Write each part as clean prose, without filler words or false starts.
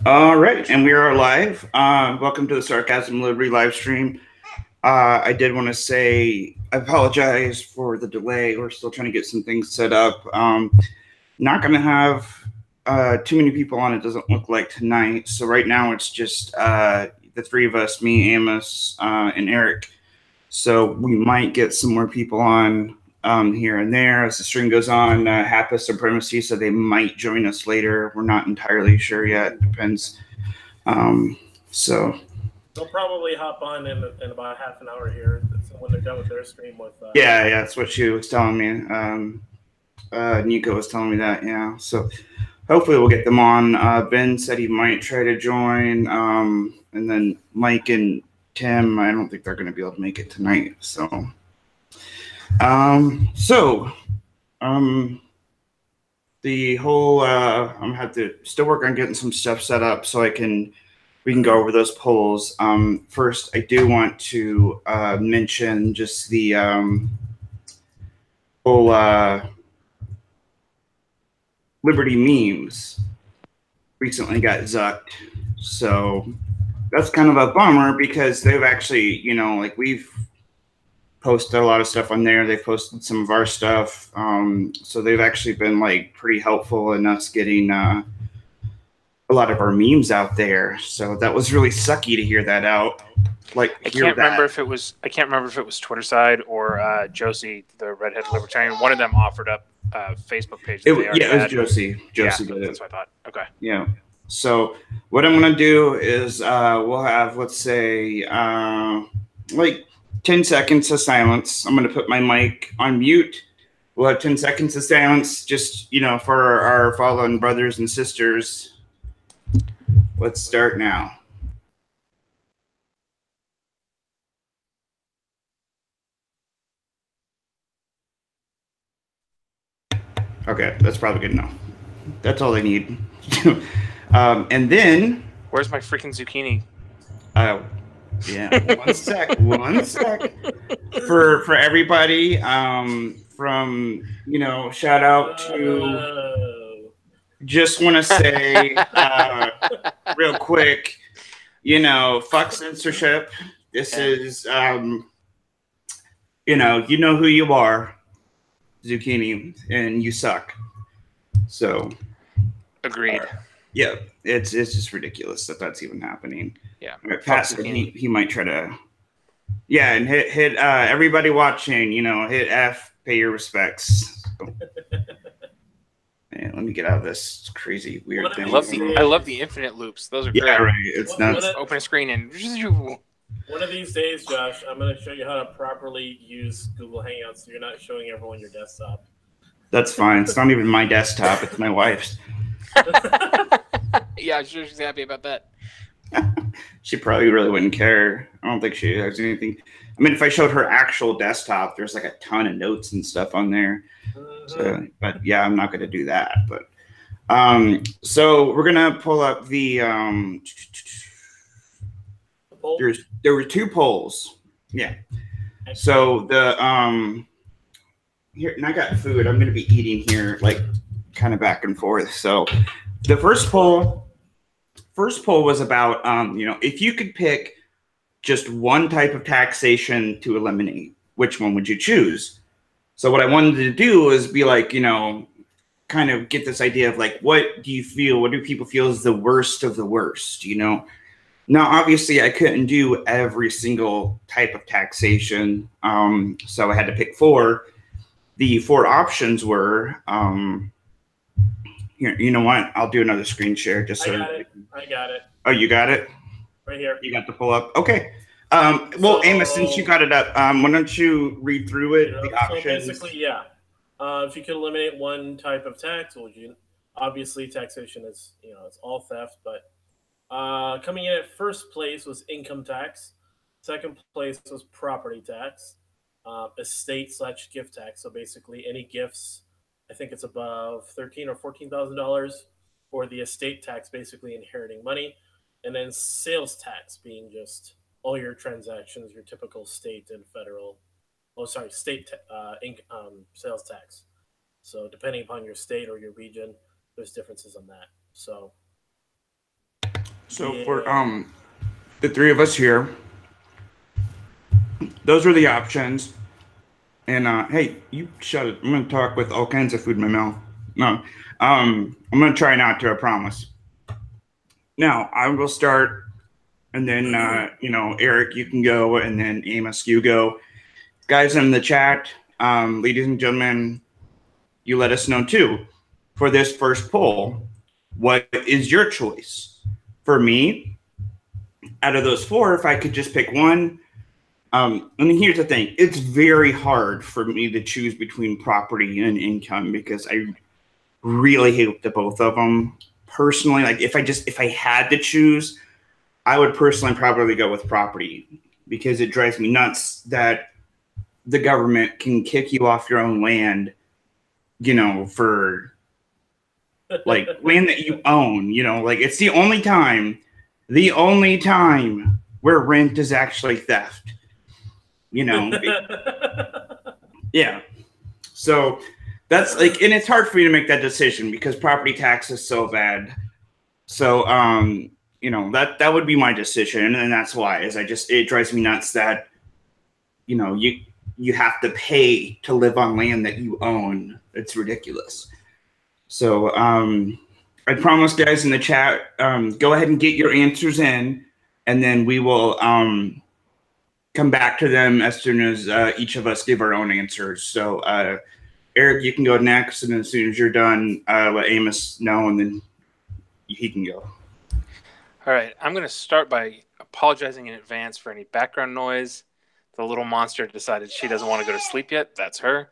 All right, and we are live. Welcome to the Sarcasm Liberty live stream. I did want to say I apologize for the delay. We're still trying to get some things set up. Not going to have too many people on. It doesn't look like tonight. So right now it's just the three of us, me, Amos, and Eric. So we might get some more people on here and there as the stream goes on. Hapa Supremacy, so they might join us later. We're not entirely sure yet. Depends. Um, so They'll probably hop on in about half an hour here. So when they're done with their stream with. yeah, that's what she was telling me. Nico was telling me that. Yeah, so hopefully we'll get them on. Ben said he might try to join, and then Mike and Tim. I don't think they're going to be able to make it tonight. So, the whole I'm gonna have to still work on getting some stuff set up so we can go over those polls. First, I do want to mention just the whole Liberty memes recently got zucked. So that's kind of a bummer because they've actually, like we've posted a lot of stuff on there. They've posted some of our stuff. So they've actually been like pretty helpful in us getting a lot of our memes out there. So that was really sucky to hear that out. Like I can't remember if it was Twitter side or Josie, the redhead libertarian. One of them offered up a Facebook page. It was Josie. Josie did it. That's what I thought. Okay. Yeah. So what I'm gonna do is we'll have, let's say, like 10 seconds of silence. I'm gonna put my mic on mute. We'll have 10 seconds of silence, just for our fallen brothers and sisters. Let's start now. Okay, that's probably good enough. That's all they need. And then... Where's my freaking zucchini? Yeah, one sec. For everybody, from, shout out to... Just want to say, real quick, fuck censorship. This is, you know who you are, zucchini, and you suck. So, agreed. Yeah, it's just ridiculous that's even happening. Yeah, Pat said he might try to. Yeah, and hit everybody watching. Hit F, pay your respects. So. Man, let me get out of this crazy weird thing. I love the infinite loops. Those are great. Yeah, right. It's nuts. Open a screen and. One of these days, Josh, I'm going to show you how to properly use Google Hangouts so you're not showing everyone your desktop. That's fine. It's not even my desktop. It's my wife's. Yeah, I'm sure she's happy about that. She probably really wouldn't care. I don't think she has anything. I mean, if I showed her actual desktop, there's like a ton of notes and stuff on there. So, but yeah, I'm not going to do that. But so we're going to pull up the there were two polls. Yeah. So the here, and I got food. I'm going to be eating here, like kind of back and forth. So the first poll was about if you could pick just one type of taxation to eliminate, which one would you choose? So what I wanted to do was be like, kind of get this idea of like, what do people feel is the worst of the worst, Now, obviously, I couldn't do every single type of taxation, so I had to pick four. The four options were, here, you know what? I'll do another screen share just so. I got it. Oh, you got it? Right here. You got the pull up? Okay. Well, Amos, since you got it up, why don't you read through it, the options? So basically, yeah. If you could eliminate one type of tax, obviously taxation is, it's all theft, but coming in at first place was income tax. Second place was property tax, estate/gift tax. So basically, any gifts, I think it's above $13,000 or $14,000, or the estate tax, basically inheriting money, and then sales tax being just all your transactions, your typical state and federal. State sales tax. So depending upon your state or your region, there's differences on that. So So for the three of us here, those are the options. And hey, you shut it. I'm gonna talk with all kinds of food in my mouth. No, I'm gonna try not to. I promise. Now I will start, and then Eric, you can go, and then Amos, you go. Guys in the chat, ladies and gentlemen, you let us know too. For this first poll, what is your choice? For me, out of those four, if I could just pick one. And here's the thing: it's very hard for me to choose between property and income because I really hate the both of them. Personally, like if I had to choose, I would personally probably go with property because it drives me nuts that the government can kick you off your own land, for like land that you own. Like it's the only time where rent is actually theft. Yeah. So that's like, and it's hard for you to make that decision because property tax is so bad. So, that would be my decision. And that's why it drives me nuts that, you have to pay to live on land that you own. It's ridiculous. So, I promise guys in the chat, go ahead and get your answers in, and then we will, come back to them as soon as each of us give our own answers. So, Eric, you can go next, and as soon as you're done, let Amos know, and then he can go. All right. I'm going to start by apologizing in advance for any background noise. The little monster decided she doesn't want to go to sleep yet. That's her.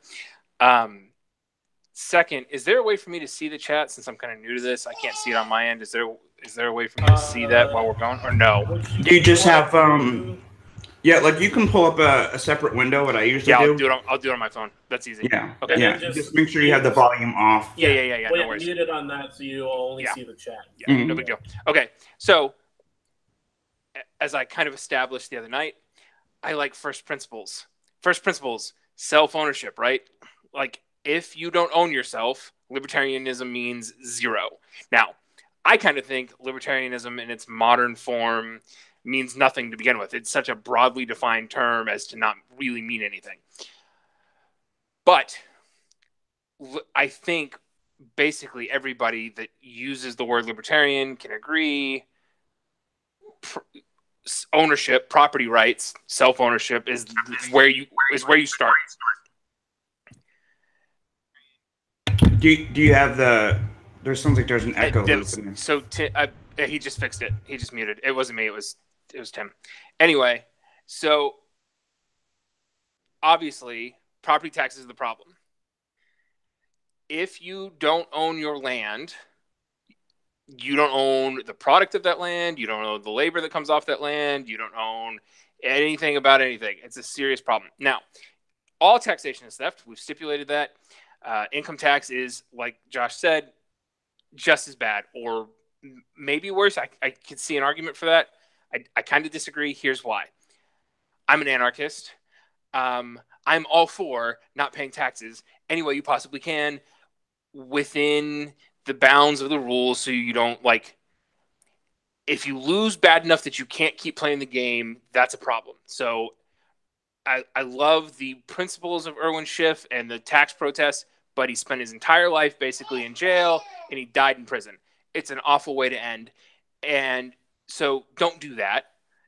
Second, is there a way for me to see the chat since I'm kind of new to this? I can't see it on my end. Is there a way for me to see that while we're going, or no? Do you just have Yeah, like you can pull up a separate window. What I usually do. I'll do it on my phone. That's easy. Yeah. Okay. Yeah. Just make sure you have the volume off. Yeah. Well, no worries. mute it on that so you only see the chat. Yeah. No big deal. Okay. So, as I kind of established the other night, I like first principles. First principles, self-ownership, right? Like if you don't own yourself, libertarianism means zero. Now, I kind of think libertarianism in its modern form means nothing to begin with. It's such a broadly defined term as to not really mean anything. But I think basically everybody that uses the word libertarian can agree ownership, property rights, self-ownership is where you start. Do you have there sounds like there's an echo. So he just fixed it. He just muted. It wasn't me. It was Tim. Anyway, so obviously property tax is the problem. If you don't own your land, you don't own the product of that land, you don't own the labor that comes off that land, you don't own anything about anything. It's a serious problem. Now, all taxation is theft. We've stipulated that. Income tax is, like Josh said, just as bad or maybe worse. I could see an argument for that. I kind of disagree. Here's why. I'm an anarchist. I'm all for not paying taxes any way you possibly can within the bounds of the rules so you don't, like, if you lose bad enough that you can't keep playing the game, that's a problem. So I love the principles of Irwin Schiff and the tax protests, but he spent his entire life basically in jail and he died in prison. It's an awful way to end. And so don't do that.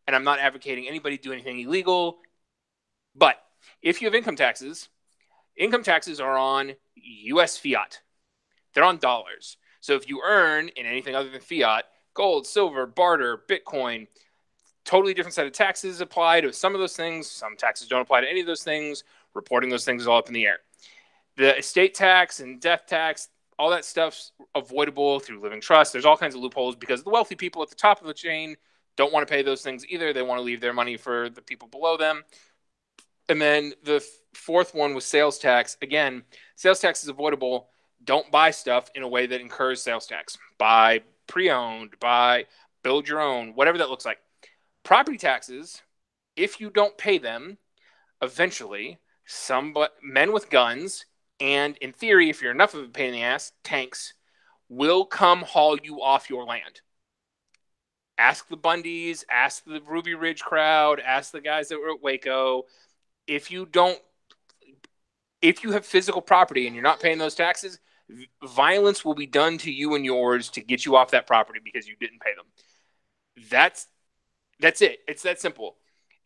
And I'm not advocating anybody do anything illegal. But if you have income taxes are on U.S. fiat. They're on dollars. So if you earn in anything other than fiat, gold, silver, barter, Bitcoin, totally different set of taxes apply to some of those things. Some taxes don't apply to any of those things. Reporting those things is all up in the air. The estate tax and death tax, all that stuff's avoidable through living trust. There's all kinds of loopholes because the wealthy people at the top of the chain don't want to pay those things either. They want to leave their money for the people below them. And then the fourth one was sales tax. Again, sales tax is avoidable. Don't buy stuff in a way that incurs sales tax. Buy pre-owned, build your own, whatever that looks like. Property taxes, if you don't pay them, eventually men with guns and, in theory, if you're enough of a pain in the ass, tanks will come haul you off your land. Ask the Bundys, ask the Ruby Ridge crowd, ask the guys that were at Waco. If you have physical property and you're not paying those taxes, violence will be done to you and yours to get you off that property because you didn't pay them. That's it. It's that simple.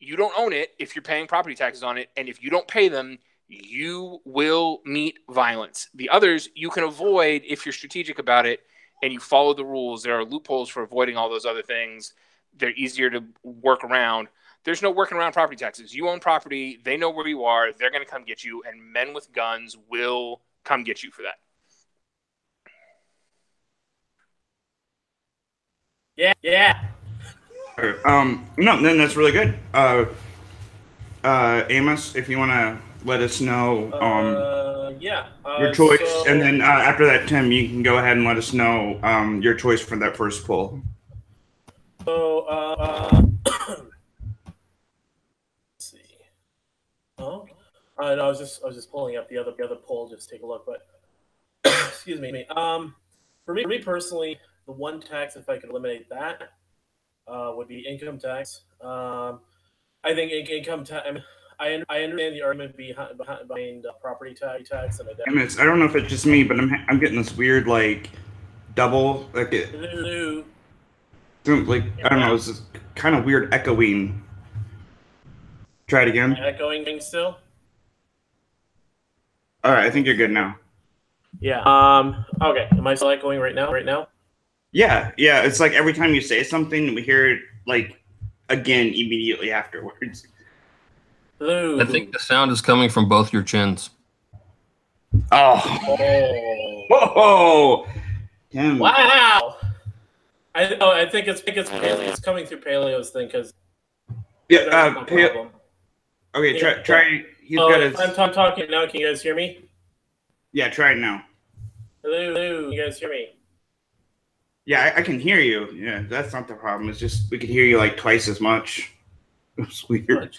You don't own it if you're paying property taxes on it, and if you don't pay them, you will meet violence. The others you can avoid if you're strategic about it and you follow the rules. There are loopholes for avoiding all those other things. They're easier to work around. There's no working around property taxes. You own property. They know where you are. They're going to come get you, and men with guns will come get you for that. Yeah. No, then that's really good. Amos, if you want to let us know your choice, and then after that, Tim, you can go ahead and let us know your choice for that first poll. So, let's see. Oh, no, I was just pulling up the other poll, just take a look. But excuse me. For me personally, the one tax, if I could eliminate that, would be income tax. I think income tax. I understand the argument behind property tax, and I don't know if it's just me, but I'm getting this weird like double like it. Like I don't know, it's this kind of weird echoing. Try it again. Echoing still. All right, I think you're good now. Yeah. Okay. Am I still echoing right now? Yeah. It's like every time you say something, we hear it like again immediately afterwards. Hello. I think the sound is coming from both your chins. Oh. Whoa. Tim. Wow. I think it's Paleo. It's coming through Paleo's thing because. Yeah. Okay. Try. He's got his. I'm talking now. Can you guys hear me? Yeah. Try it now. Hello. You guys hear me? Yeah, I can hear you. Yeah, that's not the problem. It's just we could hear you like twice as much. It's weird.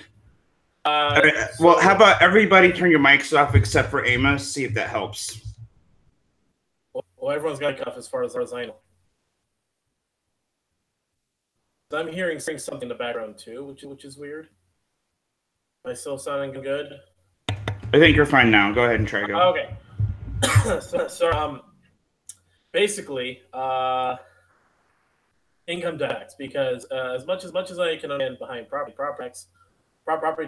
Well, how about everybody turn your mics off except for Amos? See if that helps. Well, everyone's got a cuff as far as I know. I'm hearing something in the background too, which is weird. Am I still sounding good? I think you're fine now. Go ahead and try again. Okay. so basically, income tax, because as much as I can understand behind property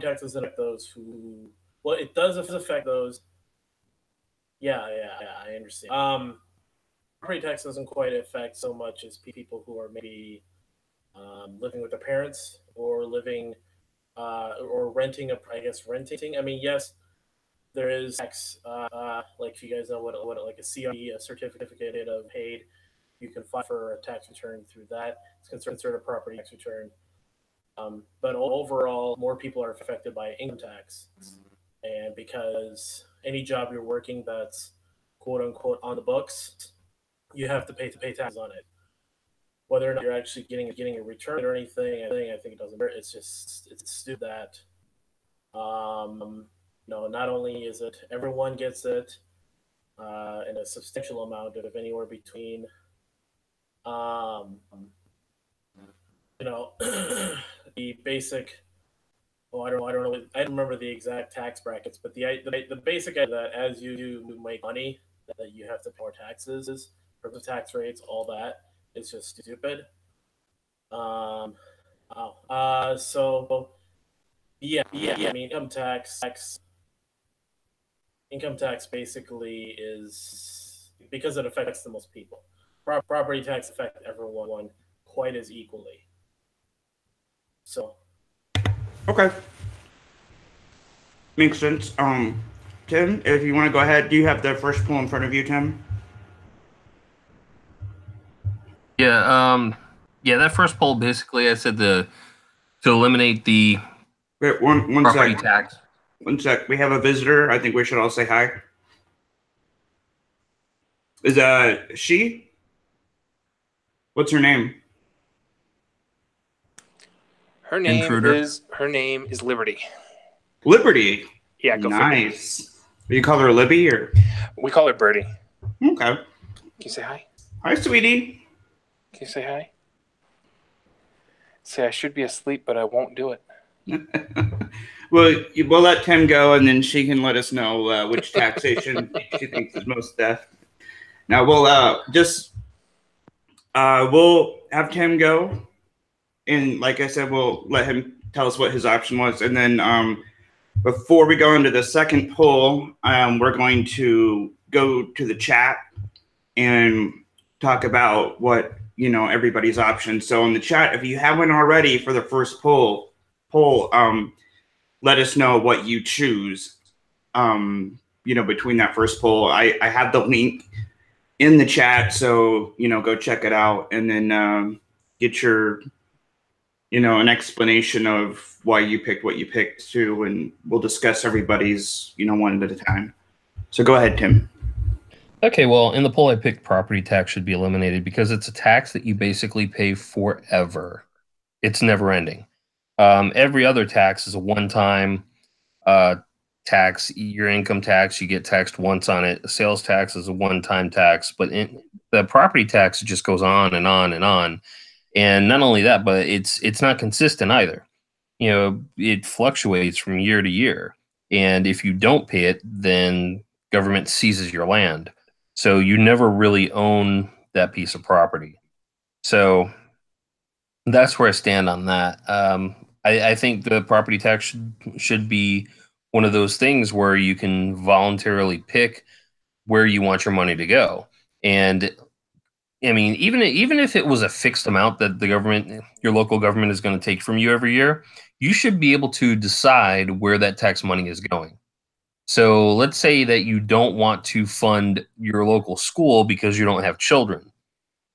taxes affect those who. Well, it does affect those. Yeah, I understand. Property tax doesn't quite affect so much as people who are maybe living with their parents or living or renting. Renting. I mean, yes, there is tax. Like if you guys know what like a CRE, a certificate of paid, you can file for a tax return through that. It's considered a property tax return. But overall, more people are affected by income tax, and because any job you're working that's quote unquote on the books, you have to pay taxes on it. Whether or not you're actually getting a return or anything, I think it doesn't matter. It's stupid that not only is it everyone gets it in a substantial amount of anywhere between the basic. Oh, I don't know. I don't remember the exact tax brackets, but the basic idea that as you make money, that you have to pay more taxes, for the tax rates, all that. It's just stupid. So yeah. I mean, income tax basically is because it affects the most people. Property tax affects everyone quite as equally. So. Okay. Makes sense. Tim, if you want to go ahead, do you have the first poll in front of you, Tim? Yeah, that first poll basically I said to eliminate the Wait, one property sec. tax. 1 sec. We have a visitor. I think we should all say hi. Is she? What's her name? Her name Intruder. is Liberty. Liberty. Yeah, go nice. Figure. Do you call her Libby or? We call her Birdie. Okay. Can you say hi? Hi, sweetie. Can you say hi? Say I should be asleep, but I won't do it. Well, we'll let Tim go, and then she can let us know which taxation she thinks is most theft. Now we'll we'll have Tim go, and like I said, we'll let him tell us what his option was, and then before we go into the second poll, we're going to go to the chat and talk about what everybody's options. So in the chat, if you haven't already for the first poll, let us know what you choose. Between that first poll, I have the link in the chat, so go check it out, and then get your an explanation of why you picked what you picked too, and we'll discuss everybody's one at a time. So go ahead, Tim. Okay, well, in the poll I picked property tax should be eliminated because it's a tax that you basically pay forever. It's never ending. Every other tax is a one-time tax. Your income tax, you get taxed once on it. Sales tax is a one-time tax, but the property tax just goes on and on and on. And not only that, but it's not consistent either. It fluctuates from year to year. And if you don't pay it, then government seizes your land. So you never really own that piece of property. So that's where I stand on that. I think the property tax should be one of those things where you can voluntarily pick where you want your money to go. And I mean, even if it was a fixed amount that your local government is going to take from you every year, you should be able to decide where that tax money is going. So let's say that you don't want to fund your local school because you don't have children,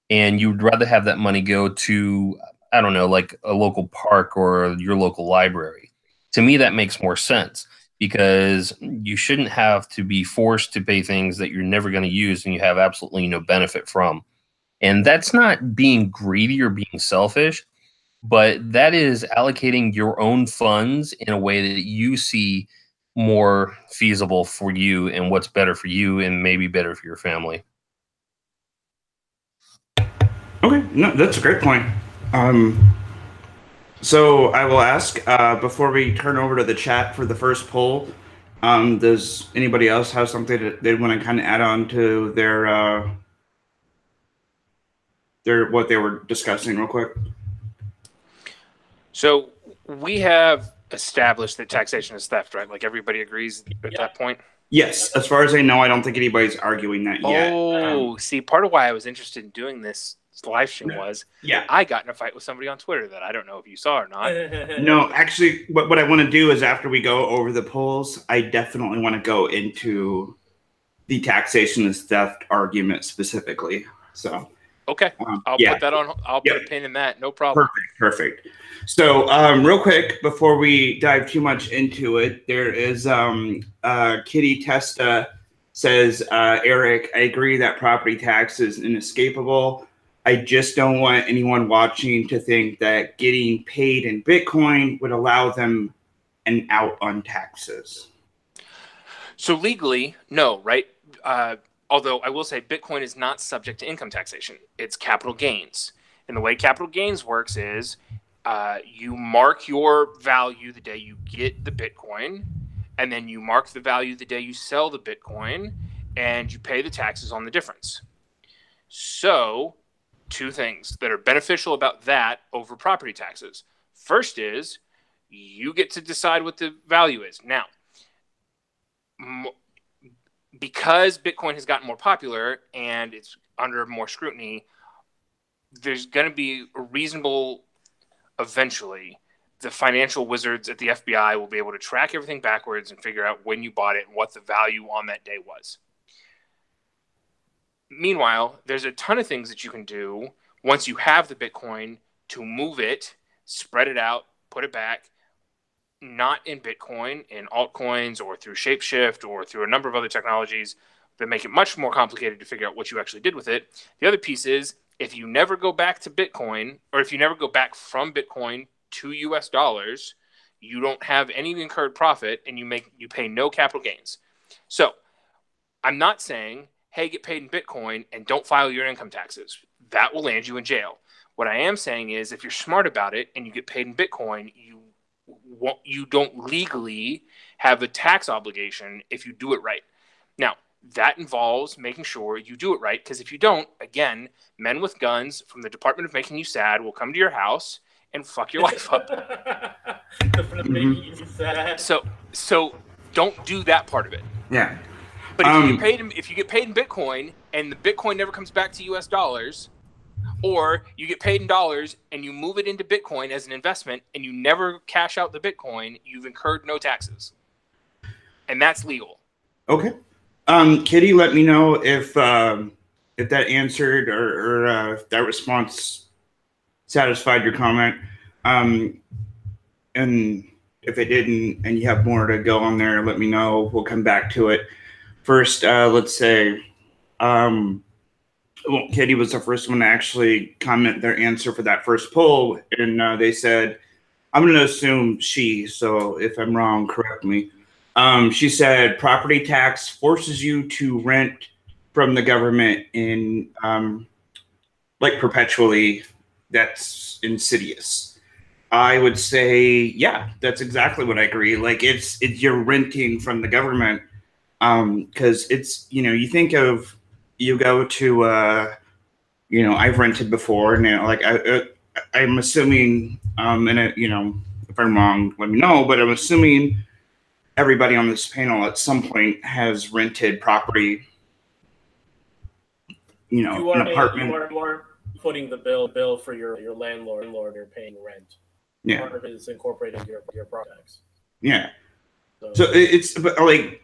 and you'd rather have that money go to, I don't know, like a local park or your local library. To me, that makes more sense because you shouldn't have to be forced to pay things that you're never going to use and you have absolutely no benefit from. And that's not being greedy or being selfish, but that is allocating your own funds in a way that you see more feasible for you and what's better for you and maybe better for your family. Okay, no, that's a great point. So I will ask before we turn over to the chat for the first poll. Does anybody else have something that they want to kind of add on to their what they were discussing real quick? So we have established that taxation is theft, right? Like everybody agrees at that point? Yes. As far as I know, I don't think anybody's arguing that yet. Oh, see, part of why I was interested in doing this live stream was I got in a fight with somebody on Twitter that I don't know if you saw or not. No, actually, what I want to do is after we go over the polls, I definitely want to go into the taxation is theft argument specifically. So okay, I'll put that on. I'll put a pin in that. No problem. Perfect. So real quick before we dive too much into it, there is Kitty Testa says, Eric, I agree that property tax is inescapable. I just don't want anyone watching to think that getting paid in Bitcoin would allow them an out on taxes. So legally, no, right? Although I will say Bitcoin is not subject to income taxation. It's capital gains. And the way capital gains works is you mark your value the day you get the Bitcoin, and then you mark the value the day you sell the Bitcoin, and you pay the taxes on the difference. So two things that are beneficial about that over property taxes. First is you get to decide what the value is. Now, because Bitcoin has gotten more popular and it's under more scrutiny, there's going to be a reasonable, eventually, the financial wizards at the FBI will be able to track everything backwards and figure out when you bought it and what the value on that day was. Meanwhile, there's a ton of things that you can do once you have the Bitcoin to move it, spread it out, put it back, not in Bitcoin, in altcoins or through Shapeshift or through a number of other technologies that make it much more complicated to figure out what you actually did with it. The other piece is if you never go back to Bitcoin, or if you never go back from Bitcoin to US dollars, you don't have any incurred profit and you pay no capital gains. So I'm not saying, hey, get paid in Bitcoin and don't file your income taxes. that will land you in jail. What I am saying is, if you're smart about it and you get paid in Bitcoin, you don't legally have a tax obligation if you do it right. Now, that involves making sure you do it right, because if you don't, again, men with guns from the Department of Making You Sad will come to your house and fuck your life up. So don't do that part of it. Yeah. But if you get paid in Bitcoin and the Bitcoin never comes back to US dollars, or you get paid in dollars and you move it into Bitcoin as an investment and you never cash out the Bitcoin, you've incurred no taxes. And that's legal. Okay. Kitty, let me know if that answered or if that response satisfied your comment. And if it didn't and you have more to go on there, let me know. We'll come back to it. First, let's say Katie was the first one to actually comment their answer for that first poll, and they said, I'm going to assume she, so if I'm wrong, correct me. She said property tax forces you to rent from the government in like perpetually. That's insidious. I would say, yeah, that's exactly what I agree. Like it's you're renting from the government. Because it's, you think of, you go to, I've rented before, and like I'm assuming, and if I'm wrong, let me know. But I'm assuming everybody on this panel at some point has rented property. An apartment. You are footing the bill for your landlord. You're paying rent. Yeah. Part of it is incorporating your property tax. Yeah. So it's like,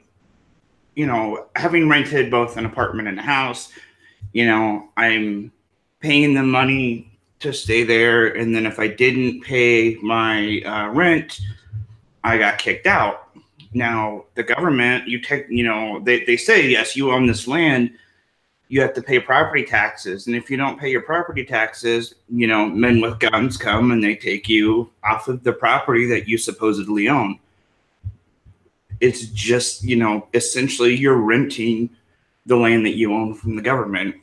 having rented both an apartment and a house, I'm paying them money to stay there. And then if I didn't pay my rent, I got kicked out. Now, the government, they say, yes, you own this land. You have to pay property taxes. And if you don't pay your property taxes, men with guns come and they take you off of the property that you supposedly own. It's just, essentially you're renting the land that you own from the government.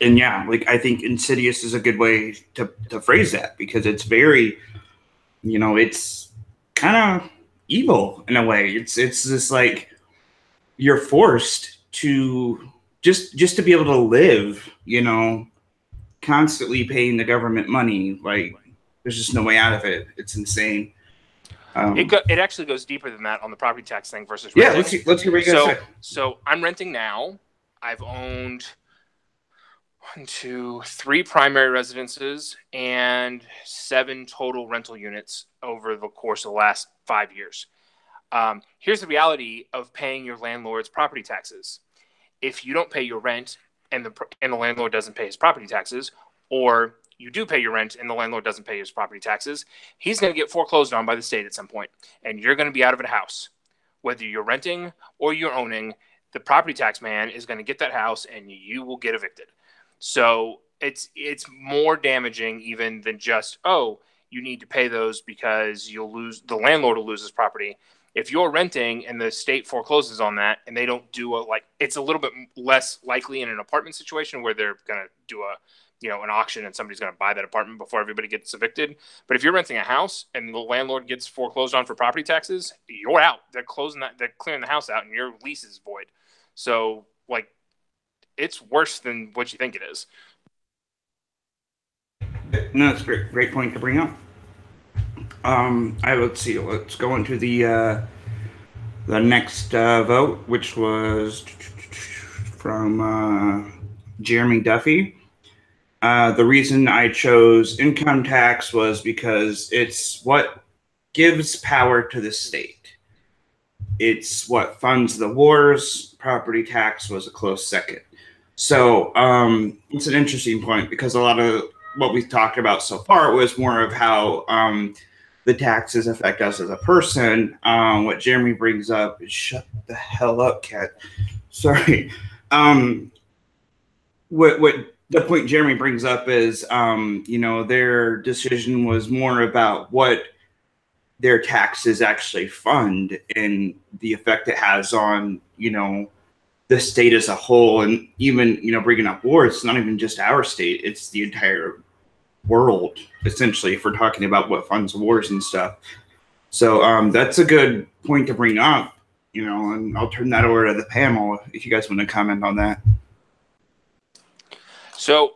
And yeah, like I think insidious is a good way to phrase that, because it's very, it's kind of evil in a way. It's just like you're forced to just to be able to live, constantly paying the government money. Like there's just no way out of it. It's insane. It actually goes deeper than that on the property tax thing versus renting. Yeah, let's hear what you guys say. So I'm renting now. I've owned 3 primary residences and 7 total rental units over the course of the last 5 years. Here's the reality of paying your landlord's property taxes. If you don't pay your rent and the landlord doesn't pay his property taxes, or you do pay your rent and the landlord doesn't pay his property taxes, he's going to get foreclosed on by the state at some point, and you're going to be out of a house. Whether you're renting or you're owning, the property tax man is going to get that house and you will get evicted. So it's more damaging even than just, you need to pay those because the landlord will lose his property. If you're renting and the state forecloses on that and they don't do it's a little bit less likely in an apartment situation where they're going to do an auction and somebody's going to buy that apartment before everybody gets evicted. But if you're renting a house and the landlord gets foreclosed on for property taxes, you're out. They're clearing the house out and your lease is void. So it's worse than what you think it is. No, that's a great point to bring up. Let's see. Let's go into the next vote, which was from Jeremy Duffy. The reason I chose income tax was because it's what gives power to the state. It's what funds the wars. Property tax was a close second. So it's an interesting point, because a lot of what we've talked about so far was more of how the taxes affect us as a person. What Jeremy brings up is, shut the hell up, Kat. Sorry. What the point Jeremy brings up is, their decision was more about what their taxes actually fund and the effect it has on, the state as a whole, and even bringing up war, it's not even just our state; it's the entire world, essentially. If we're talking about what funds wars and stuff, so that's a good point to bring up. And I'll turn that over to the panel if you guys want to comment on that. So,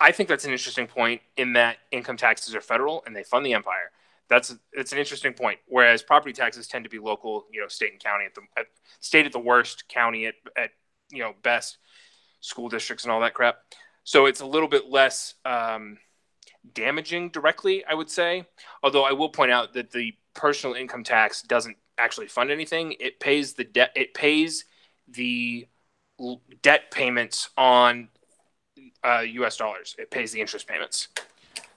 I think that's an interesting point in that income taxes are federal and they fund the empire. It's an interesting point. Whereas property taxes tend to be local, state and county state at the worst, county at best, school districts and all that crap. So it's a little bit less damaging directly, I would say. Although I will point out that the personal income tax doesn't actually fund anything. It pays the debt. It pays the debt payments on U.S. dollars. It pays the interest payments.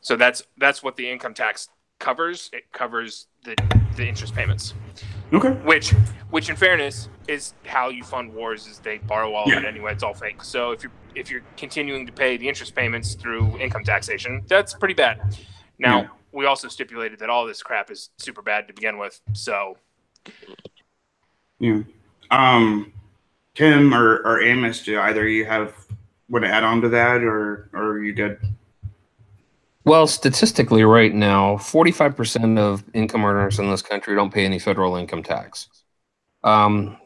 So that's what the income tax covers. It covers the interest payments. Okay. Which in fairness is how you fund wars. Is they borrow all of it anyway. It's all fake. So if you're continuing to pay the interest payments through income taxation, that's pretty bad. Now we also stipulated that all this crap is super bad to begin with. So Tim or Amos, do either of you want to add on to that, or are you good? Well, statistically, right now, 45% of income earners in this country don't pay any federal income tax. But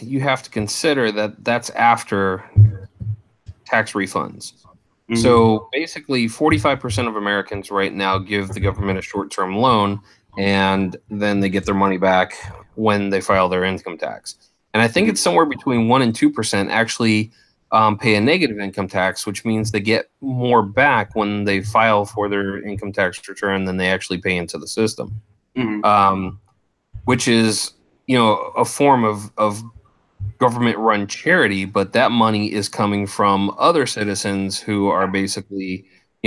you have to consider that that's after tax refunds. Mm-hmm. So basically, 45% of Americans right now give the government a short-term loan, and then they get their money back when they file their income tax. And I think it's somewhere between 1% and 2% actually pay a negative income tax, which means they get more back when they file for their income tax return than they actually pay into the system. Mm-hmm. Which is, a form of government-run charity, but that money is coming from other citizens who are basically,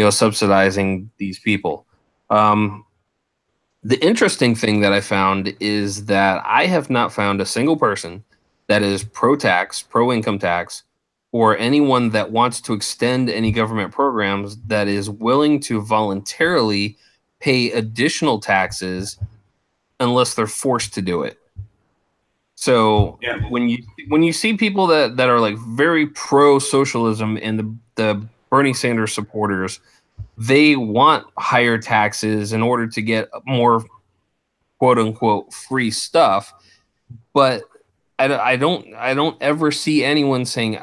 subsidizing these people. The interesting thing that I found is that I have not found a single person that is pro-tax, pro-income tax, or anyone that wants to extend any government programs that is willing to voluntarily pay additional taxes unless they're forced to do it. So when you see people that are like very pro-socialism and the Bernie Sanders supporters, they want higher taxes in order to get more quote unquote free stuff, but I don't ever see anyone saying,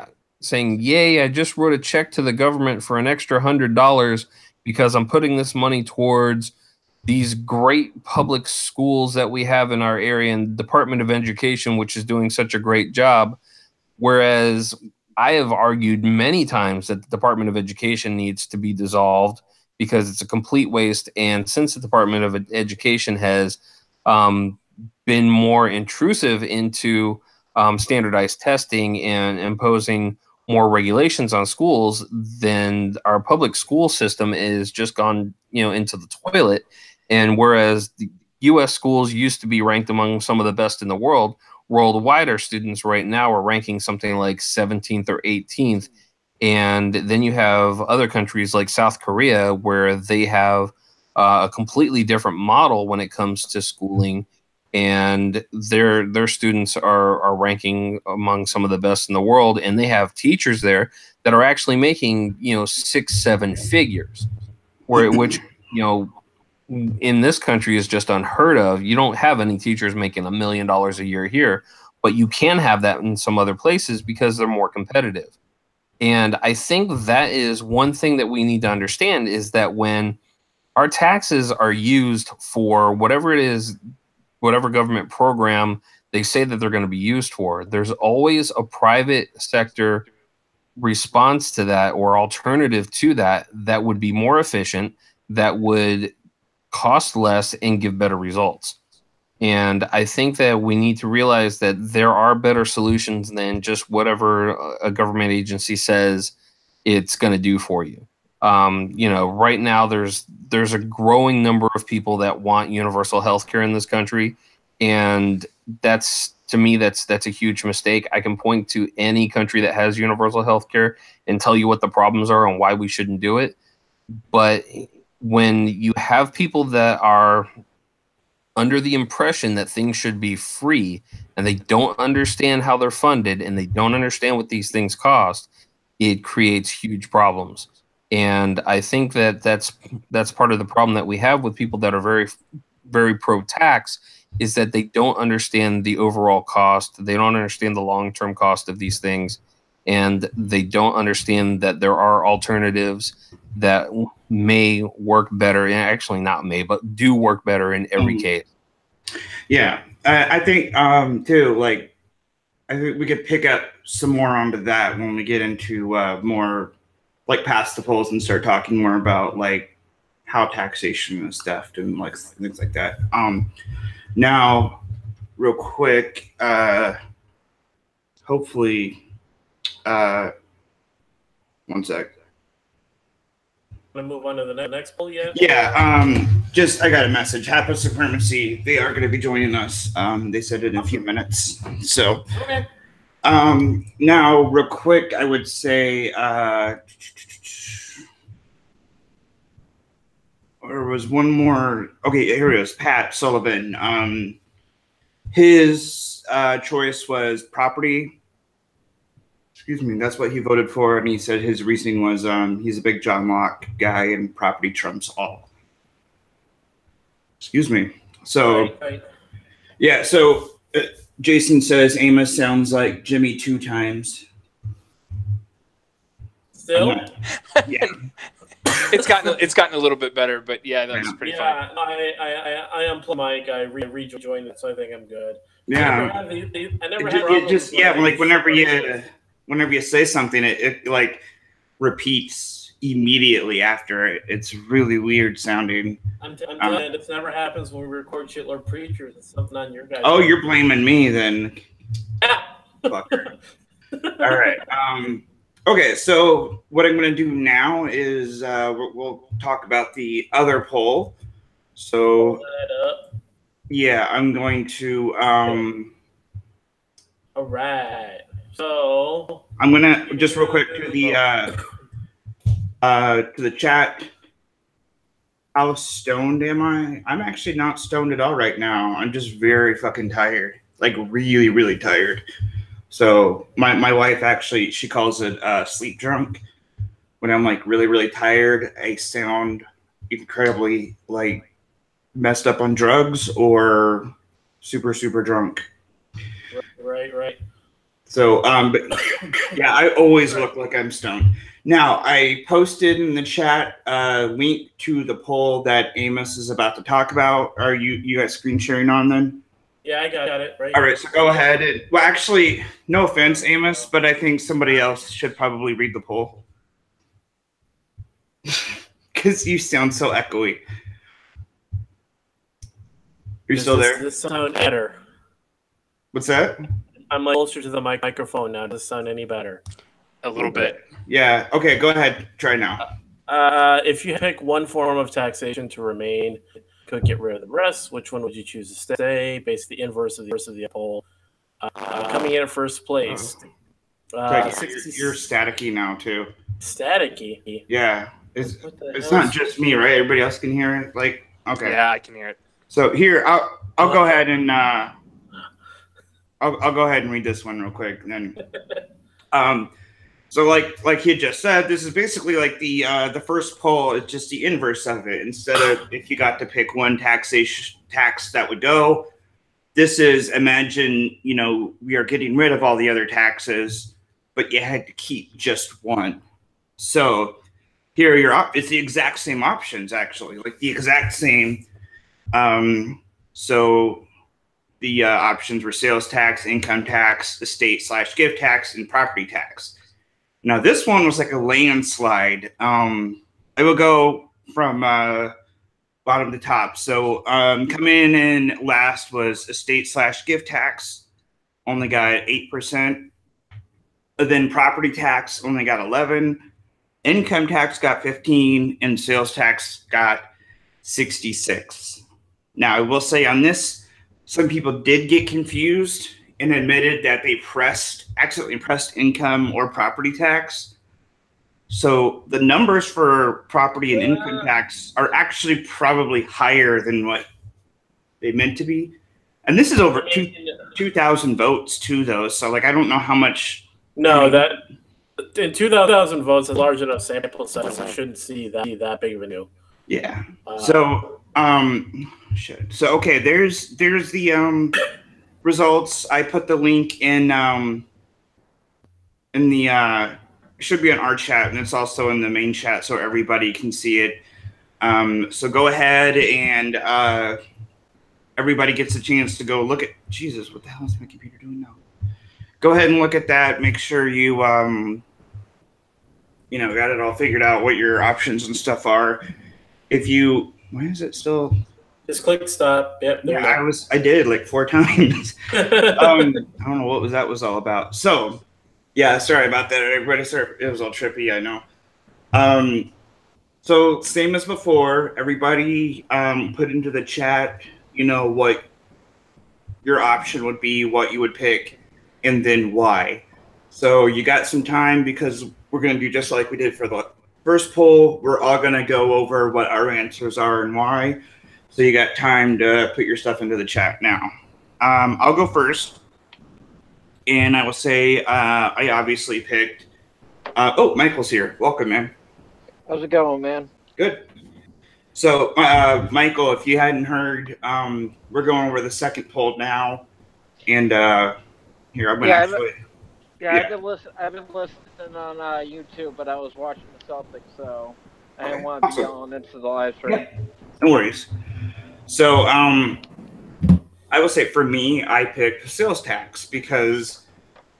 yay, I just wrote a check to the government for an extra $100 because I'm putting this money towards these great public schools that we have in our area and Department of Education, which is doing such a great job. Whereas I have argued many times that the Department of Education needs to be dissolved because it's a complete waste. And since the Department of Education has been more intrusive into standardized testing and imposing more regulations on schools, then our public school system is just gone, into the toilet. And whereas the U.S. schools used to be ranked among some of the best in the world, worldwide, our students right now are ranking something like 17th or 18th. And then you have other countries like South Korea where they have a completely different model when it comes to schooling. And their students are ranking among some of the best in the world. And they have teachers there that are actually making, 6-7 figures, which in this country is just unheard of. You don't have any teachers making $1 million a year here, but you can have that in some other places because they're more competitive. And I think that is one thing that we need to understand is that when our taxes are used for whatever it is, whatever government program they say that they're going to be used for, there's always a private sector response to that or alternative to that that would be more efficient, that would cost less and give better results. And I think that we need to realize that there are better solutions than just whatever a government agency says it's going to do for you. Right now there's a growing number of people that want universal health care in this country. And that's a huge mistake. I can point to any country that has universal health care and tell you what the problems are and why we shouldn't do it. But when you have people that are under the impression that things should be free, and they don't understand how they're funded, and they don't understand what these things cost, it creates huge problems. And I think that that's part of the problem that we have with people that are very, very pro tax, is that they don't understand the overall cost. They don't understand the long-term cost of these things, and they don't understand that there are alternatives that may work better. And actually, not may, but do work better in every case. Yeah, I think too. Like, I think we could pick up some more onto that when we get into more like past the polls and start talking more about like how taxation is theft and like things like that. Now, real quick, hopefully, one sec. Want to move on to the next poll yet? Yeah, just I got a message. Happy Supremacy, they are going to be joining us. They said it in a few minutes. So, Okay. now, real quick, I would say, there was one more. Okay, here it is. Pat Sullivan. His choice was property. Excuse me, that's what he voted for, and he said his reasoning was he's a big John Locke guy, and property trumps all. Excuse me. So, Right. yeah. So Jason says Amos sounds like Jimmy 2 times. Still? Yeah. It's gotten a little bit better, but yeah, that was pretty funny. Yeah, I unplugged Mike. I rejoined it, so I think I'm good. Yeah. I never had It problems just with yeah, it. like whenever you say something, it like repeats immediately after it. It's really weird sounding. I'm telling you, this never happens when we record Shitlord Preachers. It's something on your guys. Oh, you're blaming me then. Fucker. All right. Okay, so what I'm going to do now is we'll talk about the other poll. So yeah, I'm going to all right. So I'm gonna just real quick to the chat. How stoned am I? I'm actually not stoned at all right now. I'm just very fucking tired, like really, really tired. So my wife actually, she calls it sleep drunk. When I'm like really, really tired, I sound incredibly like messed up on drugs or super, super drunk. Right. So, but yeah, I always look like I'm stoned. Now, I posted in the chat a link to the poll that Amos is about to talk about. Are you guys screen sharing on then? Yeah, I got it. Right. All right, so go ahead. Well, actually, no offense, Amos, but I think somebody else should probably read the poll. Because you sound so echoey. You're still there? Does this sound better? What's that? I'm like closer to the microphone now. Does this sound any better? A little bit. Yeah. Okay, go ahead. Try now. If you pick one form of taxation to remain, could get rid of the rest. Which one would you choose to stay? Basically, the inverse of the poll. Coming in at first place. You're staticky now too. Staticky. Yeah. It's not just me, right? Everybody else can hear it. Like, okay. Yeah, I can hear it. So here, I'll go ahead and I'll go ahead and read this one real quick. And then, so like he just said, this is basically like the first poll is just the inverse of it. Instead of if you got to pick one tax that would go, this is imagine we are getting rid of all the other taxes, but you had to keep just one. So here it's the exact same options actually, like the exact same. So the options were sales tax, income tax, estate/gift tax, and property tax. Now this one was like a landslide. I will go from bottom to top. So coming in last was estate/gift tax, only got 8%. Then property tax only got 11%. Income tax got 15%, and sales tax got 66%. Now, I will say on this, some people did get confused and admitted that they accidentally pressed income or property tax. So the numbers for property and income tax are actually probably higher than what they meant to be. And this is over 2,000 votes too, though. So like, I don't know how much. No, that in 2,000 votes, a large enough sample size, I shouldn't see that big of a deal. Yeah. So So okay, there's the results. I put the link in the should be in our chat, and it's also in the main chat so everybody can see it. So go ahead and everybody gets a chance to go look at. Jesus, what the hell is my computer doing now? Go ahead and look at that. Make sure you got it all figured out what your options and stuff are. If you, why is it still? Just click stop. Yep. Yeah, I did like 4 times. I don't know what that was all about. So, yeah, sorry about that, everybody. Sorry, it was all trippy. I know. So same as before, everybody put into the chat, what your option would be, what you would pick, and then why. So you got some time because we're going to do just like we did for the first poll. We're all going to go over what our answers are and why. So you got time to put your stuff into the chat now. I'll go first. And I will say I obviously picked... Michael's here. Welcome, man. How's it going, man? Good. So, Michael, if you hadn't heard, we're going over the second poll now. And here, I'm going to actually... I've been listening on YouTube, but I was watching the Celtics, so I didn't want to be going into the live stream. Yeah. No worries. So, I will say for me, I picked sales tax because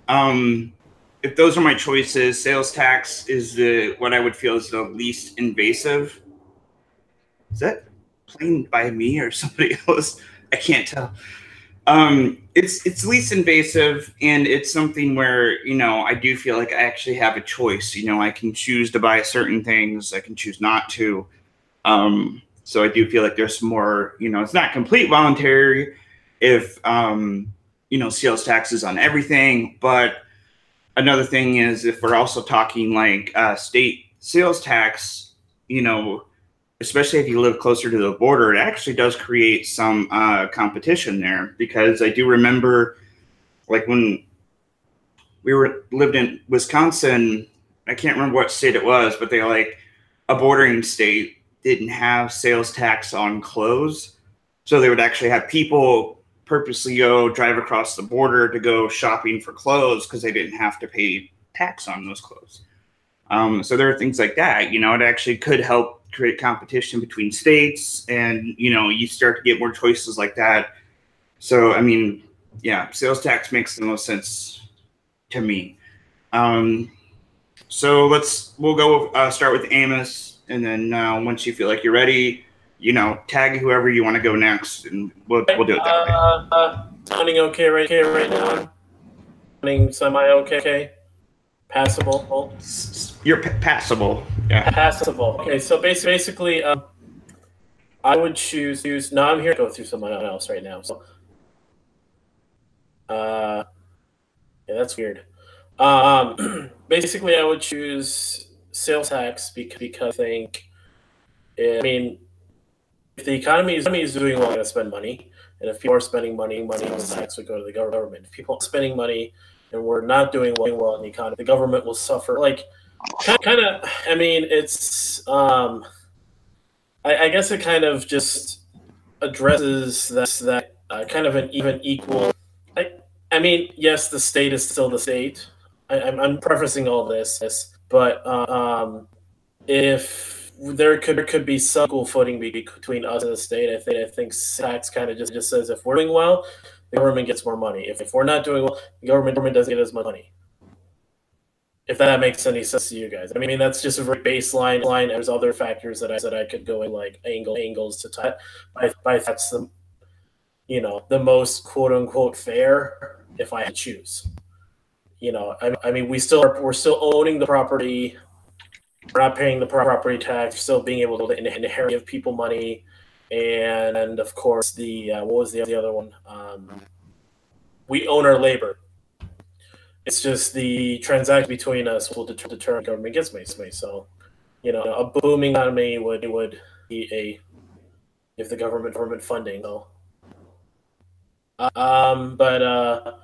if those are my choices, sales tax is what I would feel is the least invasive. Is that playing by me or somebody else? I can't tell. It's least invasive, and it's something where, I do feel like I actually have a choice. I can choose to buy certain things. I can choose not to. So I do feel like there's more, it's not complete voluntary if, sales tax is on everything. But another thing is if we're also talking like state sales tax, especially if you live closer to the border, it actually does create some competition there. Because I do remember, like when we lived in Wisconsin, I can't remember what state it was, but they a bordering state didn't have sales tax on clothes. So they would actually have people purposely go drive across the border to go shopping for clothes because they didn't have to pay tax on those clothes. So there are things like that, it actually could help create competition between states, and, you start to get more choices like that. So, I mean, yeah, sales tax makes the most sense to me. So we'll go start with Amos, and then once you feel like you're ready, tag whoever you want to go next, and we'll do it that way. Sounding okay right now. Sounding semi-okay. Passable. You're passable. Yeah. Passable. Okay, so basically, I would choose. No, I'm here to go through someone else right now. So, yeah, that's weird. Basically, I would choose sales tax because I think, if the economy is doing well, I'm going to spend money, and if people are spending money, the tax would go to the government. If people are spending money and we're not doing well in the economy, the government will suffer. It's I guess it kind of just addresses that kind of an even equal. Yes, the state is still the state. I'm prefacing all this, but if there could be some equal footing between us and the state, I think tax kind of just says if we're doing well, the government gets more money. If we're not doing well, the government doesn't get as much money. If that makes any sense to you guys. That's just a very baseline. There's other factors that I could go in, like angles to tie. By that's the most quote unquote fair if I had to choose. We're still owning the property. We're not paying the property tax. We're still being able to inherit, give people money, and of course the what was the other one? We own our labor. It's just the transaction between us will determine the government gets me. So, a booming economy would be if the government funding. So, But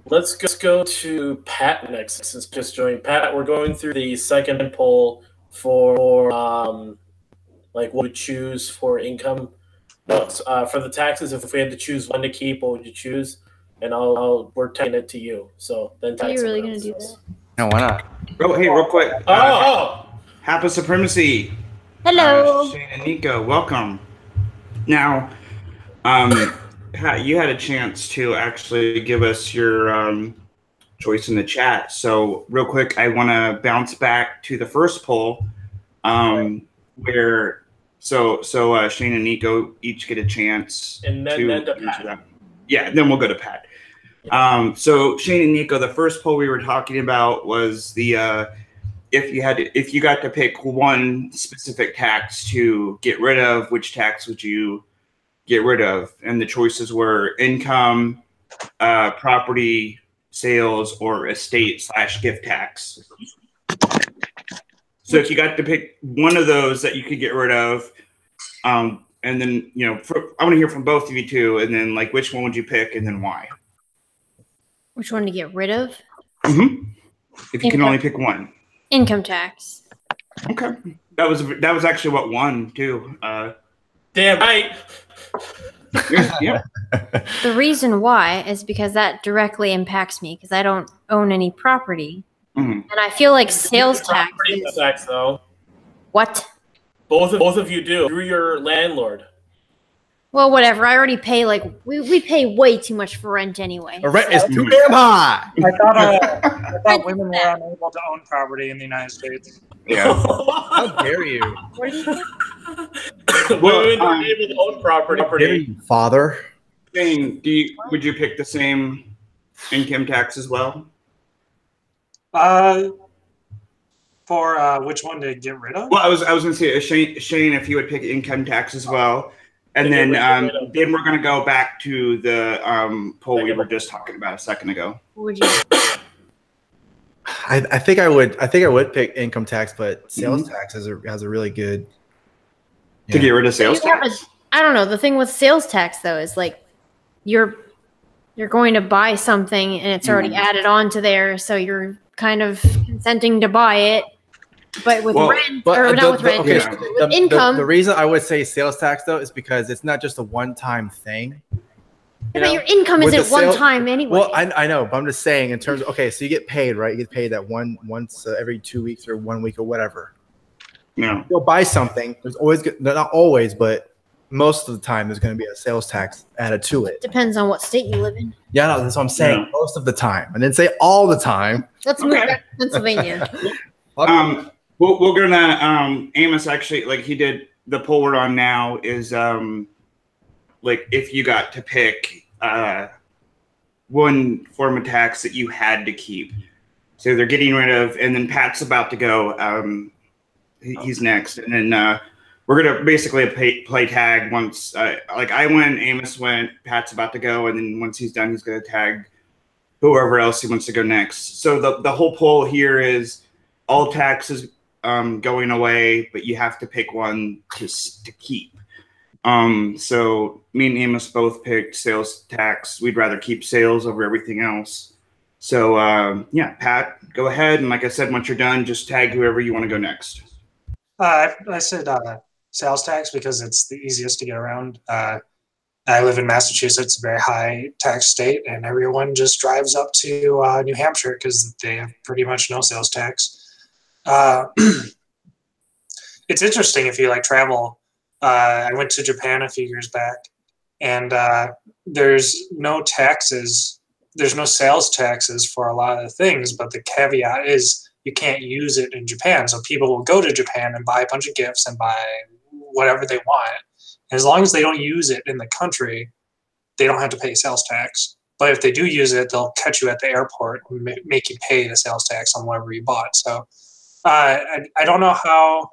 let's go to Pat next, since just joined. Pat, we're going through the second poll for like what would choose for income. No, for the taxes, if we had to choose one to keep, what would you choose? And we're taking it to you. So then, Are you really gonna do that? No, why not? Oh, hey, real quick. Hapa Supremacy. Hello. Shane and Nico, welcome. Now, Pat, you had a chance to actually give us your choice in the chat. So, real quick, I want to bounce back to the first poll, where Shane and Nico each get a chance, and then to Pat. Yeah, then we'll go to Pat. So Shane and Nico, the first poll we were talking about was the if you got to pick one specific tax to get rid of, which tax would you get rid of? And the choices were income, property, sales, or estate/gift tax. So if you got to pick one of those that you could get rid of, and then I want to hear from both of you too, and then like which one would you pick, and then why? Which one to get rid of? Mm-hmm. If you can only pick one. Income tax. Okay, that was actually what won too. Damn right. Yeah. The reason why is because that directly impacts me because I don't own any property, and I feel like sales tax. Tax though. What? Both of you do through your landlord. Well, whatever. I already pay we pay way too much for rent anyway. The rent is too damn high. I thought women were unable to own property in the United States. Yeah. How dare you? What do you think? Women are able to own property. Dare you, father? Shane, would you pick the same income tax as well? For which one to get rid of? Well, I was going to say Shane, if you would pick income tax as well, and then we're going to go back to the poll we were just talking about a second ago. What would you? I think I would pick income tax, but sales tax has a really good. To get rid of sales tax? I don't know. The thing with sales tax though is like you're going to buy something and it's already added on to there, so you're kind of consenting to buy it. But with rent, or not with rent, with income. The reason I would say sales tax though is because it's not just a one-time thing. But your income isn't one time anyway. Well, I know, but I'm just saying in terms of, so you get paid, right? You get paid that once every 2 weeks or 1 week or whatever. Yeah. You'll buy something. There's always, not always, but most of the time there's going to be a sales tax added to it. Depends on what state you live in. Yeah, no, that's what I'm saying. Yeah. Most of the time. I didn't say all the time. Let's move back to Pennsylvania. We're gonna Amos actually, like he did the poll we're on now is like if you got to pick one form of tax that you had to keep. So they're getting rid of, and then Pat's about to go. He's next, and then we're gonna basically play tag once. Like I went, Amos went, Pat's about to go, and then once he's done, he's gonna tag whoever else he wants to go next. So the whole poll here is all taxes going away, but you have to pick one to keep. So me and Amos both picked sales tax. We'd rather keep sales over everything else. So yeah, Pat, go ahead. And like I said, once you're done, just tag whoever you want to go next. I said sales tax because it's the easiest to get around. I live in Massachusetts, a very high tax state, and everyone just drives up to New Hampshire because they have pretty much no sales tax. It's interesting if you like travel. I went to Japan a few years back, and there's no taxes. There's no sales taxes for a lot of things, but the caveat is you can't use it in Japan. So people will go to Japan and buy a bunch of gifts and buy whatever they want. And as long as they don't use it in the country, they don't have to pay sales tax. But if they do use it, they'll catch you at the airport and make you pay the sales tax on whatever you bought. So I don't know how,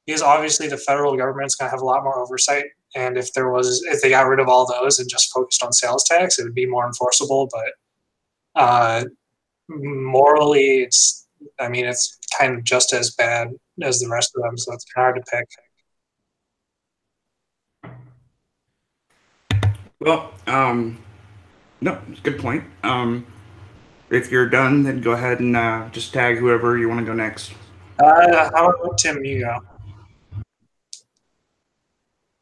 because obviously the federal government's going to have a lot more oversight. And if they got rid of all those and just focused on sales tax, it would be more enforceable. But morally, it's kind of just as bad as the rest of them. So it's hard to pick. Well, no, it's a good point. If you're done, then go ahead and just tag whoever you want to go next. How about Tim? You go.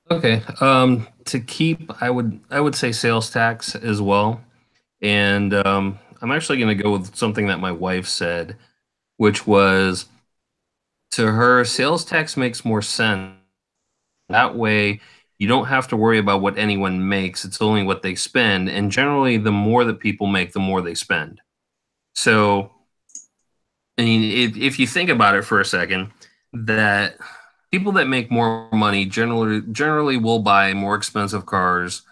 Okay. To keep, I would say sales tax as well, and I'm actually going to go with something that my wife said, which was to her, sales tax makes more sense. That way, you don't have to worry about what anyone makes. It's only what they spend, and generally, the more that people make, the more they spend. So, I mean, if you think about it for a second, that people that make more money generally will buy more expensive cars,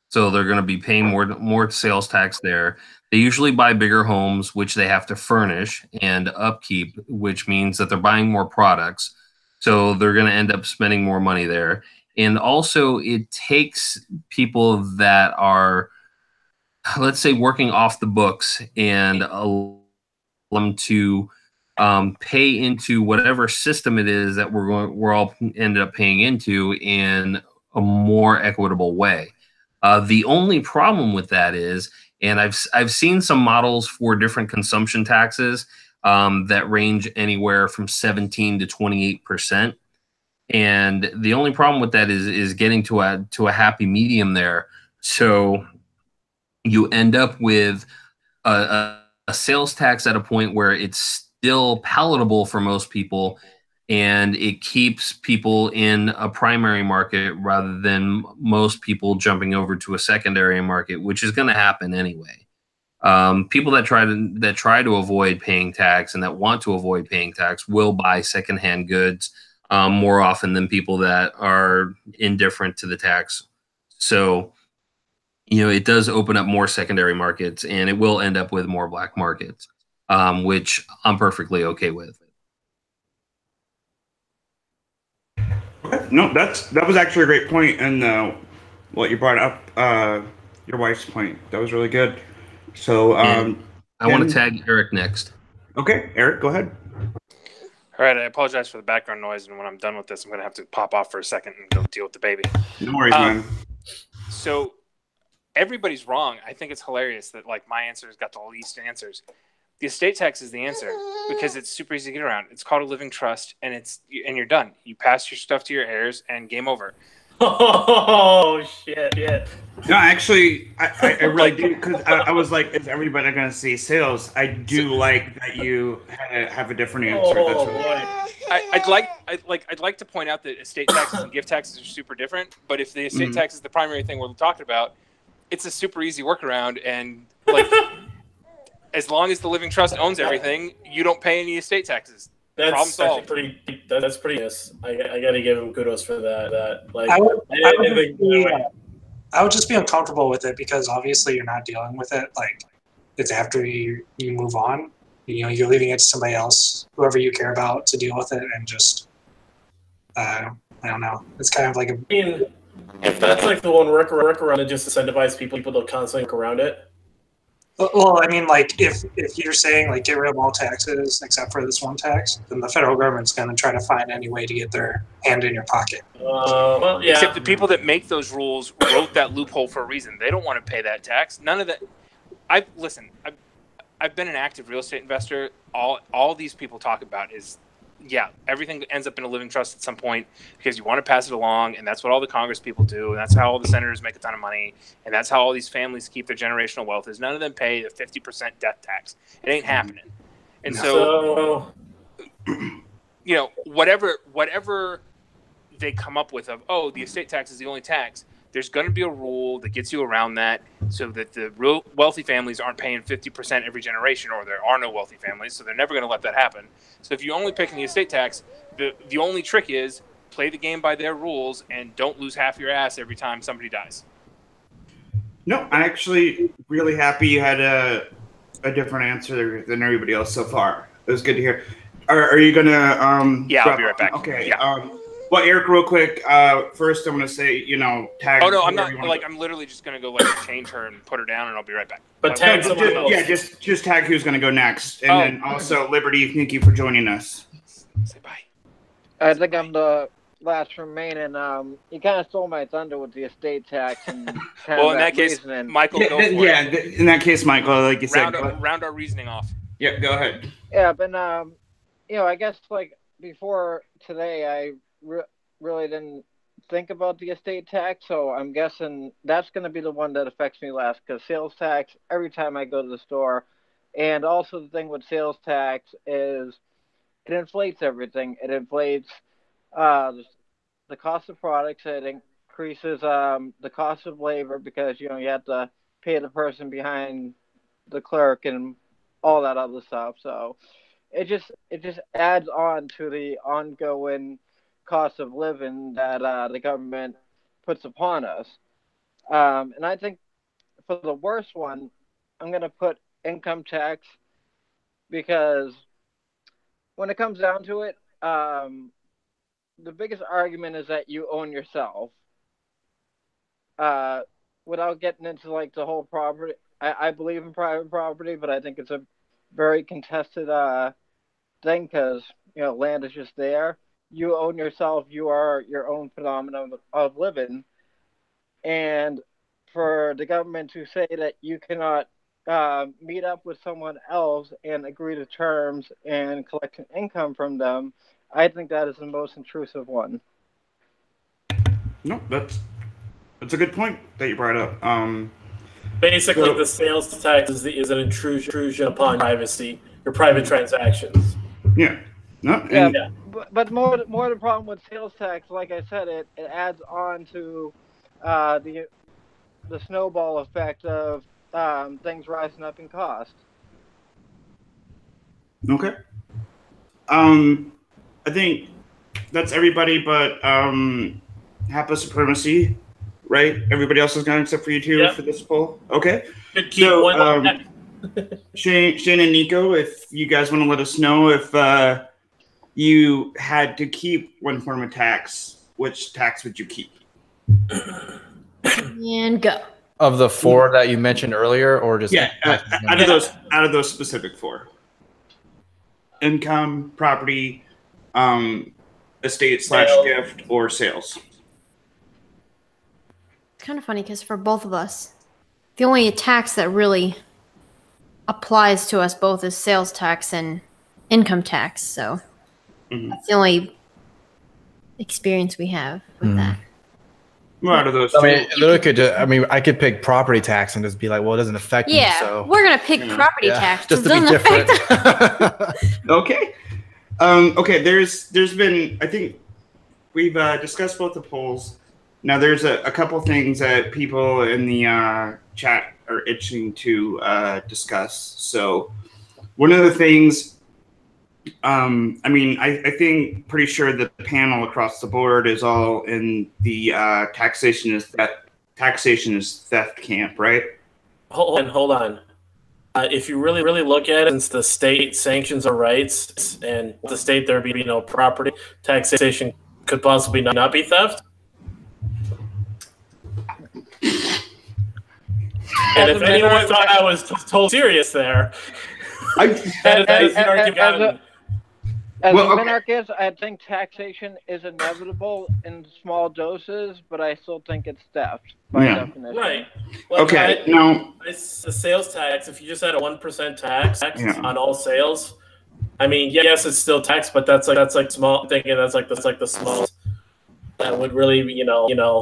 so they're going to be paying more sales tax there. They usually buy bigger homes, which they have to furnish and upkeep, which means that they're buying more products, so they're going to end up spending more money there. And also, it takes people that are, let's say, working off the books and allow them to pay into whatever system it is that we're all ended up paying into in a more equitable way. The only problem with that is, and I've seen some models for different consumption taxes that range anywhere from 17 to 28%. And the only problem with that is getting to a happy medium there. So you end up with a sales tax at a point where it's still palatable for most people, and it keeps people in a primary market rather than most people jumping over to a secondary market, which is going to happen anyway. People that try to avoid paying tax and that want to avoid paying tax will buy secondhand goods more often than people that are indifferent to the tax. So, it does open up more secondary markets, and it will end up with more black markets, which I'm perfectly okay with. No, that was actually a great point, and what you brought up, your wife's point, that was really good. So, I want to tag Eric next. Okay, Eric, go ahead. All right, I apologize for the background noise, and when I'm done with this, I'm going to have to pop off for a second and go deal with the baby. No worries, man. So everybody's wrong. I think it's hilarious that my answer's got the least answers. The estate tax is the answer because it's super easy to get around. It's called a living trust, and you're done. You pass your stuff to your heirs, and game over. Oh shit! Yeah. No, actually, I really do, because I was like, is everybody going to see sales? I do like that you have a different answer. Oh, That's boy. I'd like to point out that estate taxes and gift taxes are super different. But if the estate tax is the primary thing we're talking about, it's a super easy workaround, and as long as the living trust owns everything, you don't pay any estate taxes. Problem solved. That's pretty. Yes, I got to give him kudos for that. I would just be uncomfortable with it because obviously you're not dealing with it. It's after you move on. You're leaving it to somebody else, whoever you care about, to deal with it, and just I don't know. It's kind of like a. If that's the one workaround to just incentivize people to constantly work around it. Well, I mean, if you're saying get rid of all taxes except for this one tax, then the federal government's going to try to find any way to get their hand in your pocket. Well, yeah. Except the people that make those rules wrote that loophole for a reason. They don't want to pay that tax. None of that. I've been an active real estate investor. All these people talk about is, everything ends up in a living trust at some point because you want to pass it along, and that's what all the Congress people do, and that's how all the senators make a ton of money, and that's how all these families keep their generational wealth. Is none of them pay the 50% death tax. It ain't happening. And so whatever they come up with the estate tax is the only tax, there's going to be a rule that gets you around that so that the real wealthy families aren't paying 50% every generation, or there are no wealthy families, so they're never going to let that happen. So if you only pick the estate tax, the only trick is play the game by their rules and don't lose half your ass every time somebody dies. No, I'm actually really happy you had a different answer than everybody else so far. It was good to hear. Are you going to... I'll be right back. Okay. Yeah. Well, Eric, real quick, first I'm going to say, tag... Oh, no, I'm not. I'm literally just going to go, change her and put her down, and I'll be right back. But tag someone else. Yeah, just tag who's going to go next. And then also, Liberty, thank you for joining us. Say bye. I think I'm the last from Maine, and you kind of stole my thunder with the estate tax and kind Well, of in that case, reasoning. Michael, go for it. In that case, Michael, like you said, Round our reasoning off. Yeah, go ahead. Yeah, but I guess like before today, I really didn't think about the estate tax, so I'm guessing that's going to be the one that affects me last, because sales tax every time I go to the store, and also the thing with sales tax is it inflates everything. It inflates the cost of products. It increases the cost of labor, because you have to pay the person behind the clerk and all that other stuff. So it just adds on to the ongoing cost of living that the government puts upon us. And I think for the worst one, I'm going to put income tax, because when it comes down to it, the biggest argument is that you own yourself. Without getting into like the whole property, I believe in private property, but I think it's a very contested thing, because land is just there. You own yourself. You are your own phenomenon of living, and for the government to say that you cannot meet up with someone else and agree to terms and collect an income from them, I think that is the most intrusive one. No, that's a good point that you brought up. Basically, the sales tax is an intrusion upon privacy, your private transactions. Yeah. No. Yeah. But more the problem with sales tax, like I said, it adds on to the snowball effect of things rising up in cost. Okay. I think that's everybody but HAPA supremacy, right? Everybody else is gone except for you two for this poll. Okay. So Shane and Nico, if you guys want to let us know if you had to keep one form of tax, which tax would you keep? And go. Of the four that you mentioned earlier, or just out of those specific four: income, property, estate / gift, or sales. It's kind of funny because for both of us, the only tax that really applies to us both is sales tax and income tax. So that's the only experience we have with that. Well, out of those, I could pick property tax and just be like, well, it doesn't affect me. So we're gonna pick property tax just to be different. Okay. Okay. There's been, I think we've discussed both the polls. Now there's a couple things that people in the chat are itching to discuss. So one of the things, I think pretty sure that the panel across the board is all in the taxation is theft camp, right? Hold on. If you really look at it, since the state sanctions our rights, and the state there be no property, taxation could possibly not be theft. And if anyone thought I was totally serious there, As a minarchist, I think taxation is inevitable in small doses, but I still think it's theft by definition. Right. The sales tax, if you just had a 1% tax on all sales, I mean, yes, it's still tax, but that's like small. Thinking that's like the smallest that would really,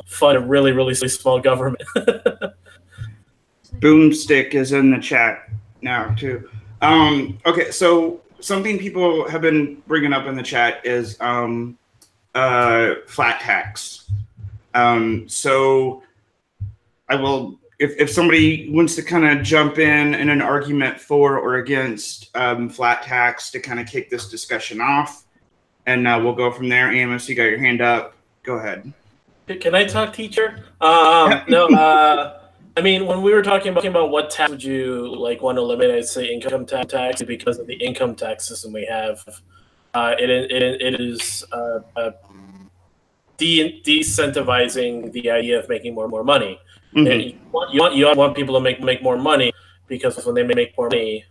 fund a really, really small government. Boomstick is in the chat now too. Okay, so something people have been bringing up in the chat is flat tax. So I will, if somebody wants to kind of jump in an argument for or against flat tax to kind of kick this discussion off, and we'll go from there. Amos, you got your hand up. Go ahead. Can I talk, teacher? No. I mean, when we were talking about what tax would you want to eliminate, I'd say income tax, because of the income tax system we have. It is decentivizing the idea of making more money. You want people to make more money, because when they make more money,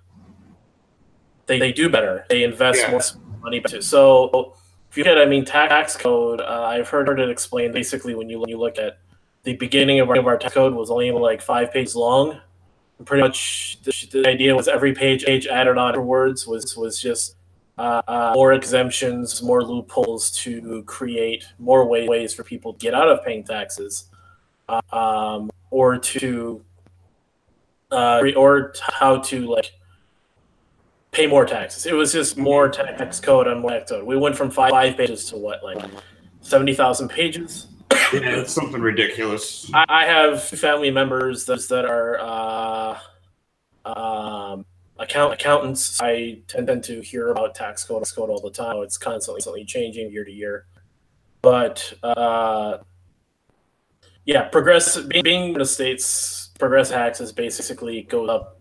they do better. They invest more money. So if you look at, I mean, tax code, I've heard it explained basically when you look at the beginning of our tax code was only like 5 pages long. And pretty much the idea was every page added on afterwards was just more exemptions, more loopholes to create more ways for people to get out of paying taxes, or how to like pay more taxes. It was just more tax code on more tax code. We went from 5 pages to what, like 70,000 pages. Yeah, it's something ridiculous. I have family members that are accountants. I tend to hear about tax code all the time. It's constantly changing year to year. But yeah, being in the States, progressive taxes basically goes up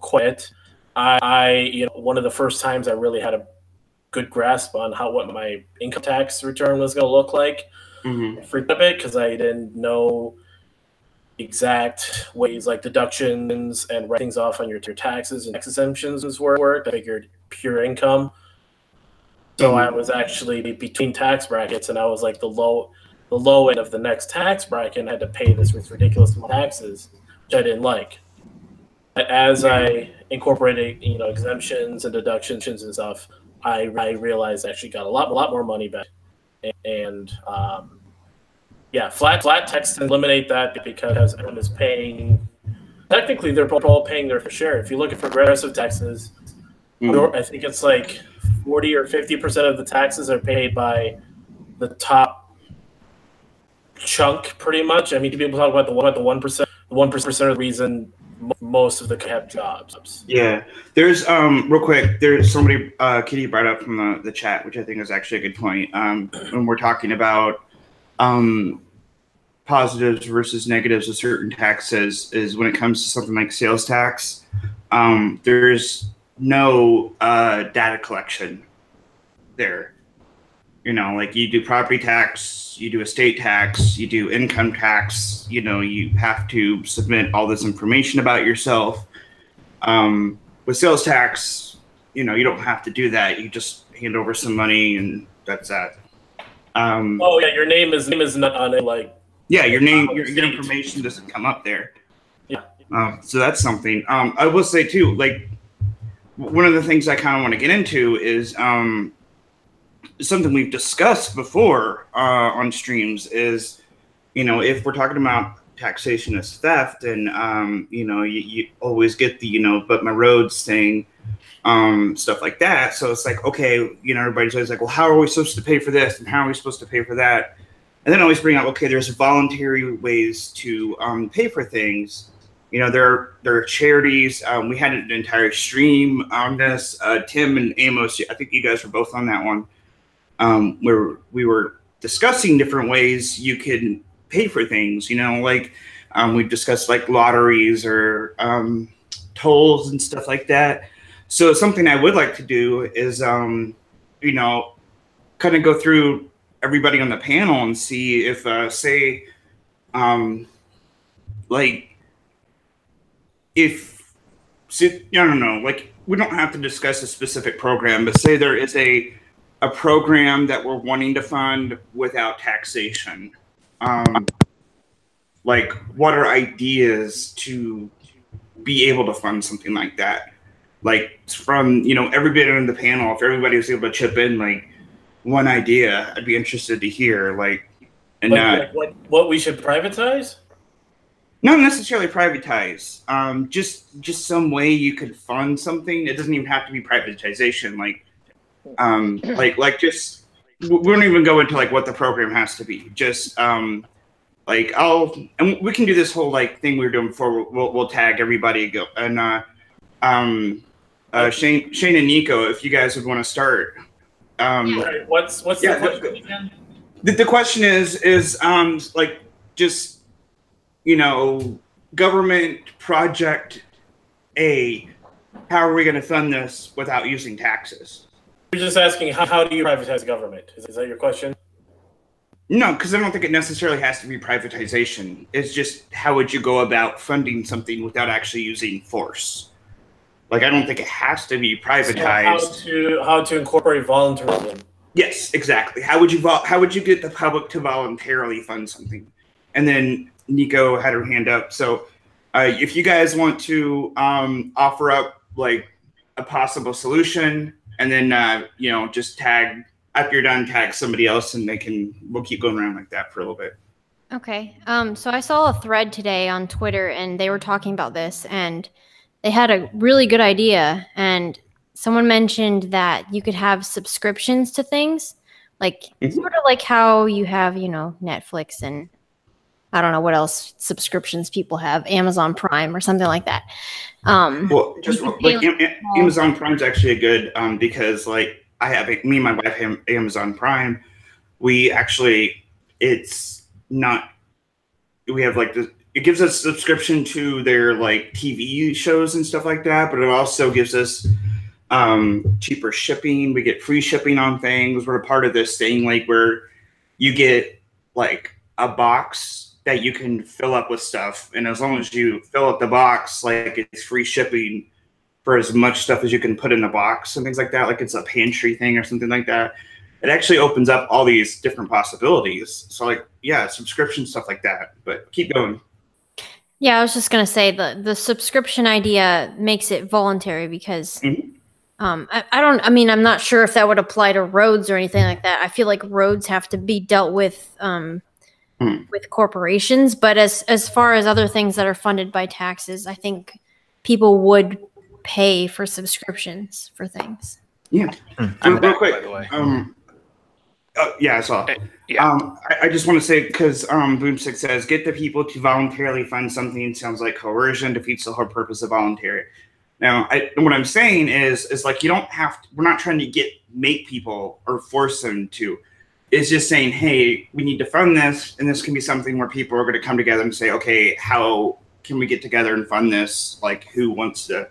quite. One of the first times I really had a good grasp on what my income tax return was going to look like. Mm-hmm. Freaked a bit because I didn't know exact ways like deductions and writing things off on your taxes and tax exemptions work. I figured pure income. So I was actually between tax brackets, and I was like the low end of the next tax bracket, and I had to pay this ridiculous amount of taxes, which I didn't like. But as I incorporated, exemptions and deductions and stuff, I realized I actually got a lot more money back. And yeah, flat tax to eliminate that because everyone is paying. Technically, they're all paying their fair share. If you look at progressive taxes, I think it's like 40 or 50% of the taxes are paid by the top chunk, pretty much. I mean, people talk about the 1%. The 1% of the reason most of the have jobs. Yeah, there's real quick. There's somebody Kitty brought up from the chat, which I think is actually a good point. When we're talking about positives versus negatives of certain taxes, is when it comes to something like sales tax, there's no data collection there. Like you do property tax, you do estate tax, you do income tax, you have to submit all this information about yourself. With sales tax, you don't have to do that. You just hand over some money and that's that. Oh yeah, your name is not on it, like. Yeah, your name, your information doesn't come up there. Yeah. So that's something. I will say too, like one of the things I kind of want to get into is something we've discussed before on streams is, if we're talking about taxation as theft, and you always get the but my roads thing, stuff like that. So it's like, okay, everybody's always like, well, how are we supposed to pay for this, and how are we supposed to pay for that? And then I always bring up, okay, there's voluntary ways to pay for things. There are charities. We had an entire stream on this. Tim and Amos, I think you guys were both on that one, where we were discussing different ways you can pay for things. Like we've discussed like lotteries or tolls and stuff like that. So something I would like to do is, kind of go through everybody on the panel and see if, say, like, if, I don't know, like, we don't have to discuss a specific program, but say there is a program that we're wanting to fund without taxation. Like, what are ideas to be able to fund something like that? Like, from, everybody on the panel, if everybody was able to chip in, like, one idea, I'd be interested to hear, like, and like what we should privatize? Not necessarily privatize. Just some way you could fund something. It doesn't even have to be privatization. Like just we don't even go into like what the program has to be. Just and we can do this whole like thing we were doing before. We'll tag everybody go and Shane and Nico, if you guys would want to start. What's the question again? The question is like just government project A, how are we going to fund this without using taxes? You're just asking how do you privatize government? Is that your question? No, because I don't think it necessarily has to be privatization. It's just how would you go about funding something without actually using force? Like, I don't think it has to be privatized. So how to incorporate voluntarism? Yes, exactly. How would you get the public to voluntarily fund something? And then Nico had her hand up. So if you guys want to offer up like a possible solution, and then just tag after you're done, tag somebody else, and we'll keep going around like that for a little bit. Okay. So I saw a thread today on Twitter, and they were talking about this, and they had a really good idea. And someone mentioned that you could have subscriptions to things, like sort of like how you have, Netflix and I don't know what else subscriptions people have, Amazon Prime or something like that. Well, just like Amazon Prime's actually a good because like me and my wife have Amazon Prime. We actually we have like it gives us subscription to their like TV shows and stuff like that, but it also gives us cheaper shipping. We get free shipping on things. We're a part of this thing like where you get like a box that you can fill up with stuff, and as long as you fill up the box, like it's free shipping for as much stuff as you can put in the box and things like that. Like it's a pantry thing or something like that. It actually opens up all these different possibilities. So like, yeah, subscription stuff like that. But keep going. Yeah, I was just gonna say the subscription idea makes it voluntary because I'm not sure if that would apply to roads or anything like that. I feel like roads have to be dealt with corporations, but as far as other things that are funded by taxes, I think people would pay for subscriptions for things. Yeah. Real quick, by the way. Yeah, I saw. I just want to say, because Boomstick says, get the people to voluntarily fund something sounds like coercion, defeats the whole purpose of voluntary. Now, what I'm saying is like, you don't have to, we're not trying to make people or force them to. It's just saying, hey, we need to fund this, and this can be something where people are going to come together and say, okay, how can we get together and fund this? Like, who wants to,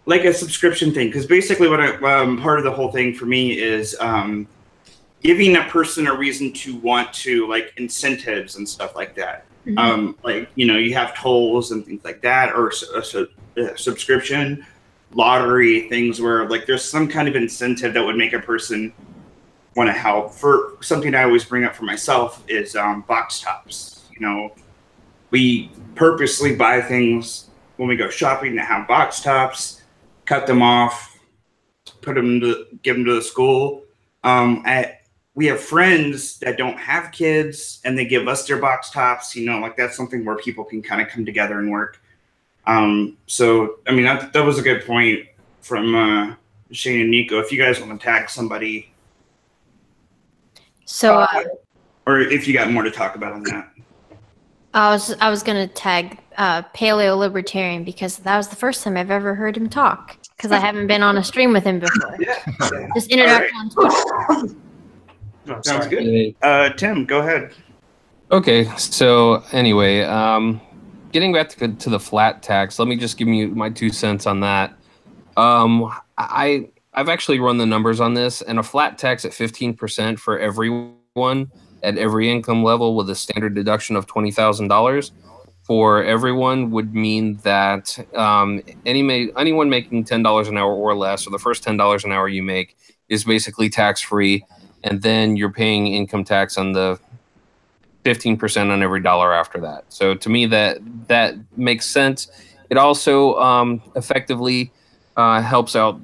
like a subscription thing? Because basically, what part of the whole thing for me is giving a person a reason to want to, like, incentives and stuff like that. Like, you have tolls and things like that, or a subscription, lottery, things where, like, there's some kind of incentive that would make a person want to help. For something I always bring up for myself is box tops. We purposely buy things when we go shopping that have box tops, cut them off, give them to the school. We have friends that don't have kids, and they give us their box tops. Like that's something where people can kind of come together and work. So I mean that was a good point from Shane and Nico. If you guys want to tag somebody. So, or if you got more to talk about on that, I was gonna tag Paleo Libertarian because that was the first time I've ever heard him talk. Because I haven't been on a stream with him before. Just interact on Twitter. Sounds good. Tim, go ahead. Okay, so anyway, getting back to the flat tax, let me just give you my 2 cents on that. I've actually run the numbers on this, and a flat tax at 15% for everyone at every income level with a standard deduction of $20,000 for everyone would mean that anyone making $10 an hour or less, or the first $10 an hour you make, is basically tax-free, and then you're paying income tax on the 15% on every dollar after that. So to me, that makes sense. It also effectively helps out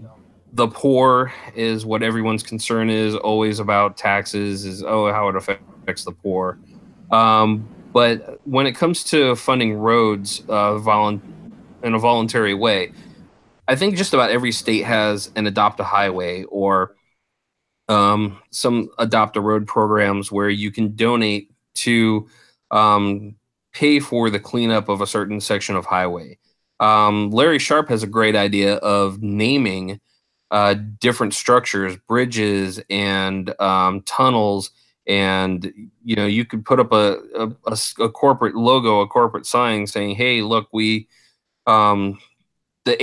the poor, is what everyone's concern is always about taxes, is how it affects the poor. But when it comes to funding roads in a voluntary way, I think just about every state has an adopt a highway or some adopt a road programs where you can donate to pay for the cleanup of a certain section of highway. Larry Sharp has a great idea of naming different structures, bridges, and tunnels, and you could put up a corporate logo, a corporate sign saying, "Hey, look, the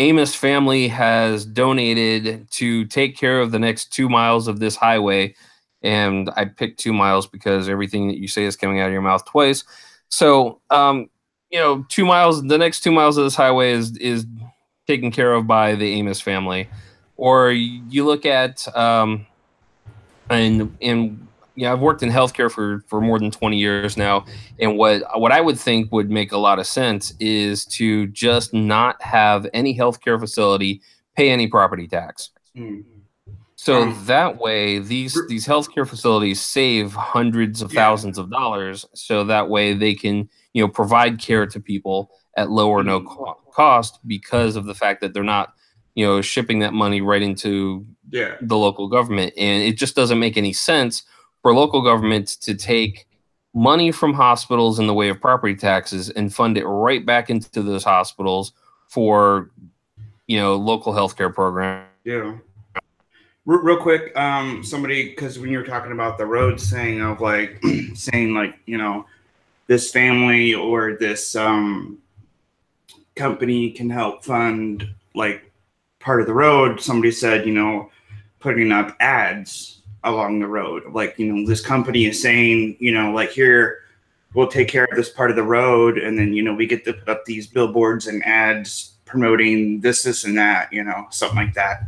Amos family has donated to take care of the next 2 miles of this highway." And I picked 2 miles because everything that you say is coming out of your mouth twice. So, 2 miles, the next 2 miles of this highway is taken care of by the Amos family. Or you look at and yeah, I've worked in healthcare for more than 20 years now, and what I would think would make a lot of sense is to just not have any healthcare facility pay any property tax. So that way, these healthcare facilities save hundreds of thousands of dollars. So that way, they can provide care to people at low or no cost because of the fact that they're not shipping that money right into the local government. And it just doesn't make any sense for local governments to take money from hospitals in the way of property taxes and fund it right back into those hospitals for local healthcare programs. Yeah. Real quick, somebody, because when you were talking about the road, saying this family or this company can help fund like part of the road. Somebody said, putting up ads along the road, like this company is saying, like, here, we'll take care of this part of the road, and then we get to put up these billboards and ads promoting this and that, something like that.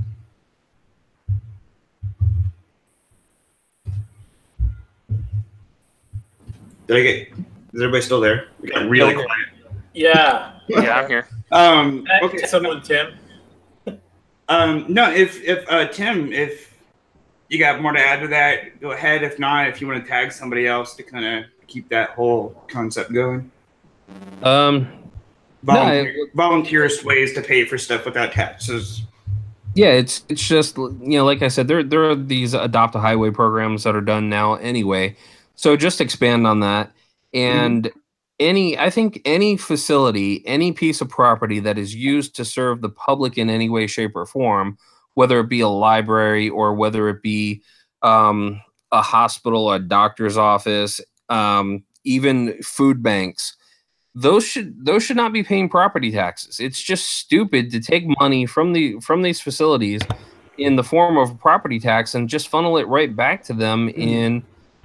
Is everybody still there? We got really quiet. Yeah. Yeah, I'm here. Okay. Someone, Tim. No, if Tim, if you got more to add to that, go ahead. If not, if you want to tag somebody else to kind of keep that whole concept going. Volunteerist ways to pay for stuff without taxes. Yeah, it's just like I said, there are these adopt a highway programs that are done now anyway. So just expand on that. And I think any facility, any piece of property that is used to serve the public in any way, shape, or form, whether it be a library or whether it be a hospital, a doctor's office, even food banks, those should not be paying property taxes. It's just stupid to take money from these facilities in the form of a property tax and just funnel it right back to them in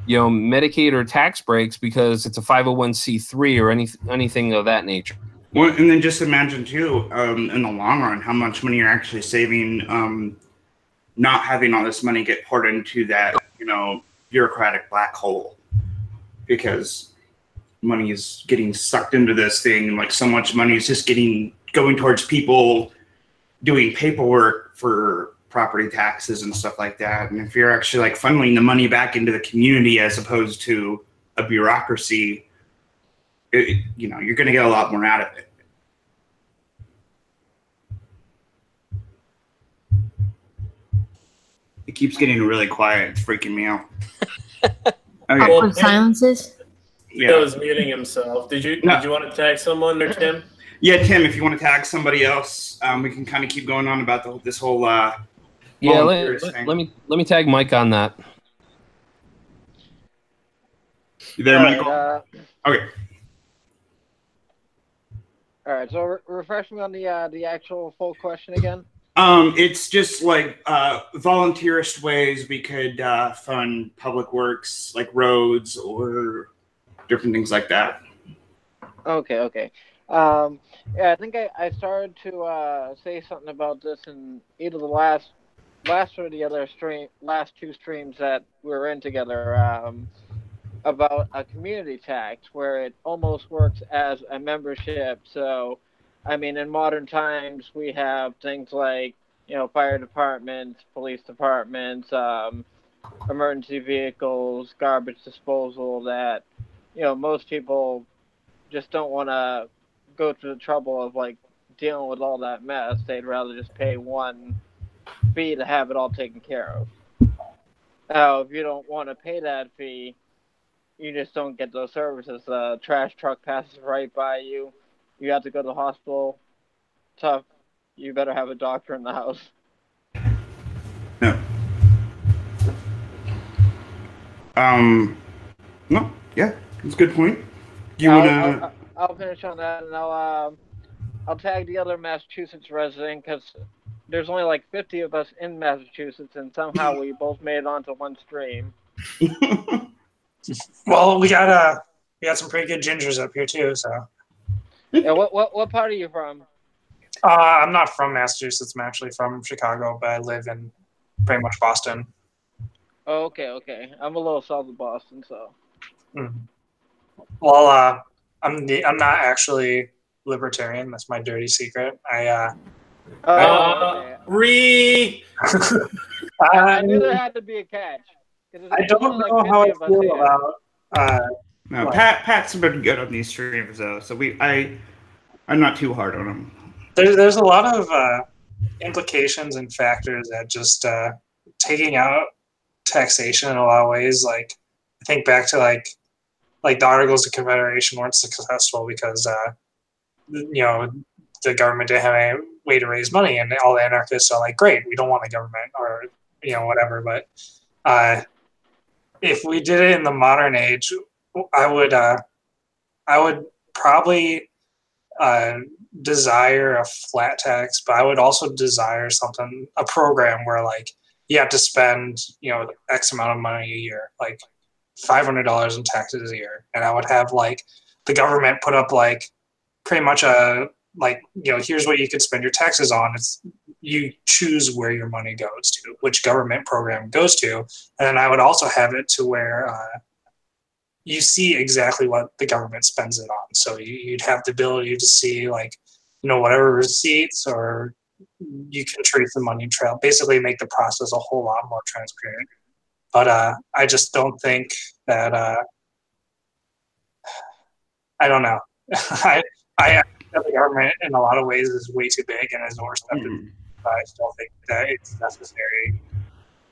Medicaid or tax breaks because it's a 501c3 or anything of that nature. Well, and then just imagine too, in the long run, how much money you're actually saving, not having all this money get poured into that, bureaucratic black hole, because money is getting sucked into this thing, and like so much money is just going towards people doing paperwork for property taxes and stuff like that. And if you're actually like funneling the money back into the community as opposed to a bureaucracy, you're going to get a lot more out of it. It keeps getting really quiet. It's freaking me out. Okay. Awkward silences. He was muting himself. Did you want to tag someone or Tim? Yeah, Tim, if you want to tag somebody else, we can kind of keep going on about this whole let me tag Mike on that. You there, Michael? Okay. All right. So refresh me on the actual full question again. It's just like volunteerist ways we could fund public works, like roads or different things like that. Okay. Yeah, I think I started to say something about this in either the last or the other last two streams that we were in together, about a community tax where it almost works as a membership. So, I mean, in modern times, we have things like, fire departments, police departments, emergency vehicles, garbage disposal that, most people just don't want to go through the trouble of like dealing with all that mess. They'd rather just pay one fee to have it all taken care of. Now, if you don't want to pay that fee, you just don't get those services. The trash truck passes right by you. You have to go to the hospital. Tough. You better have a doctor in the house. No. No. Yeah, that's a good point. Do you want to? I'll finish on that, and I'll tag the other Massachusetts resident because there's only like 50 of us in Massachusetts, and somehow we both made it onto one stream. Well, we got some pretty good gingers up here too. So, yeah, what part are you from? I'm not from Massachusetts. I'm actually from Chicago, but I live in pretty much Boston. Oh, okay. I'm a little south of Boston, so. Mm. Well, I'm not actually libertarian. That's my dirty secret. I knew there had to be a catch. I don't know how I feel about. No, Pat's been good on these streams though, so I'm not too hard on him. There's a lot of implications and factors that just taking out taxation in a lot of ways. Like I think back to like the Articles of Confederation weren't successful because the government didn't have any way to raise money, and all the anarchists are like, great, we don't want a government or whatever. But if we did it in the modern age, I would probably desire a flat tax, but I would also desire a program where like you have to spend X amount of money a year, like $500 in taxes a year, and I would have like the government put up like pretty much here's what you could spend your taxes on. It's you choose where your money goes to, which government program goes to, and then I would also have it to where you see exactly what the government spends it on. So you'd have the ability to see whatever receipts, or you can trace the money trail, basically make the process a whole lot more transparent. But I just don't think that I don't know. I the government in a lot of ways is way too big and is overstepped. But I still think that it's necessary.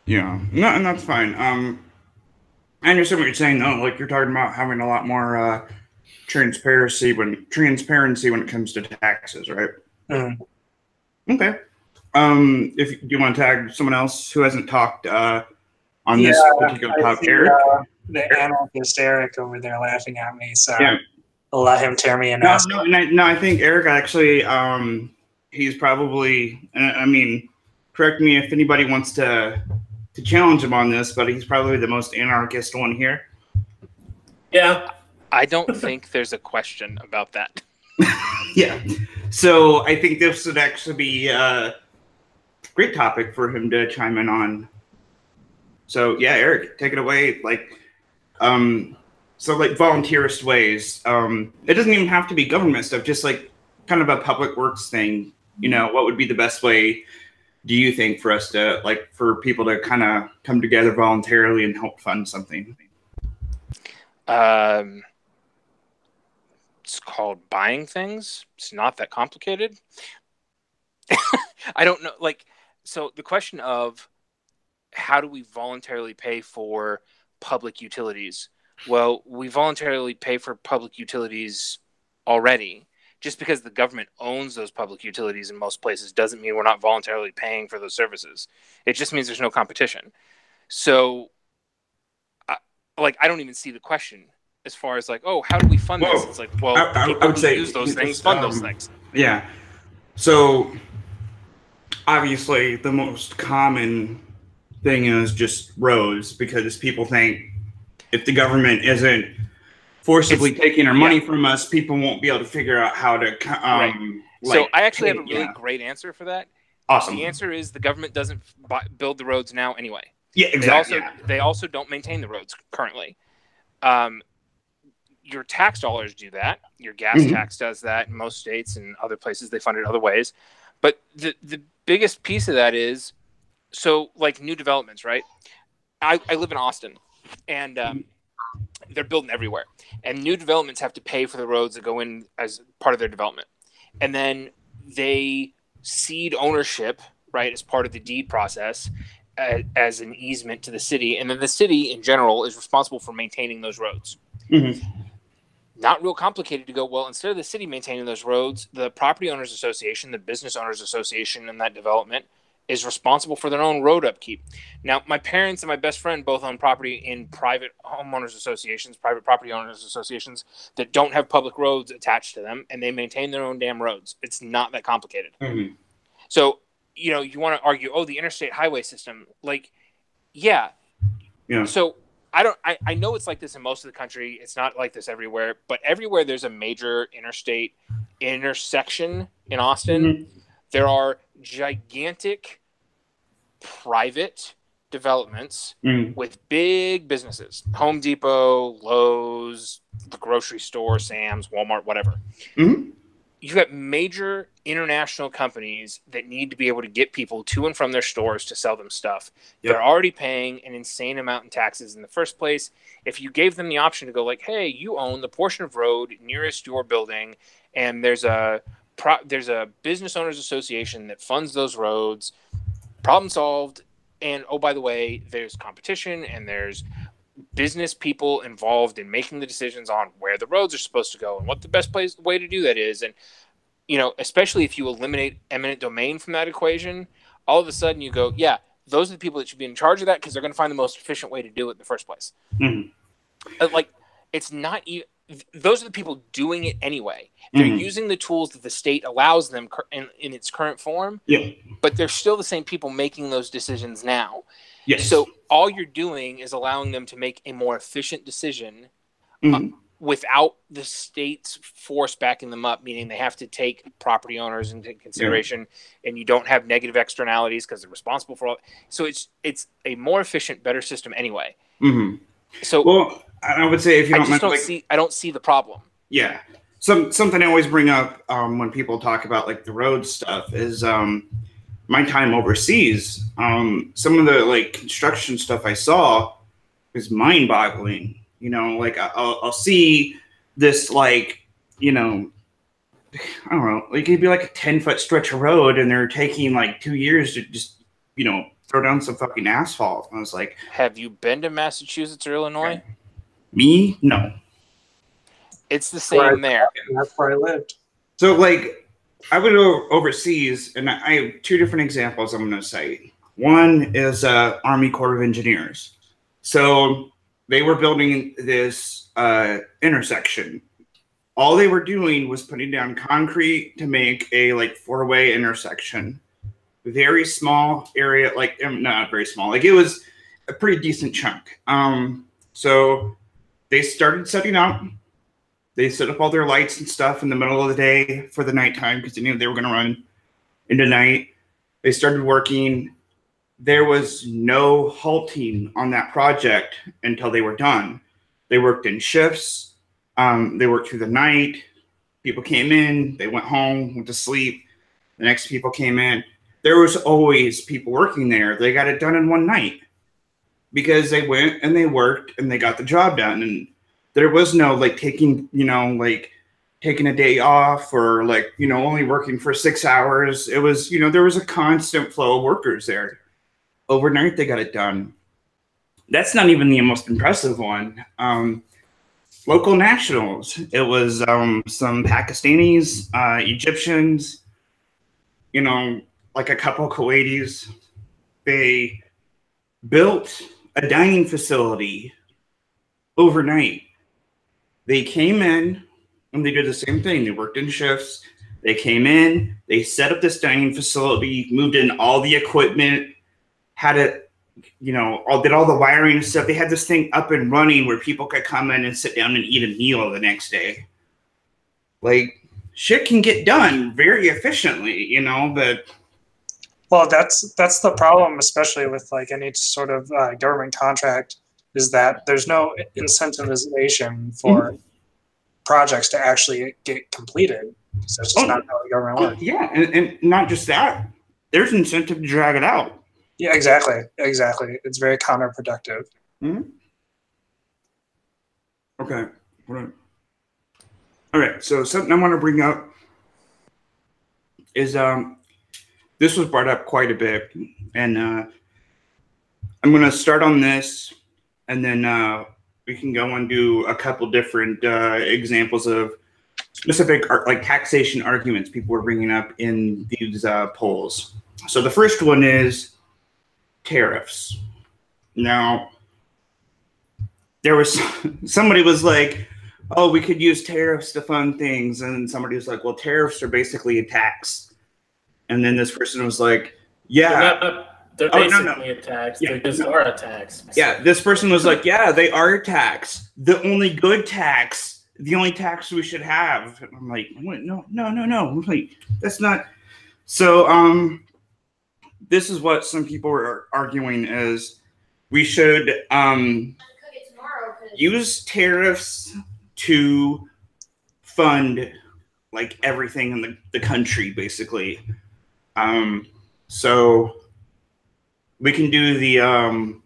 Yeah, no, and that's fine. I understand what you're saying though. Like you're talking about having a lot more transparency when it comes to taxes, right? Okay. Do you want to tag someone else who hasn't talked on this particular topic? Eric? The anarchist Eric over there laughing at me, so I'll let him tear me in. No, I think Eric actually, he's probably, I mean, correct me if anybody wants to challenge him on this, but he's probably the most anarchist one here. Yeah. I don't think there's a question about that. Yeah. So I think this would actually be a great topic for him to chime in on. So yeah, Eric, take it away. So volunteerist ways. It doesn't even have to be government stuff, just like kind of a public works thing. What would be the best way, do you think, for us to for people to kind of come together voluntarily and help fund something? It's called buying things. It's not that complicated. I don't know. So the question of how do we voluntarily pay for public utilities? Well, we voluntarily pay for public utilities already. Just because the government owns those public utilities in most places doesn't mean we're not voluntarily paying for those services. It just means there's no competition. So, I don't even see the question as far as how do we fund this? It's I would say use those things, fund those things. Yeah. So, obviously, the most common thing is just roads, because people think if the government isn't forcibly taking our money from us, people won't be able to figure out how to. So I actually have a really great answer for that. Awesome. The answer is the government doesn't build the roads now anyway. Yeah, exactly. They also don't maintain the roads currently. Your tax dollars do that. Your gas tax does that in most states, and other places they fund it other ways. But the biggest piece of that is, new developments, right? I live in Austin, and they're building everywhere. And new developments have to pay for the roads that go in as part of their development. And then they cede ownership, right, as part of the deed process as an easement to the city. And then the city in general is responsible for maintaining those roads. Not real complicated to go, well, instead of the city maintaining those roads, the property owners association, the business owners association in that development is responsible for their own road upkeep. Now, my parents and my best friend both own property in private homeowners associations, private property owners associations that don't have public roads attached to them, and they maintain their own damn roads. It's not that complicated. So, you want to argue, the interstate highway system, yeah. So I know it's like this in most of the country. It's not like this everywhere, but everywhere there's a major interstate intersection in Austin, There are gigantic private developments with big businesses, Home Depot, Lowe's, the grocery store, Sam's, Walmart, whatever. You've got major international companies that need to be able to get people to and from their stores to sell them stuff. Yep. They're already paying an insane amount in taxes in the first place. If you gave them the option to go like, hey, you own the portion of road nearest your building, and there's a business owners association that funds those roads, problem solved. And oh, by the way, there's competition and there's business people involved in making the decisions on where the roads are supposed to go and what the best way to do that is. And, you know, especially if you eliminate eminent domain from that equation, all of a sudden you go, yeah, those are the people that should be in charge of that because they're going to find the most efficient way to do it in the first place. Like, it's not those are the people doing it anyway. They're using the tools that the state allows them in its current form, but they're still the same people making those decisions now. Yes. So all you're doing is allowing them to make a more efficient decision without the state's force backing them up, meaning they have to take property owners into consideration, and you don't have negative externalities because they're responsible for all. So it's a more efficient, better system anyway. So, well, I would say if you I don't see the problem. Yeah. Something I always bring up when people talk about like the road stuff is my time overseas. Some of the like construction stuff I saw is mind-boggling. You know, like I'll see this like, you know, I don't know, like it'd be like a 10-foot stretch of road, and they're taking like 2 years to just, you know, throw down some fucking asphalt. And I was like, have you been to Massachusetts or Illinois? Me? No. It's the same there. That's where I lived. So, like, I would go overseas, and I have two different examples I'm going to cite. One is Army Corps of Engineers. So they were building this intersection. All they were doing was putting down concrete to make a like 4-way intersection. Very small area, like not very small. Like it was a pretty decent chunk. So they started setting up. They set up all their lights and stuff in the middle of the day for the nighttime because they knew they were going to run into night. They started working. There was no halting on that project until they were done. They worked in shifts. They worked through the night. People came in. They went home, went to sleep. The next people came in. There was always people working there. They got it done in one night because they went and they worked and they got the job done. And there was no like taking, you know, like taking a day off or like, you know, only working for 6 hours. It was, you know, there was a constant flow of workers there. Overnight, they got it done. That's not even the most impressive one. Local nationals. It was some Pakistanis, Egyptians, you know, like a couple of Kuwaitis. They built a dining facility overnight. They came in and they did the same thing. They worked in shifts. They came in, they set up this dining facility, moved in all the equipment, had it, you know, did all the wiring and stuff. They had this thing up and running where people could come in and sit down and eat a meal the next day. Like, shit can get done very efficiently, you know, but... Well, that's the problem, especially with like any sort of government contract, is that there's no incentivization for projects to actually get completed. So it's just not how the government works. Yeah, and not just that. There's incentive to drag it out. Yeah, exactly. It's very counterproductive. Okay. All right. So something I want to bring up is this was brought up quite a bit, and I'm going to start on this, and then we can go and do a couple different examples of specific like taxation arguments people were bringing up in these polls. So the first one is tariffs. Now, there was somebody was like, "Oh, we could use tariffs to fund things," and somebody was like, "Well, tariffs are basically a tax." And then this person was like, "Yeah, they're basically a tax. Yeah, they just are a tax." Yeah, this person was like, "Yeah, they are a tax. The only good tax, the only tax we should have." And I'm like, "No. I'm like, that's not So this is what some people are arguing is we should use tariffs to fund like everything in the country, basically. So we can do the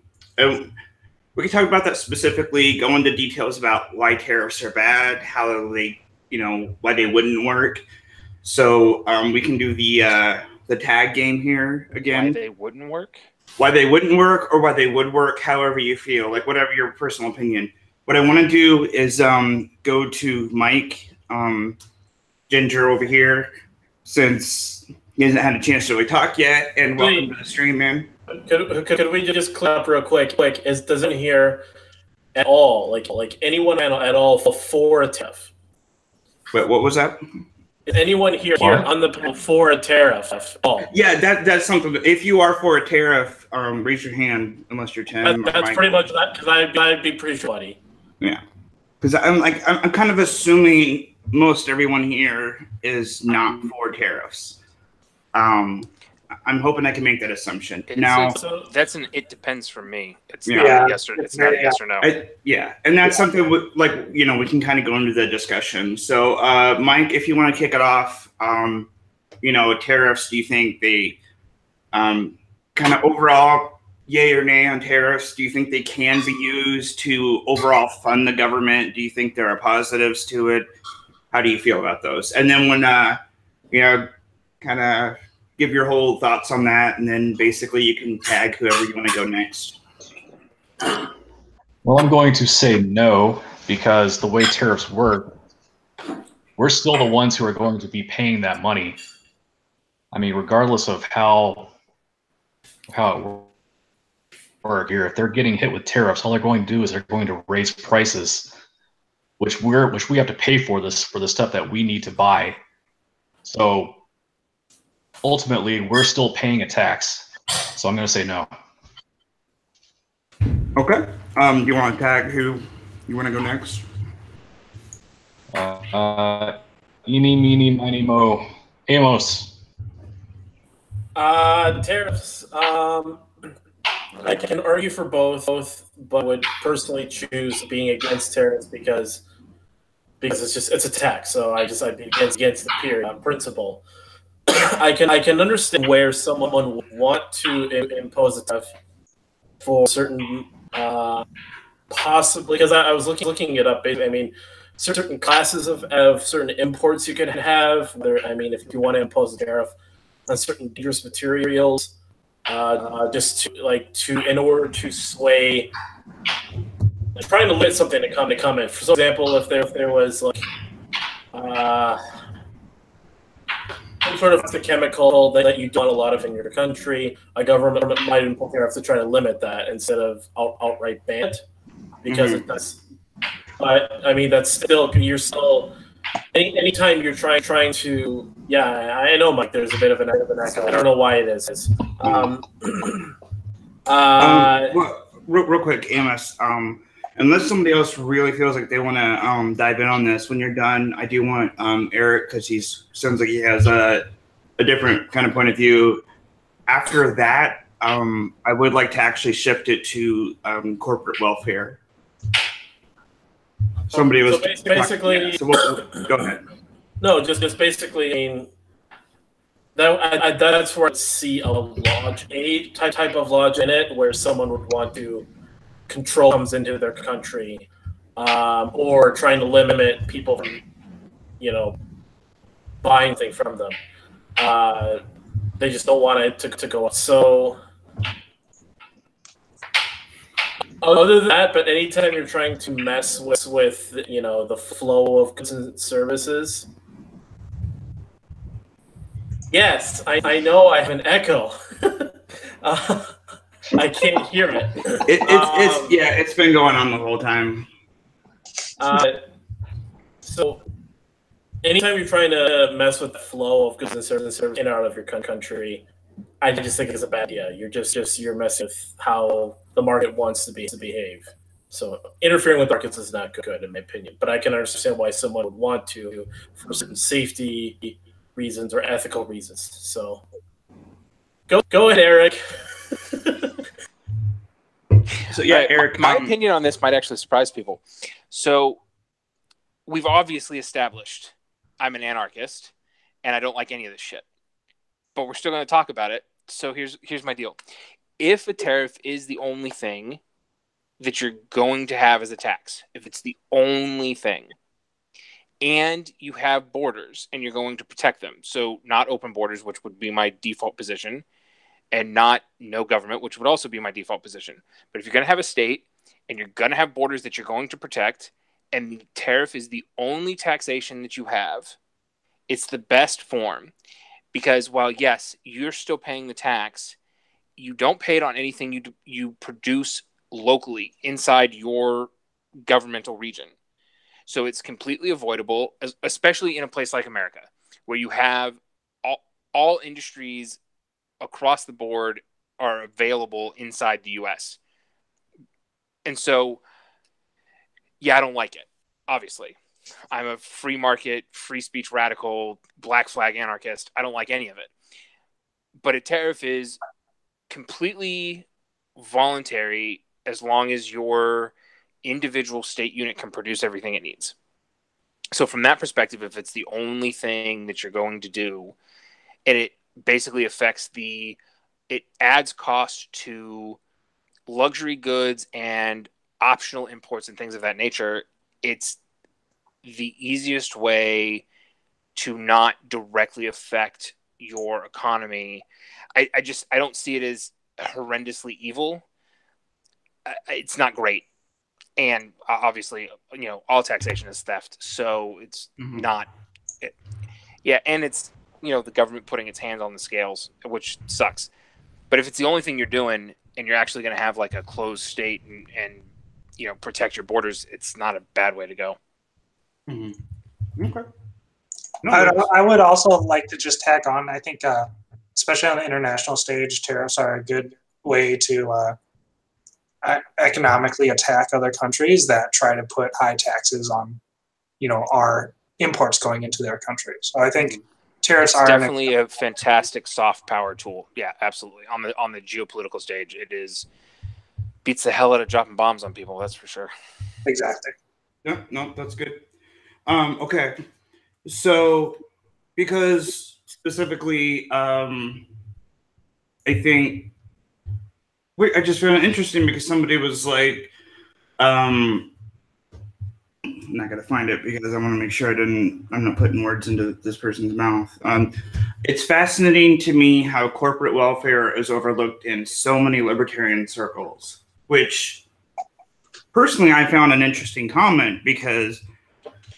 we can talk about that specifically, go into details about why tariffs are bad, how they, why they wouldn't work. So we can do the tag game here again. Why they wouldn't work? Why they wouldn't work or why they would work, however you feel, like whatever your personal opinion. What I want to do is go to Mike Ginger over here, since he hasn't had a chance to really talk yet, and welcome to the stream, man. Could we just clear up real quick? Doesn't hear at all, like anyone at all for a tariff? Wait, what was that? Is anyone here on the panel for a tariff at all? Yeah, that's something. If you are for a tariff, raise your hand, unless you're Tim. That's pretty much that, because I'd be pretty sure, buddy. Yeah, because I'm kind of assuming most everyone here is not for tariffs. I'm hoping I can make that assumption. That's an it depends for me. It's Yeah. not a yes or it's not a yes or no. And that's something we can kind of go into the discussion. So, Mike, if you want to kick it off, tariffs. Do you think they kind of overall yay or nay on tariffs? Do you think they can be used to overall fund the government? Do you think there are positives to it? How do you feel about those? And then when kind of give your whole thoughts on that, and then basically you can tag whoever you want to go next. Well, I'm going to say no, because the way tariffs work, we're still the ones who are going to be paying that money. I mean, regardless of how it works here, if they're getting hit with tariffs, all they're going to do is they're going to raise prices, which we have to pay for the stuff that we need to buy. So ultimately, we're still paying a tax. So I'm going to say no. Okay. You want to tag who you want to go next? Eeny, meeny, miny, mo. Amos. Tariffs. I can argue for both, but would personally choose being against tariffs because it's a tax. So I'd be against the period principle. I can understand where someone would want to impose a tariff for certain, possibly, because I was looking it up. I mean, certain classes of certain imports you could have. If you want to impose a tariff on certain dangerous materials, just in order to sway, trying to limit something to come in. For example, if there was some sort of the chemical that you don't want a lot of in your country, a government might impose tariffs to try to limit that instead of outright ban it, because it does. But that's still, you're still, anytime you're trying to, I know, Mike, there's a bit of an echo. I don't know why it is. Real quick, Amos. Unless somebody else really feels like they want to dive in on this, when you're done, I do want Eric, because he sounds like he has a different kind of point of view. After that, I would like to actually shift it to corporate welfare. Somebody was basically. So go ahead. No, just basically. That's where I see a type of lodge in it, where someone would want to control comes into their country, or trying to limit people from, buying things from them. They just don't want it to go up. So, other than that, but anytime you're trying to mess with the flow of goods and services. Yes, I know I have an echo. I can't hear it. It's been going on the whole time. So anytime you're trying to mess with the flow of goods and services in and out of your country, I just think it's a bad idea. You're messing with how the market wants to behave. So interfering with markets is not good in my opinion. But I can understand why someone would want to, for certain safety reasons or ethical reasons. So go ahead, Eric. So yeah, Right, Eric, my opinion on this might actually surprise people. So we've obviously established I'm an anarchist and I don't like any of this shit. But we're still going to talk about it. So here's my deal. If a tariff is the only thing that you're going to have as a tax, if it's the only thing, and you have borders and you're going to protect them, so not open borders, which would be my default position, and not no government, which would also be my default position. But if you're going to have a state and you're going to have borders that you're going to protect, and the tariff is the only taxation that you have, it's the best form. Because while, yes, you're still paying the tax, you don't pay it on anything you produce locally inside your governmental region. So it's completely avoidable, especially in a place like America, where you have all industries across the board are available inside the U.S. And so, yeah, I don't like it, obviously. I'm a free market, free speech radical, black flag anarchist. I don't like any of it. But a tariff is completely voluntary as long as your individual state unit can produce everything it needs. So from that perspective, if it's the only thing that you're going to do, and it basically affects it adds cost to luxury goods and optional imports and things of that nature, it's the easiest way to not directly affect your economy. I don't see it as horrendously evil. It's not great. And obviously, all taxation is theft. So it's not. Yeah. And it's, the government putting its hands on the scales, which sucks. But if it's the only thing you're doing and you're actually going to have like a closed state and protect your borders, it's not a bad way to go. Mm-hmm. Okay. No, I would also like to just tack on. I think, especially on the international stage, tariffs are a good way to economically attack other countries that try to put high taxes on, our imports going into their country. So I think tariffs are definitely a fantastic soft power tool. Yeah, absolutely. On the geopolitical stage, it beats the hell out of dropping bombs on people. That's for sure. Exactly. Yeah, no, that's good. Okay. So, because specifically, I think I just found it interesting because somebody was like, I'm not gonna find it because I want to make sure I'm not putting words into this person's mouth. It's fascinating to me how corporate welfare is overlooked in so many libertarian circles, which personally I found an interesting comment because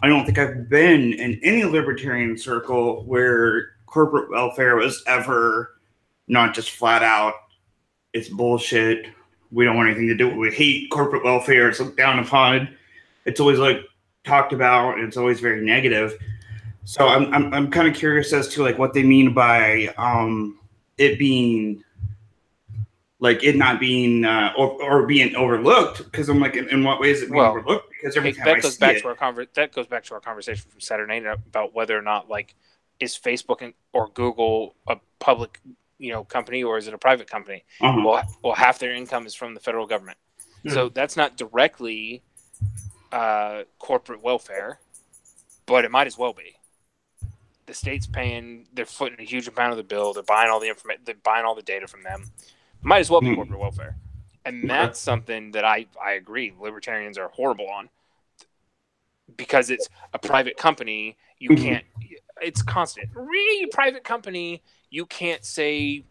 I don't think I've been in any libertarian circle where corporate welfare was ever not just flat out, it's bullshit. We don't want anything to do with it. We hate corporate welfare. It's looked down upon. It's always like talked about. And it's always very negative. So I'm kind of curious as to like what they mean by it being like it not being or being overlooked, because I'm like, in what way is it being overlooked? Because every time that goes back to our conversation from Saturday night about whether or not like is Facebook or Google a public company or is it a private company? Well, half their income is from the federal government, so that's not directly corporate welfare, but it might as well be. The state's paying, they're footing a huge amount of the bill. They're buying all the information. They're buying all the data from them. Might as well be corporate welfare. And that's something that I agree libertarians are horrible on. Because it's a private company, you can't, it's constant. Really, private company, you can't say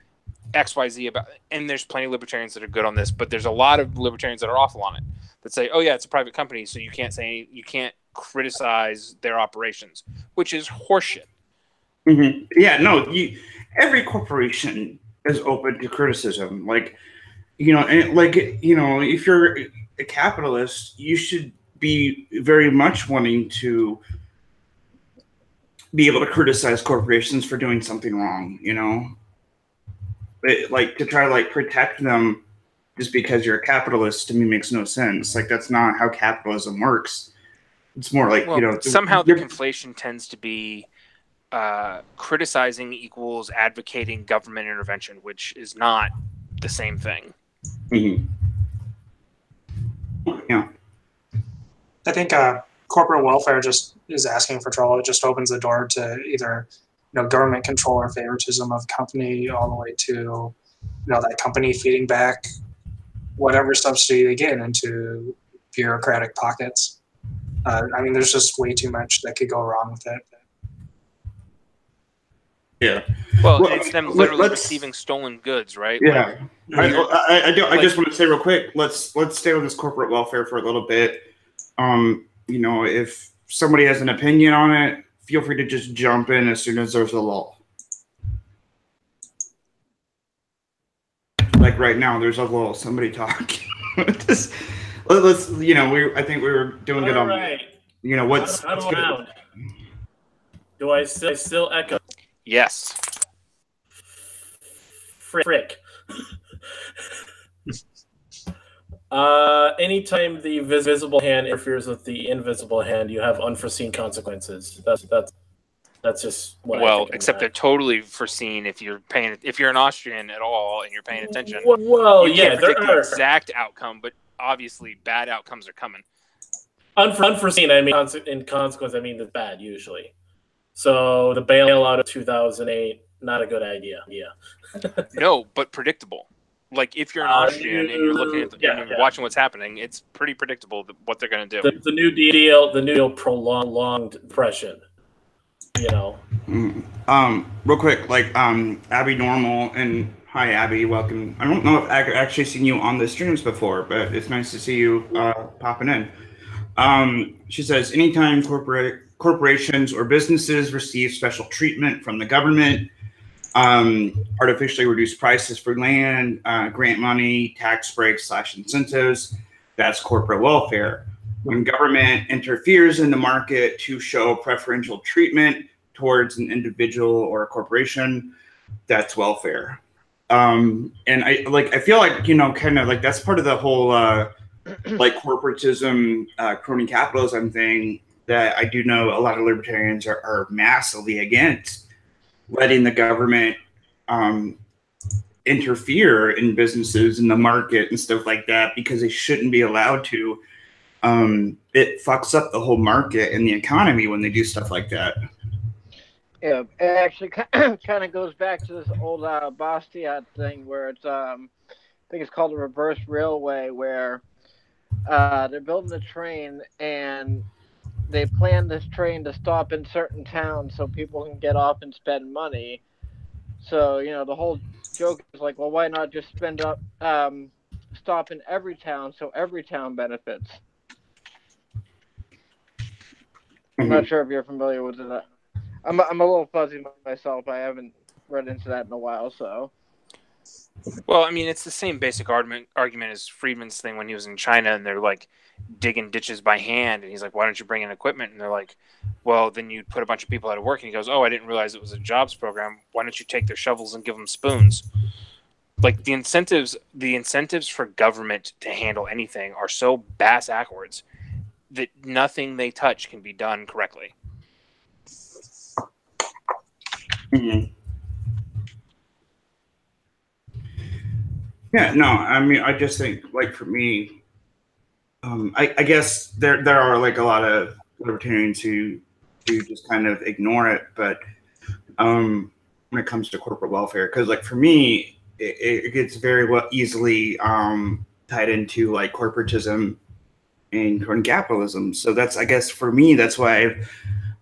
XYZ about it. And there's plenty of libertarians that are good on this, but there's a lot of libertarians that are awful on it. That say, oh yeah, it's a private company, so you can't criticize their operations, which is horseshit. Mm-hmm. Yeah, no, every corporation is open to criticism. Like, if you're a capitalist, you should be very much wanting to be able to criticize corporations for doing something wrong, But, like, to try to, like, protect them just because you're a capitalist, to me, makes no sense. Like, that's not how capitalism works. It's more like, somehow the conflation tends to be criticizing equals advocating government intervention, which is not the same thing. Mm-hmm. Yeah. I think corporate welfare just is asking for trouble. It just opens the door to either government control or favoritism of company, all the way to that company feeding back whatever subsidy they get into bureaucratic pockets. I mean, there's just way too much that could go wrong with it. Yeah. Well, it's them literally receiving stolen goods, right? Yeah. Like, I just want to say real quick. Let's stay on this corporate welfare for a little bit. If somebody has an opinion on it, feel free to just jump in as soon as there's a lull. Like right now, there's a lull. Somebody talk. let's. I think we were doing good on. Right. What's good? Do I still echo? Yes. Frick. Anytime the visible hand interferes with the invisible hand, you have unforeseen consequences. That's just what I think. Except they're totally foreseen if you're an Austrian at all and you're paying attention. Well, you can't predict the exact outcome, but obviously bad outcomes are coming. Unforeseen, I mean, in consequence, I mean the bad usually. So the bailout of 2008, not a good idea. Yeah. No, but predictable. Like if you're an Austrian and you're looking at and you're watching what's happening, it's pretty predictable what they're going to do. The New Deal, prolonged depression. Real quick, like Abby Normal, and hi Abby, welcome. I don't know if I've actually seen you on the streams before, but it's nice to see you popping in. She says, anytime corporations or businesses receive special treatment from the government, artificially reduce prices for land, grant money, tax breaks / incentives, that's corporate welfare. When government interferes in the market to show preferential treatment towards an individual or a corporation, that's welfare. And I feel like, kind of like that's part of the whole like corporatism, crony capitalism thing that I do know a lot of libertarians are massively against, letting the government interfere in businesses in the market and stuff like that, because they shouldn't be allowed to. It fucks up the whole market and the economy when they do stuff like that. Yeah, it actually kind of goes back to this old Bastiat thing where it's, I think it's called the reverse railway, where they're building a train and they plan this train to stop in certain towns so people can get off and spend money. So, the whole joke is like, well, why not just stop in every town so every town benefits? I'm not sure if you're familiar with that. I'm a little fuzzy myself. I haven't read into that in a while, so. Well, I mean, it's the same basic argument as Friedman's thing when he was in China, and they're like digging ditches by hand, and he's like, "Why don't you bring in equipment?" And they're like, "Well, then you'd put a bunch of people out of work." And he goes, "Oh, I didn't realize it was a jobs program. Why don't you take their shovels and give them spoons?" Like the incentives for government to handle anything are so bass backwards that nothing they touch can be done correctly. Mm-hmm. Yeah, no, I mean, I just think, like, for me, I guess there are, like, a lot of libertarians who just kind of ignore it, but when it comes to corporate welfare, because, like, for me, it gets very easily tied into, like, corporatism and capitalism. So that's, I guess, for me, that's why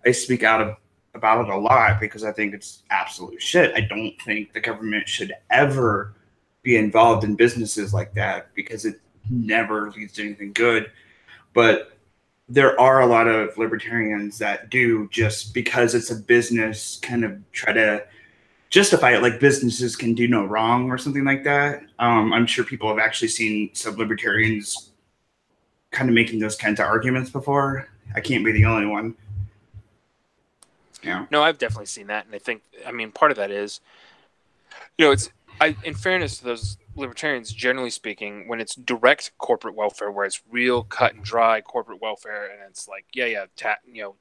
I speak out about it a lot, because I think it's absolute shit. I don't think the government should ever be involved in businesses like that, because it never leads to anything good. But there are a lot of libertarians that do, just because it's a business, kind of try to justify it like businesses can do no wrong or something like that. I'm sure people have actually seen some libertarians kind of making those kinds of arguments before. I can't be the only one. Yeah. No, I've definitely seen that, and I think, I mean, part of that is, it's in fairness to those libertarians, generally speaking, when it's direct corporate welfare, where it's real cut and dry corporate welfare, and it's like,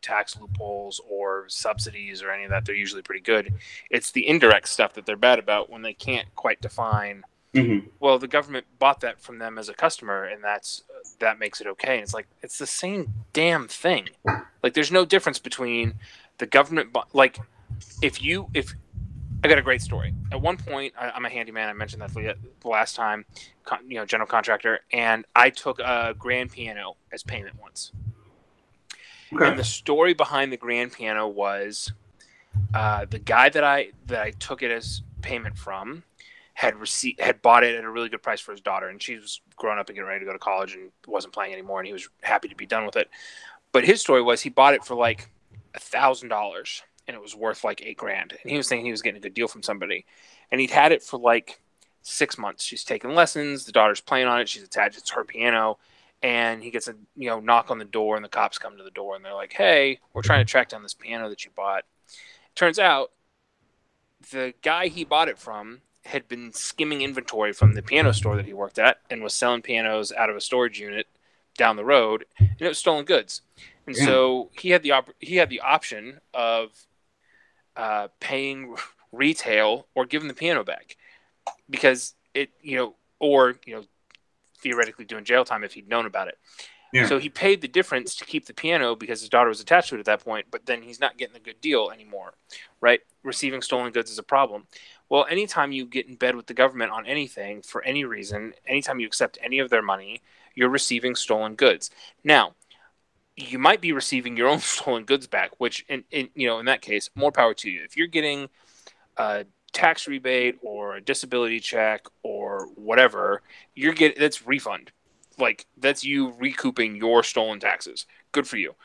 tax loopholes or subsidies or any of that, they're usually pretty good. It's the indirect stuff that they're bad about when they can't quite define. Mm-hmm. Well, the government bought that from them as a customer, and that makes it okay. And it's like, it's the same damn thing. Like, there's no difference between the government, like, if I got a great story. At one point, I'm a handyman. I mentioned that the last time, general contractor, and I took a grand piano as payment once. Okay. And the story behind the grand piano was the guy that I took it as payment from had bought it at a really good price for his daughter, and she was growing up and getting ready to go to college and wasn't playing anymore, and he was happy to be done with it. But his story was he bought it for like $1,000. And it was worth like $8,000. And he was thinking he was getting a good deal from somebody. And he'd had it for like 6 months. She's taking lessons. The daughter's playing on it. She's attached. It's her piano. And he gets a knock on the door, and the cops come to the door, and they're like, "Hey, we're trying to track down this piano that you bought." Turns out the guy he bought it from had been skimming inventory from the piano store that he worked at and was selling pianos out of a storage unit down the road, and it was stolen goods. And so he had the option of paying retail or giving the piano back, because or theoretically doing jail time if he'd known about it. Yeah. So he paid the difference to keep the piano because his daughter was attached to it at that point, but then he's not getting a good deal anymore, right? Receiving stolen goods is a problem. Well, anytime you get in bed with the government on anything for any reason, anytime you accept any of their money, you're receiving stolen goods. Now, you might be receiving your own stolen goods back, which in that case, more power to you. If you're getting a tax rebate or a disability check or whatever, that's refund. Like, that's you recouping your stolen taxes. Good for you.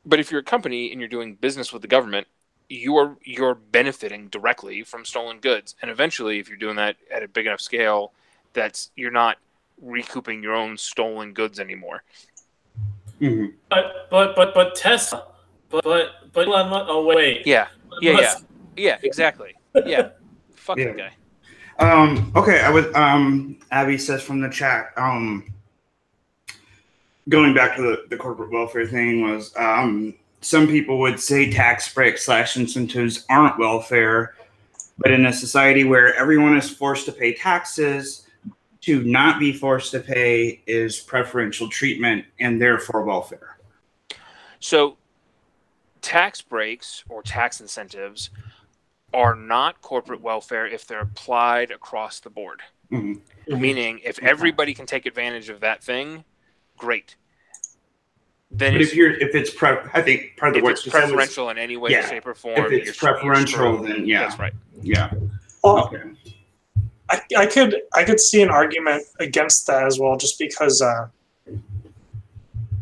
But if you're a company and you're doing business with the government, you're benefiting directly from stolen goods. And eventually, if you're doing that at a big enough scale, you're not recouping your own stolen goods anymore. Mm-hmm. But Tesla, but Elon Musk. Oh wait. Yeah, exactly. Yeah, fuck that guy. Okay, I was. Abby says from the chat. Going back to the corporate welfare thing was. Some people would say tax breaks / incentives aren't welfare, but in a society where everyone is forced to pay taxes, to not be forced to pay is preferential treatment and therefore welfare. So tax breaks or tax incentives are not corporate welfare if they're applied across the board. Mm-hmm. Meaning, if everybody can take advantage of that thing, great. Then but if it's preferential in any way, shape, or form, if it's preferential, then yeah, that's right. Yeah. Well, okay. I could see an argument against that as well, just because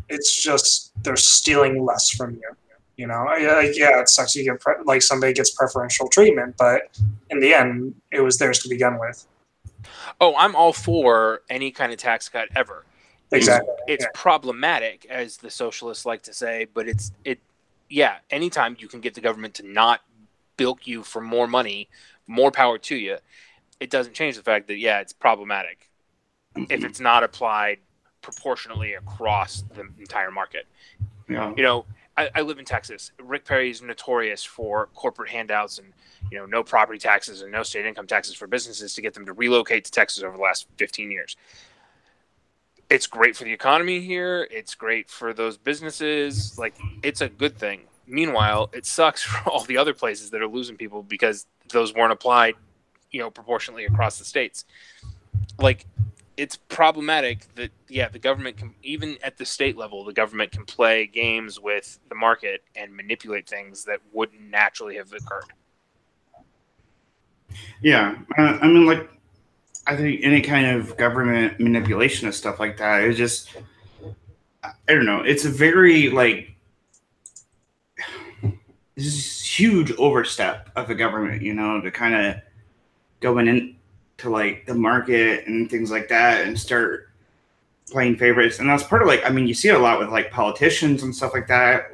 it's just they're stealing less from you. It sucks. You get somebody gets preferential treatment, but in the end, it was theirs to begin with. Oh, I'm all for any kind of tax cut ever. Exactly. It's problematic, as the socialists like to say, but anytime you can get the government to not bilk you for more money, more power to you, it doesn't change the fact that, it's problematic if it's not applied proportionally across the entire market. Yeah. I live in Texas. Rick Perry is notorious for corporate handouts and, no property taxes and no state income taxes for businesses to get them to relocate to Texas over the last 15 years. It's great for the economy here. It's great for those businesses. Like, it's a good thing. Meanwhile, it sucks for all the other places that are losing people because those weren't applied, proportionally across the states. Like, it's problematic that, the government can, even at the state level, the government can play games with the market and manipulate things that wouldn't naturally have occurred. Yeah. I mean, I think any kind of government manipulation of stuff like that is just, I don't know. It's a very, this huge overstep of the government, to kind of going into, the market and things like that and start playing favorites. And that's part of, you see it a lot with, politicians and stuff like that.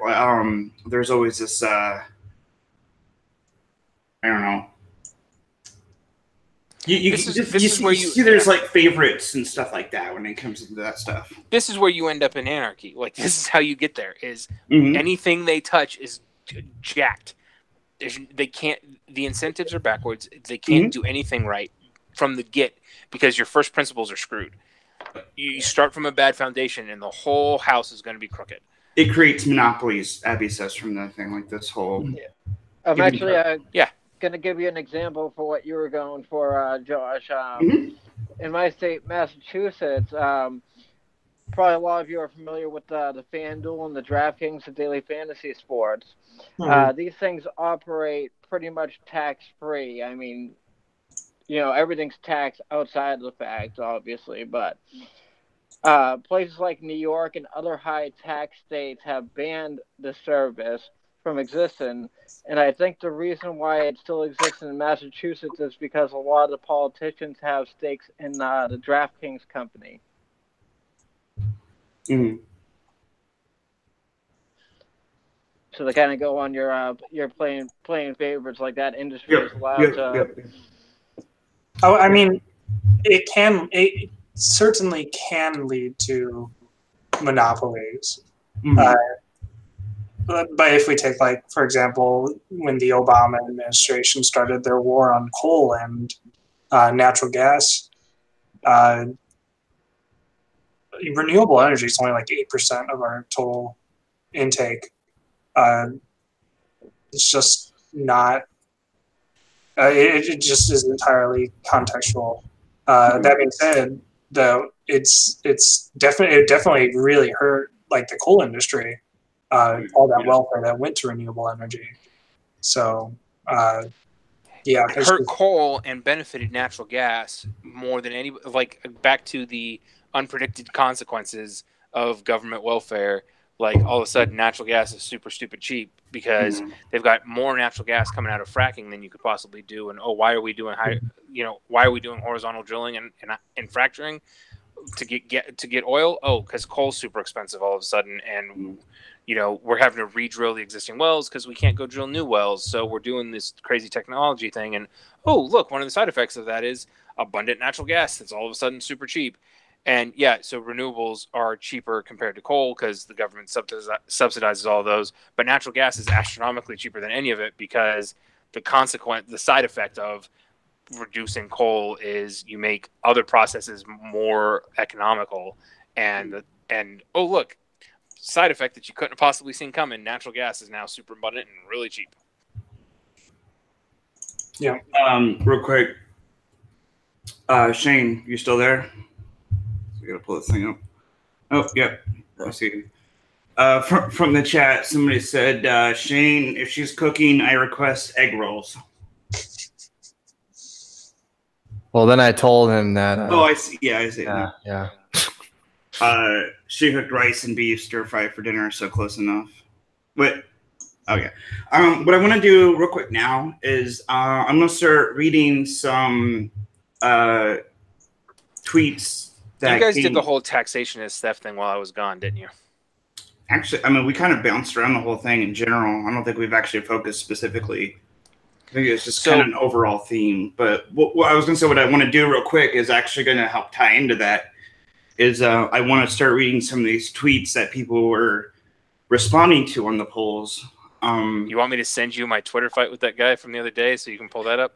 There's always this, I don't know. You see there's like favorites and stuff like that when it comes into that stuff. This is where you end up in anarchy. Like, this is how you get there, is anything they touch is jacked. They can't, the incentives are backwards. They can't do anything right from the get because your first principles are screwed. You start from a bad foundation and the whole house is going to be crooked. It creates monopolies, Abby says, from that thing, like this whole... I'm actually going to give you an example for what you were going for, Josh. In my state, Massachusetts, probably a lot of you are familiar with the FanDuel and the DraftKings, the daily fantasy sports. These things operate pretty much tax-free. I mean, you know, everything's taxed outside of the fact, obviously, but places like New York and other high-tax states have banned the service from existing, and I think the reason why it still exists in Massachusetts is because a lot of the politicians have stakes in the DraftKings company. So they kind of go on your playing favorites, like that industry is allowed to. Oh, I mean, it certainly can lead to monopolies. But if we take, like, for example, when the Obama administration started their war on coal and natural gas, renewable energy is only like 8% of our total intake. It's just not. It just is entirely contextual. That being said, though, it definitely really hurt like the coal industry. All that welfare that went to renewable energy. So, it hurt coal and benefited natural gas more than any. Like, back to the unpredicted consequences of government welfare. Like, all of a sudden, natural gas is super stupid cheap because they've got more natural gas coming out of fracking than you could possibly do. And why are we doing why are we doing horizontal drilling and fracturing to get oil? Oh, because coal's super expensive all of a sudden, and we're having to re-drill the existing wells because we can't go drill new wells. So we're doing this crazy technology thing. And, oh, look, one of the side effects of that is abundant natural gas that's all of a sudden super cheap. And, so renewables are cheaper compared to coal because the government subsidizes all of those. But natural gas is astronomically cheaper than any of it because the side effect of reducing coal is you make other processes more economical. And oh, look, side effect that you couldn't have possibly seen coming, natural gas is now super abundant and really cheap. Yeah. Real quick, Shane, you still there? I gotta pull this thing up. Oh, yeah, I see you. From the chat, somebody said, Shane, if she's cooking, I request egg rolls. Well, then I told him that. I see. Yeah, I see. Yeah. She cooked rice and beef stir fry for dinner, so close enough. But okay. What I want to do real quick now is I'm gonna start reading some tweets. You guys did the whole taxation as theft thing while I was gone, didn't you? Actually, I mean, we kind of bounced around the whole thing in general. I don't think we've actually focused specifically. I think it's just kind of an overall theme. But what I was going to say, what I want to do real quick is actually going to help tie into that. Is I want to start reading some of these tweets that people were responding to on the polls. You want me to send you my Twitter fight with that guy from the other day so you can pull that up?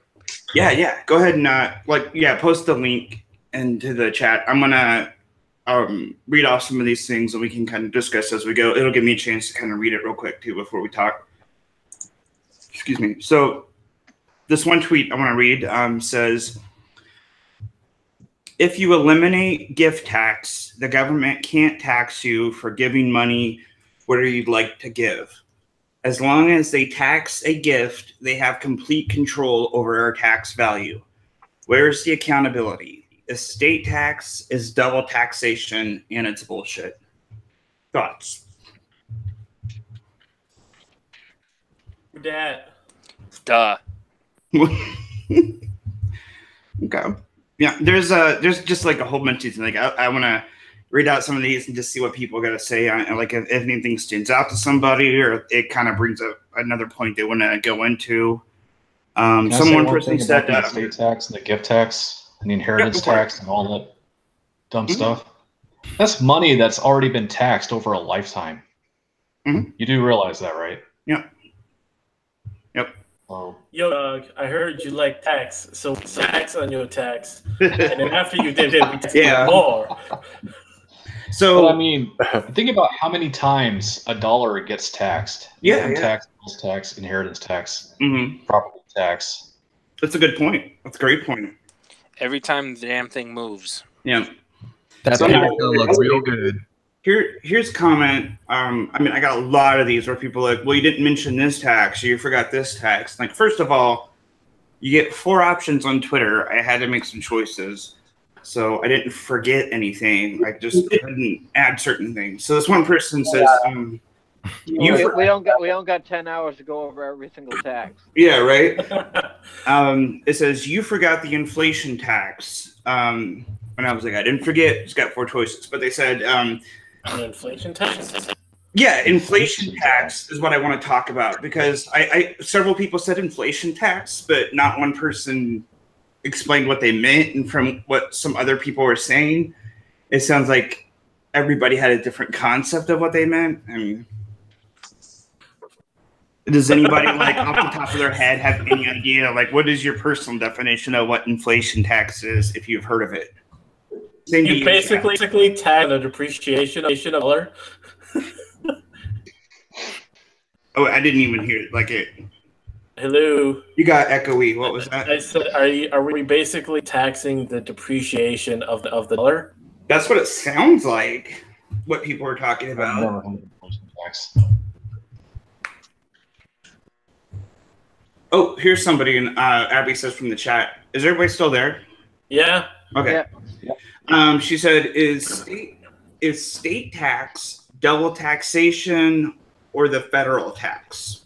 Yeah. Go ahead and post the link into the chat. I'm gonna read off some of these things and we can kind of discuss as we go. It'll give me a chance to kind of read it real quick too before we talk. Excuse me. So this one tweet I want to read says, if you eliminate gift tax, the government can't tax you for giving money where you'd like to give. As long as they tax a gift, they have complete control over our tax value. Where's the accountability? Estate tax is double taxation, and it's bullshit. Thoughts? Dad. Duh. Okay. Yeah, there's just like a whole bunch of things. Like I want to read out some of these and just see what people got to say. Like if anything stands out to somebody, or it kind of brings up another point they want to go into. Can I say Someone one person thing said about the estate tax and the gift tax and the inheritance go for it. tax and all that dumb stuff? That's money that's already been taxed over a lifetime. You do realize that, right? Yep. Oh. Yo, Doug, I heard you like tax, so tax on your tax, and then after you did it, we tax more. So But I mean, think about how many times a dollar gets taxed. Income tax, sales tax, inheritance tax, property tax. That's a good point. That's a great point. Every time the damn thing moves. Yeah. That's gonna look real good. Here's a comment. I mean, I got a lot of these where people are like, well, you didn't mention this tax, or you forgot this tax. Like, first of all, you get 4 options on Twitter. I had to make some choices. So I didn't forget anything. I just couldn't add certain things. So this one person says, we don't got 10 hours to go over every single tax. Yeah, right. It says you forgot the inflation tax. And I was like, I didn't forget. It's got 4 choices, but they said An inflation tax. yeah, inflation tax is what I want to talk about because I several people said inflation tax, but not one person explained what they meant. And from what some other people were saying, it sounds like everybody had a different concept of what they meant. And does anybody like off the top of their head have any idea? Like, what is your personal definition of what inflation tax is, if you've heard of it? You basically tag the depreciation of dollar. Oh, I didn't even hear it. Like it. Hello. You got echoey. What was that? I said, are we basically taxing the depreciation of the dollar? That's what it sounds like. What people are talking about. I've never heard of inflation tax. Oh, here's somebody. And Abby says from the chat. Is everybody still there? Yeah. Okay. Yeah. She said, is state tax double taxation or the federal tax?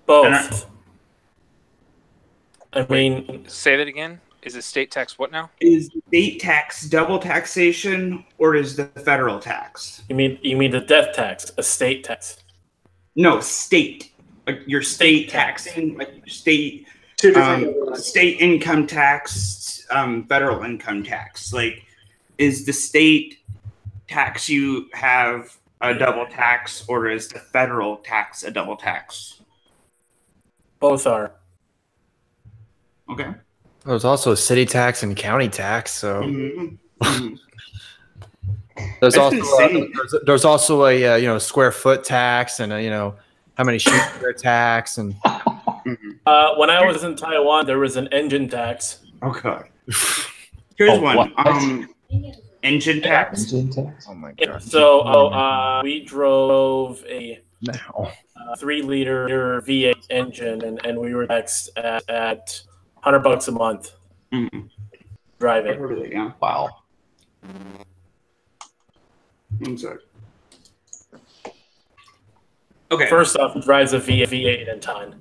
Both. I mean, say that again. Is it state tax what now? Is state tax double taxation or is the federal tax? You mean the death tax, a state tax? No, state. Like your state taxing, like state. Two different state income tax, federal income tax. Like, is the state tax you have a double tax, or is the federal tax a double tax? Both are. Okay. There's also a city tax and county tax. So there's That's also insane. there's also a square foot tax and how many sheep square tax and. When I was in Taiwan, there was an engine tax. Oh god. Here's one. Engine tax. Engine tax? Oh my god. So we drove a 3-liter V8 engine, and we were taxed at $100 a month. Driving. Yeah. Wow. One sec. Okay. First off, it drives a V8 in ton.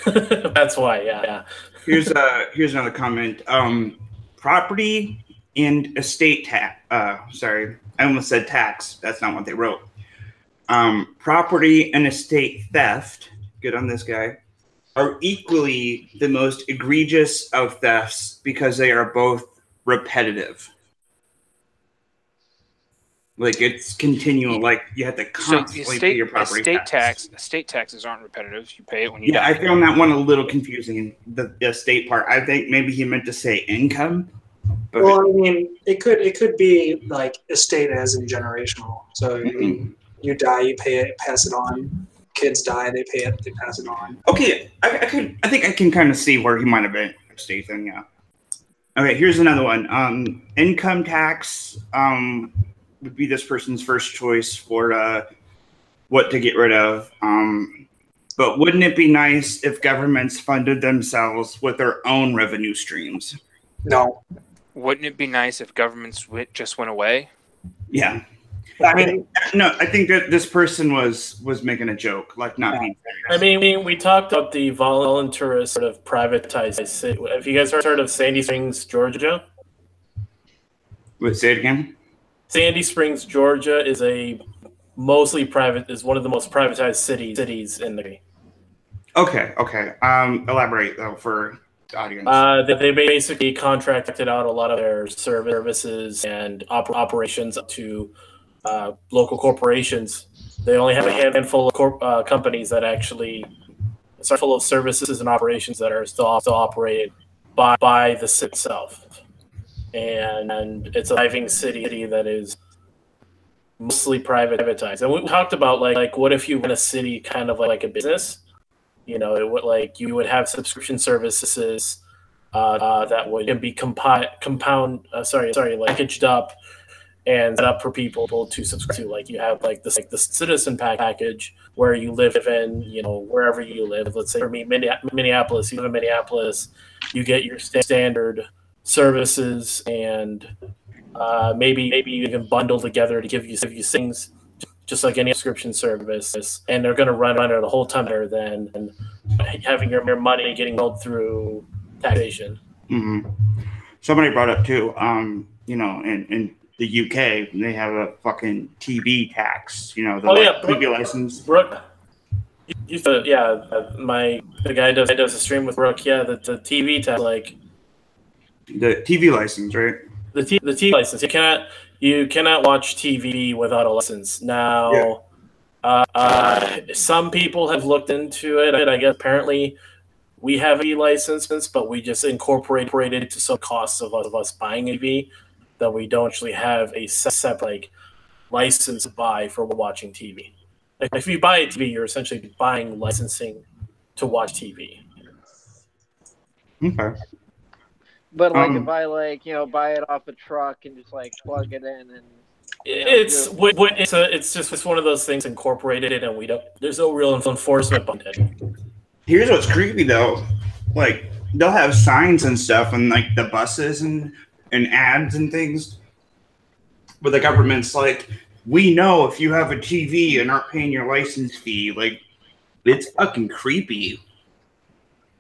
That's why, yeah. Here's another comment. Property and estate tax. Sorry, I almost said tax. That's not what they wrote. Property and estate theft. Good on this guy. Are equally the most egregious of thefts because they are both repetitive. Like it's continual. Like you have to constantly pay your property tax. Estate taxes aren't repetitive. You pay it when you die. I found that one a little confusing. The estate part. I think maybe he meant to say income. But well, I mean, it could be like estate as in generational. So you die, you pay it, pass it on. Kids die, they pay it, they pass it on. Okay, I think I can kind of see where he might have been estate thing. Yeah. Okay, here's another one. Income tax. Would be this person's first choice for what to get rid of. But wouldn't it be nice if governments funded themselves with their own revenue streams? No. Wouldn't it be nice if governments just went away? Yeah. I mean, no, I think that this person was making a joke, like not being I mean, we talked about the voluntarist sort of privatized city. Have you guys heard of Sandy Springs, Georgia? Wait, say it again. Sandy Springs, Georgia is one of the most privatized cities in the country. Okay. Elaborate though for the audience. They basically contracted out a lot of their services and operations to local corporations. They only have a handful of companies that actually are full of services and operations that are still operated by the city itself. And it's a thriving city that is mostly privatized. And we talked about like what if you run a city kind of like a business? You know, it would like you would have subscription services that would be packaged up and set up for people to subscribe to. Like you have like the citizen package where you live in, you know, wherever you live. Let's say for me, Minneapolis. You live in Minneapolis, you get your standard services and maybe you can bundle together to give you things just like any subscription service, and they're going to run it the whole time better than having your money getting held through taxation. Mm-hmm. Somebody brought up too, you know, in the UK they have a fucking TV tax. You know, the TV license. Brooke, the guy does a stream with Brooke. Yeah, the TV tax, like the TV license, right? The TV license. You cannot watch TV without a license. Now, some people have looked into it. I guess apparently we have a license, but we just incorporated it to some costs of us buying a TV that we don't actually have a separate like license to buy for watching TV. Like if you buy a TV, you're essentially buying licensing to watch TV. Okay. But like if I like buy it off a truck and just like plug it in and it's just one of those things incorporated and there's no real enforcement behind it. Here's what's creepy though, like they'll have signs and stuff on like the buses and ads and things, but the government's like, we know if you have a TV and aren't paying your license fee, like it's fucking creepy.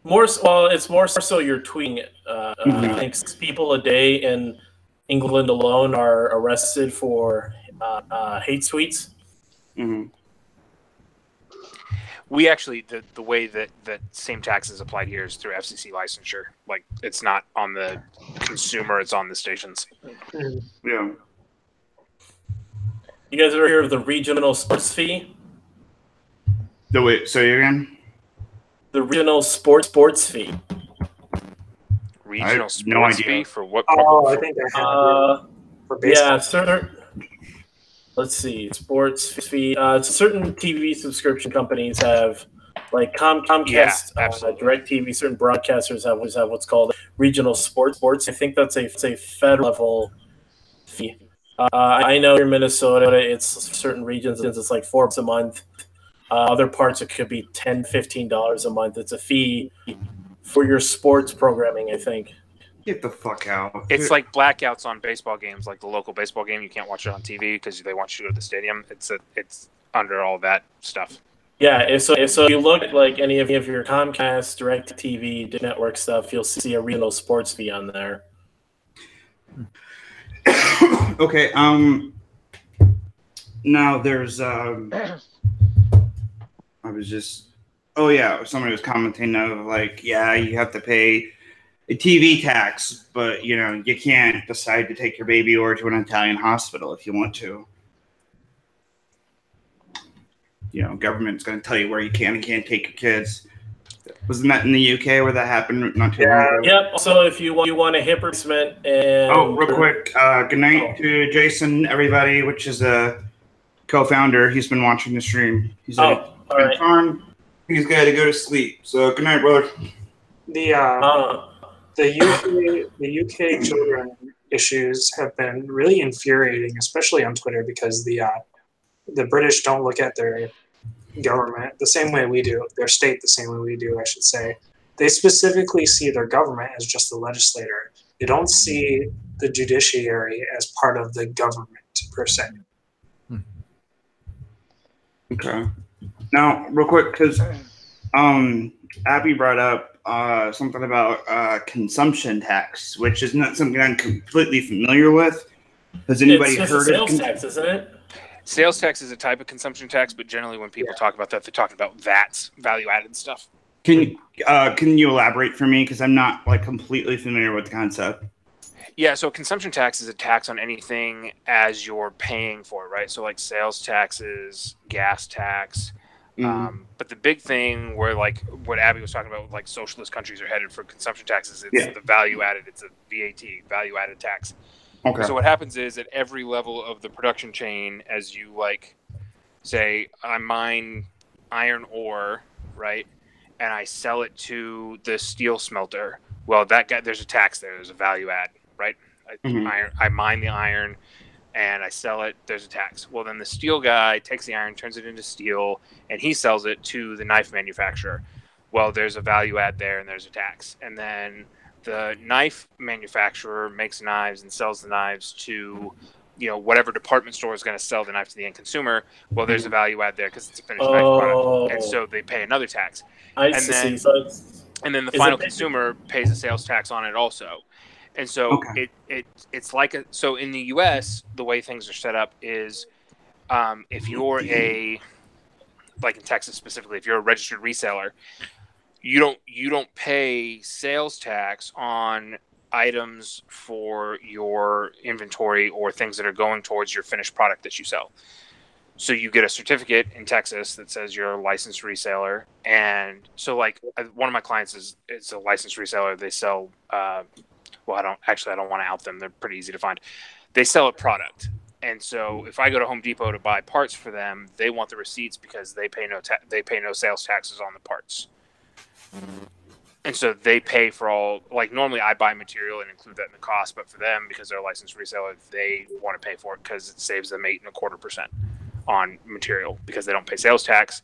It's more so you're tweeting it. I think 6 people a day in England alone are arrested for hate tweets. Mm-hmm. We actually the way that same tax is applied here is through FCC licensure. Like it's not on the consumer; it's on the stations. Yeah. You guys ever hear of the regional sports fee? Say again. The regional sports fee. Regional sports fee for what? I think I have for baseball. Let's see, sports fee. Certain TV subscription companies have, like Comcast, DirecTV. Certain broadcasters have what's called regional sports. I think that's a federal level fee. I know in Minnesota, it's certain regions. It's like $4 a month. Other parts, it could be $10, $15 a month. It's a fee for your sports programming, I think. Get the fuck out. It's like blackouts on baseball games, like the local baseball game. You can't watch it on TV because they want you to go to the stadium. It's under all that stuff. Yeah, so you look at like any of your Comcast, DirecTV, network stuff, you'll see a regional sports fee on there. Okay, now there's somebody was commenting of like, yeah, you have to pay a TV tax, but you can't decide to take your baby over to an Italian hospital if you want to. Government's going to tell you where you can and can't take your kids. Wasn't that in the UK where that happened not too long ago? Yep. So if you want a hip replacement and real quick, good night to Jason, everybody, which is a co-founder. He's been watching the stream. He's all right. Fun. He's got to go to sleep. So good night, brother. The UK children issues have been really infuriating, especially on Twitter, because the British don't look at their government the same way we do, their state the same way we do, I should say. They specifically see their government as just the legislator. They don't see the judiciary as part of the government, per se. Okay. Now, real quick, because Abby brought up something about consumption tax, which is not something I'm completely familiar with. Has anybody heard of sales tax, isn't it? Sales tax is a type of consumption tax, but generally when people talk about that, they're talking about VATs, value-added stuff. Can you elaborate for me? Because I'm not like completely familiar with the concept. Yeah, so consumption tax is a tax on anything as you're paying for it, right? So like sales taxes, gas tax. But the big thing where like what Abby was talking about, like socialist countries are headed for consumption taxes, it's the value added, it's a VAT, value added tax. Okay. So what happens is at every level of the production chain, as you like say, I mine iron ore, right? And I sell it to the steel smelter. Well, that guy, there's a tax there. There's a value add, right? I mine the iron and I sell it. There's a tax. Well, then the steel guy takes the iron, turns it into steel, and he sells it to the knife manufacturer. Well, there's a value add there and there's a tax. And then the knife manufacturer makes knives and sells the knives to, you know, whatever department store is going to sell the knife to the end consumer. Well, there's a value add there because it's a finished knife product, and so they pay another tax. And then the final consumer pays a sales tax on it also. And so it's like so in the U.S. the way things are set up is if you're like in Texas specifically, if you're a registered reseller, you don't pay sales tax on items for your inventory or things that are going towards your finished product that you sell. So you get a certificate in Texas that says you're a licensed reseller. And so like one of my clients is a licensed reseller. They sell, well, I don't want to out them. They're pretty easy to find. They sell a product. And so if I go to Home Depot to buy parts for them, they want the receipts because they pay no sales taxes on the parts. And so they pay for all, like normally I buy material and include that in the cost, but for them, because they're a licensed reseller, they want to pay for it because it saves them 8.25% on material because they don't pay sales tax.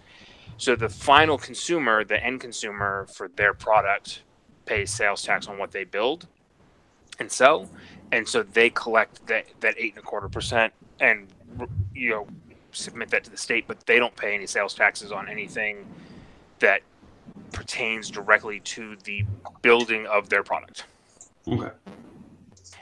So the final consumer, the end consumer for their product, pays sales tax on what they build and sell. And so they collect that 8.25% and, you know, submit that to the state, but they don't pay any sales taxes on anything that pertains directly to the building of their product. Okay.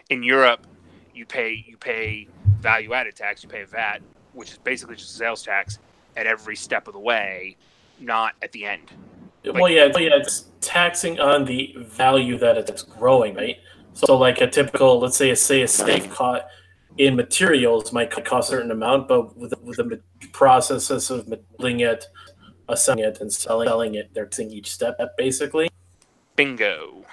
In Europe, you pay value added tax, you pay VAT, which is basically just sales tax at every step of the way, not at the end. Well, it's taxing on the value that it's growing, right? So like a typical, let's say a steak caught in materials might cost a certain amount, but with the processes of building it, selling it, and selling it, they're taking each step basically. Bingo.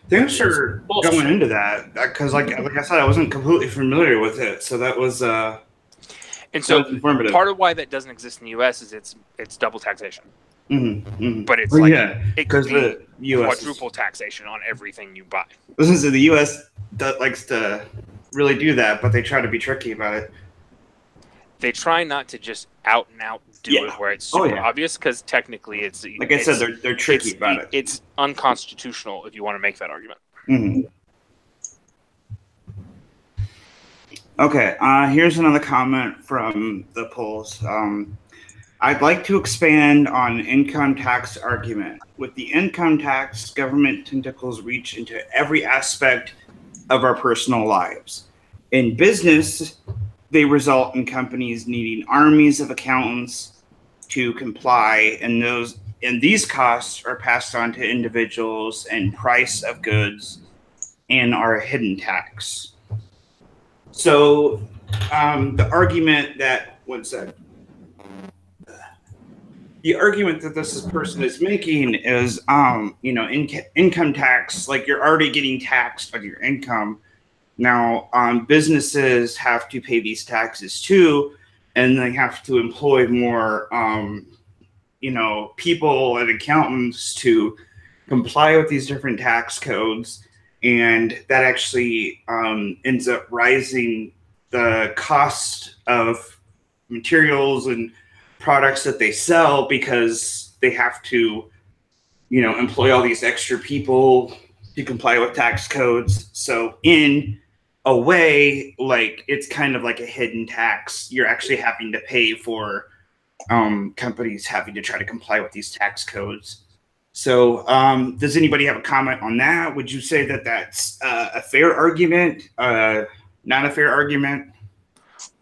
Thanks for going into that because, like I said, I wasn't completely familiar with it, so that was and so part of why that doesn't exist in the U.S. is it's double taxation. But it's it could be the US quadruple taxation on everything you buy. Listen, so the U.S. likes to really do that, but they try to be tricky about it. They try not to just out and out do it where it's super obvious because technically it's like I said, they're tricky about it. It's unconstitutional if you want to make that argument. Okay, here's another comment from the polls. I'd like to expand on income tax argument. With the income tax, government tentacles reach into every aspect of our personal lives. In business, they result in companies needing armies of accountants to comply, and these costs are passed on to individuals and price of goods and are a hidden tax. So the argument that the argument that this person is making is, income tax, like you're already getting taxed on your income. Now, businesses have to pay these taxes too, and they have to employ more, people and accountants to comply with these different tax codes. And that actually ends up rising the cost of materials and products that they sell because they have to, employ all these extra people to comply with tax codes. So in a way, like it's kind of like a hidden tax. You're actually having to pay for companies having to try to comply with these tax codes. So does anybody have a comment on that? Would you say that that's a fair argument? Not a fair argument?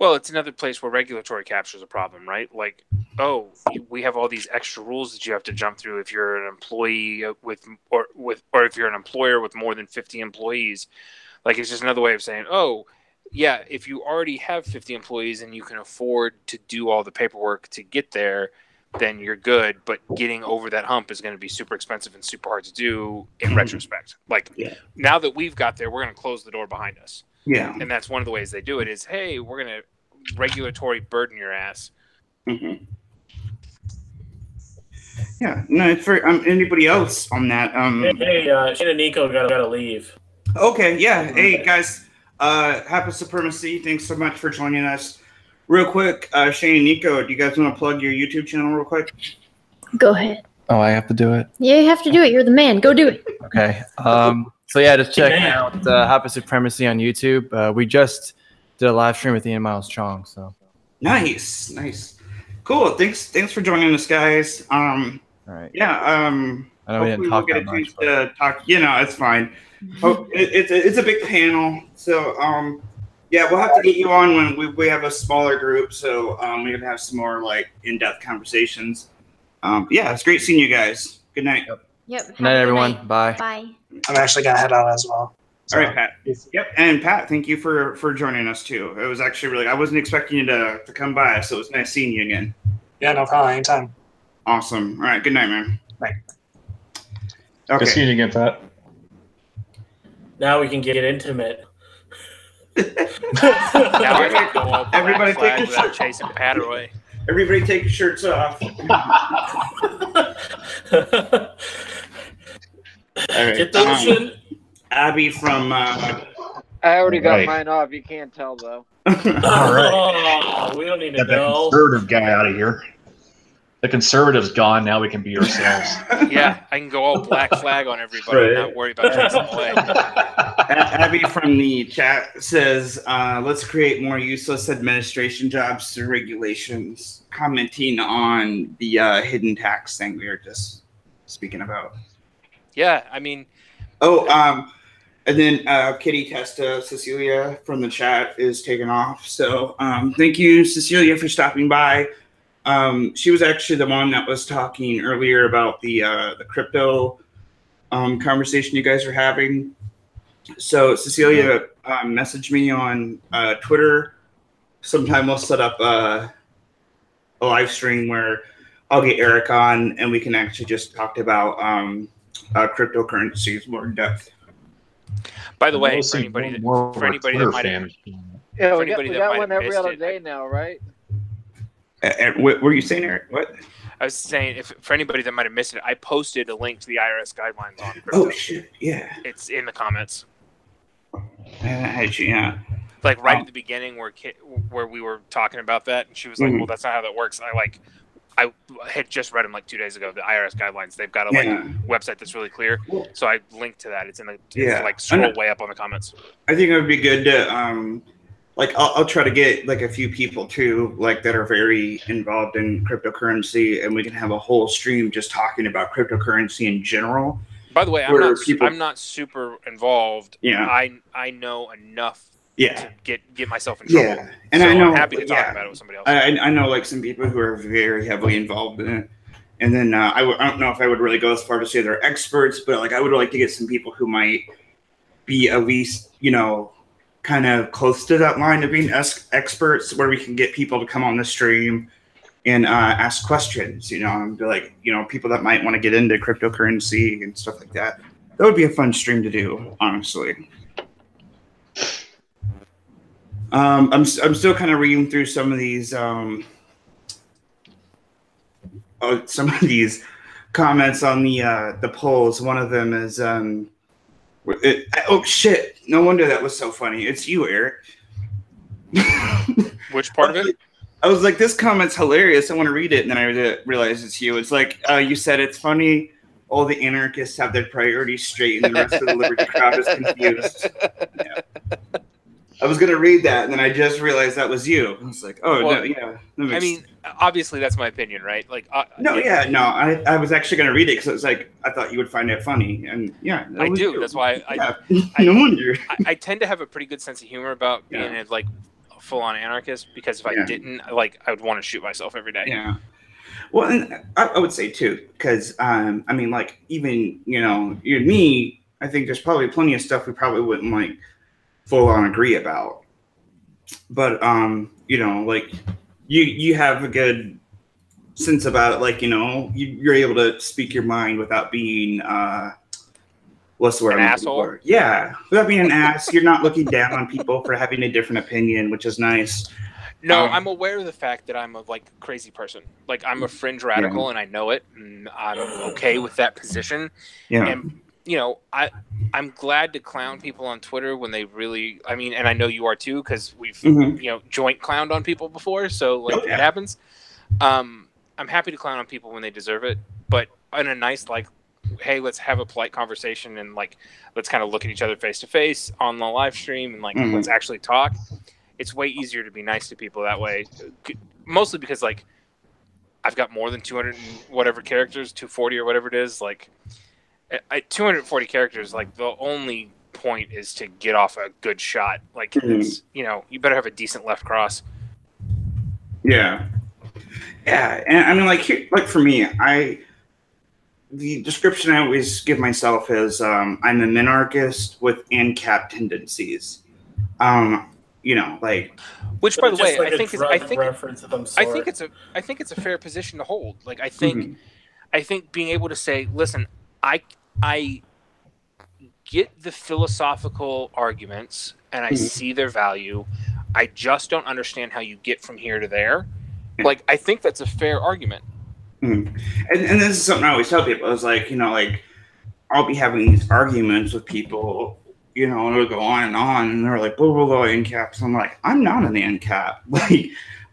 Well, it's another place where regulatory captures a problem, right? Like, oh, we have all these extra rules that you have to jump through if you're an employee or if you're an employer with more than 50 employees. Like, it's just another way of saying, oh, yeah, if you already have 50 employees and you can afford to do all the paperwork to get there, then you're good. But getting over that hump is going to be super expensive and super hard to do in retrospect. Like, now that we've got there, we're going to close the door behind us. Yeah. And that's one of the ways they do it is, hey, we're going to regulatory burden your ass. Mm-hmm. Yeah. No, it's for anybody else on that. Hey, Shane and Nico gotta leave. Okay. Yeah. Hey, guys. Happy Supremacy. Thanks so much for joining us. Real quick, Shane and Nico, do you guys want to plug your YouTube channel real quick? Go ahead. Oh, I have to do it? Yeah, you have to do it. You're the man. Go do it. Okay. So yeah, just check out Happy Supremacy on YouTube. We just did a live stream with Ian Miles Chong. So nice. Cool. Thanks for joining us, guys. All right. Yeah. I know we didn't talk that much. To talk. It's fine. It's a big panel, so yeah, we'll have to get you on when we have a smaller group, so we can have some more like in-depth conversations. Yeah, it's great seeing you guys. Good night. Yep. Good night, everyone. Bye. Bye. I'm actually gonna head out as well. So. All right, Pat. Yep, and Pat, thank you for joining us too. It was actually really, I wasn't expecting you to come by, so it was nice seeing you again. Yeah, no problem. Anytime. Awesome. All right, good night, man. Bye. Okay. Good seeing you again, Pat. Now we can get intimate. Now I can go all Everybody black take flag your without shirt. chasing Pat away. Everybody take your shirts off. All right. Get the lotion. Abby from I already got Right. mine off. You can't tell though. All right. Oh, we don't need to Got that know. conservative guy out of here. The conservative's gone. Now we can be ourselves. Yeah, I can go all black flag on everybody and not worry about chasing them away. Abby from the chat says, let's create more useless administration jobs through regulations, commenting on the hidden tax thing we were just speaking about. Yeah, I mean, And then Kitty Testa Cecilia from the chat is taken off. So thank you, Cecilia, for stopping by. She was actually the one that was talking earlier about the crypto conversation you guys are having. So Cecilia messaged me on Twitter. Sometime we'll set up a live stream where I'll get Eric on and we can actually just talk about cryptocurrencies more in depth. by the way, for anybody that might have, Yeah, for we got anybody that might one have every missed other it, day now, right? What were you saying, Eric? What? I was saying, if for anybody that might have missed it, I posted a link to the IRS guidelines on crypto. Oh shit! Yeah. It's in the comments. Yeah. Like right at the beginning where we were talking about that, and she was like, "Well, that's not how that works." I had just read them like 2 days ago. The IRS guidelines. They've got a website that's really clear. So I linked to that. It's in the like scroll way up on the comments. I think it would be good to I'll try to get like a few people too, like that are very involved in cryptocurrency, and we can have a whole stream just talking about cryptocurrency in general. By the way, I'm not super involved. Yeah. I know enough Yeah. to get myself in trouble. Yeah. And so I know I'm happy to talk about it with somebody else. I know like some people who are very heavily involved in it. And then I don't know if I would really go as far to say they're experts, but like I would like to get some people who might be at least, kind of close to that line of being experts, where we can get people to come on the stream and ask questions, and be like, people that might want to get into cryptocurrency and stuff like that. That would be a fun stream to do, honestly. I'm still kind of reading through some of these comments on the polls. One of them is oh shit! No wonder that was so funny. It's you, Eric. Which part of it? I was like, this comment's hilarious. I want to read it, and then I realized it's you. It's like you said, it's funny. All the anarchists have their priorities straight, and the rest of the liberty crowd is confused. Yeah. I was going to read that, and then I just realized that was you. I was like, oh, no, yeah. I mean, obviously, that's my opinion, right? Like, I was actually going to read it because it was like, I thought you would find it funny. And yeah, I do. You. That's why no wonder. I tend to have a pretty good sense of humor about being like full on anarchist because if I didn't, like, I would want to shoot myself every day. Yeah. Well, and I would say too, because I mean, like, even you and me, I think there's probably plenty of stuff we probably wouldn't like full on agree about. But like you have a good sense about it, like you're able to speak your mind without being what's the word? An asshole? Yeah, without being an ass. You're not looking down on people for having a different opinion, which is nice. No, I'm aware of the fact that I'm a crazy person. Like, I'm a fringe radical, and I know it, and I'm okay with that position. Yeah. And I'm glad to clown people on Twitter when they really. I mean, and I know you are too, because we've joint clowned on people before, so it happens. I'm happy to clown on people when they deserve it, but in a nice hey, let's have a polite conversation and let's kind of look at each other face to face on the live stream and let's actually talk. It's way easier to be nice to people that way, mostly because I've got more than 200 and whatever characters, 240 or whatever it is. 240 characters. The only point is to get off a good shot. It's, you better have a decent left cross. Yeah, yeah, and I mean, for me, the description I always give myself is I'm a minarchist with ANCAP tendencies. Which, by the way, I think it's a fair position to hold. I think being able to say, listen, I get the philosophical arguments and I see their value. I just don't understand how you get from here to there. I think that's a fair argument. And this is something I always tell people. It's I'll be having these arguments with people, and it'll go on, and they're like, blah, blah, blah, ANCAPs. I'm like, I'm not an ANCAP.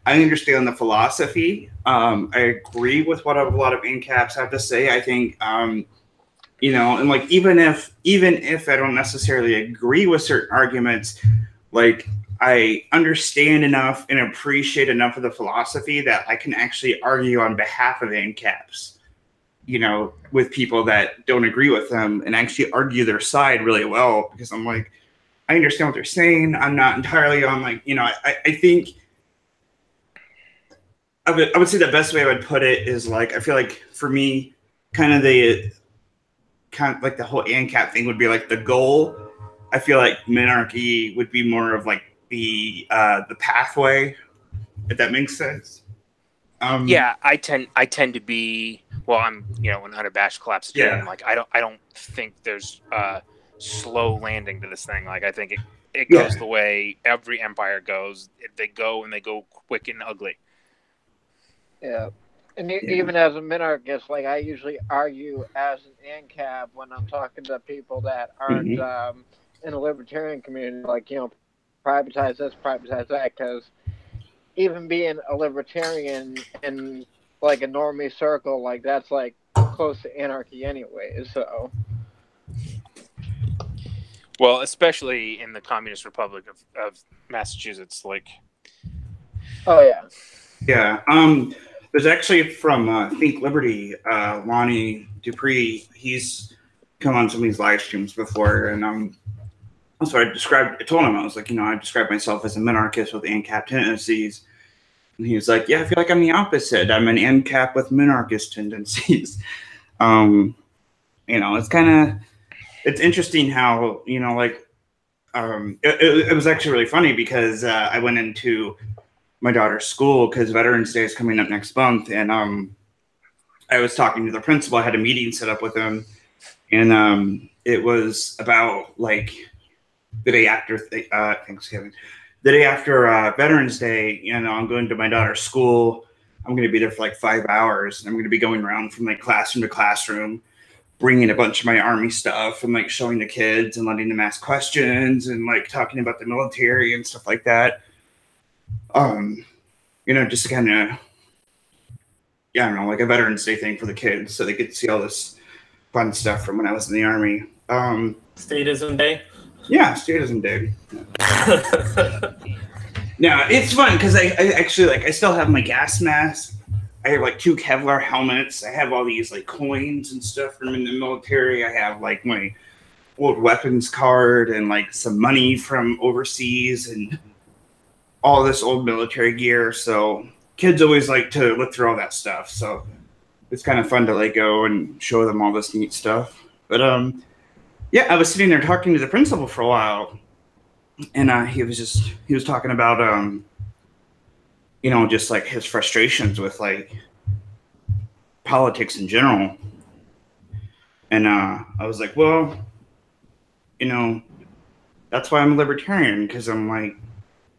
I understand the philosophy. I agree with what a lot of ANCAPs have to say. I think, and even if I don't necessarily agree with certain arguments, I understand enough and appreciate enough of the philosophy that I can actually argue on behalf of ANCAPs, with people that don't agree with them and actually argue their side really well, because I'm I understand what they're saying. I'm not entirely on I think I would say the best way I would put it is I feel like for me, the whole ANCAP thing would be the goal. I feel like minarchy would be more of the pathway, if that makes sense. Yeah, I tend to be, well, I'm an unabashed collapsitarian. Yeah. I don't think there's slow landing to this thing. I think it goes the way every empire goes. They go quick and ugly. Yeah. And even as a minarchist, I usually argue as an ANCAP when I'm talking to people that aren't in the libertarian community, privatize this, privatize that, because even being a libertarian in a normie circle, that's close to anarchy anyway. So, well, especially in the Communist Republic of Massachusetts, oh yeah, yeah. There's actually from Think Liberty, Lonnie Dupree. He's come on some of these live streams before, and so I told him, I was I describe myself as a minarchist with ANCAP tendencies. And he was like, yeah, I feel like I'm the opposite. I'm an ANCAP with minarchist tendencies. It's interesting how, it was actually really funny because I went into my daughter's school because Veterans Day is coming up next month. And I was talking to the principal. I had a meeting set up with him. And it was about the day after Thanksgiving, the day after Veterans Day, I'm going to my daughter's school. I'm going to be there for 5 hours. I'm going to be going around from classroom to classroom, bringing a bunch of my Army stuff and showing the kids and letting them ask questions and talking about the military and stuff like that. Just kind of, I don't know, a Veterans Day thing for the kids, so they get to see all this fun stuff from when I was in the Army. Statism Day. Yeah, Statism Day. No, it's fun because I actually I still have my gas mask. I have 2 Kevlar helmets. I have all these coins and stuff from in the military. I have my old weapons card and some money from overseas, and all this old military gear. So kids always like to look through all that stuff. So it's kind of fun to like go and show them all this neat stuff. But yeah, I was sitting there talking to the principal for a while, and he was talking about you know, just like his frustrations with like politics in general. And I was like, well, you know, that's why I'm a libertarian, because I'm like,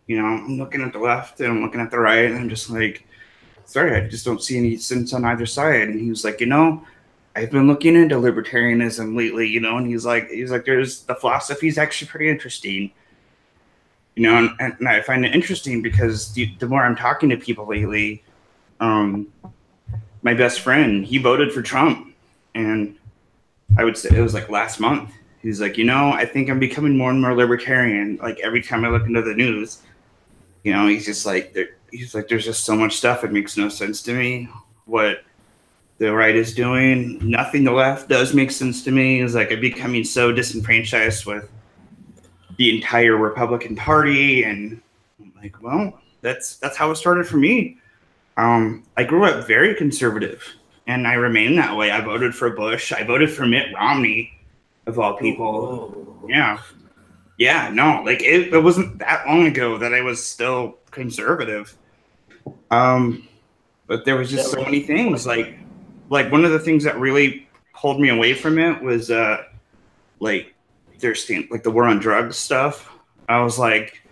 you know, I'm looking at the left and I'm looking at the right, and I'm just like, sorry, I just don't see any sense on either side. And he was like, you know, I've been looking into libertarianism lately, you know, and he's like, there's the philosophy is actually pretty interesting, you know, and I find it interesting because the more I'm talking to people lately, my best friend, he voted for Trump, and I would say it was like last month. He's like, you know, I think I'm becoming more and more libertarian. Like every time I look into the news, you know, he's like, there's just so much stuff. It makes no sense to me what the right is doing. Nothing the left does make sense to me. It's like I'm becoming so disenfranchised with the entire Republican Party, and I'm like, well, that's how it started for me. I grew up very conservative, and I remain that way. I voted for Bush. I voted for Mitt Romney, of all people. Yeah. Yeah, no, like it wasn't that long ago that I was still conservative. But there was just so many things. Like one of the things that really pulled me away from it was like like the war on drugs stuff. I was like,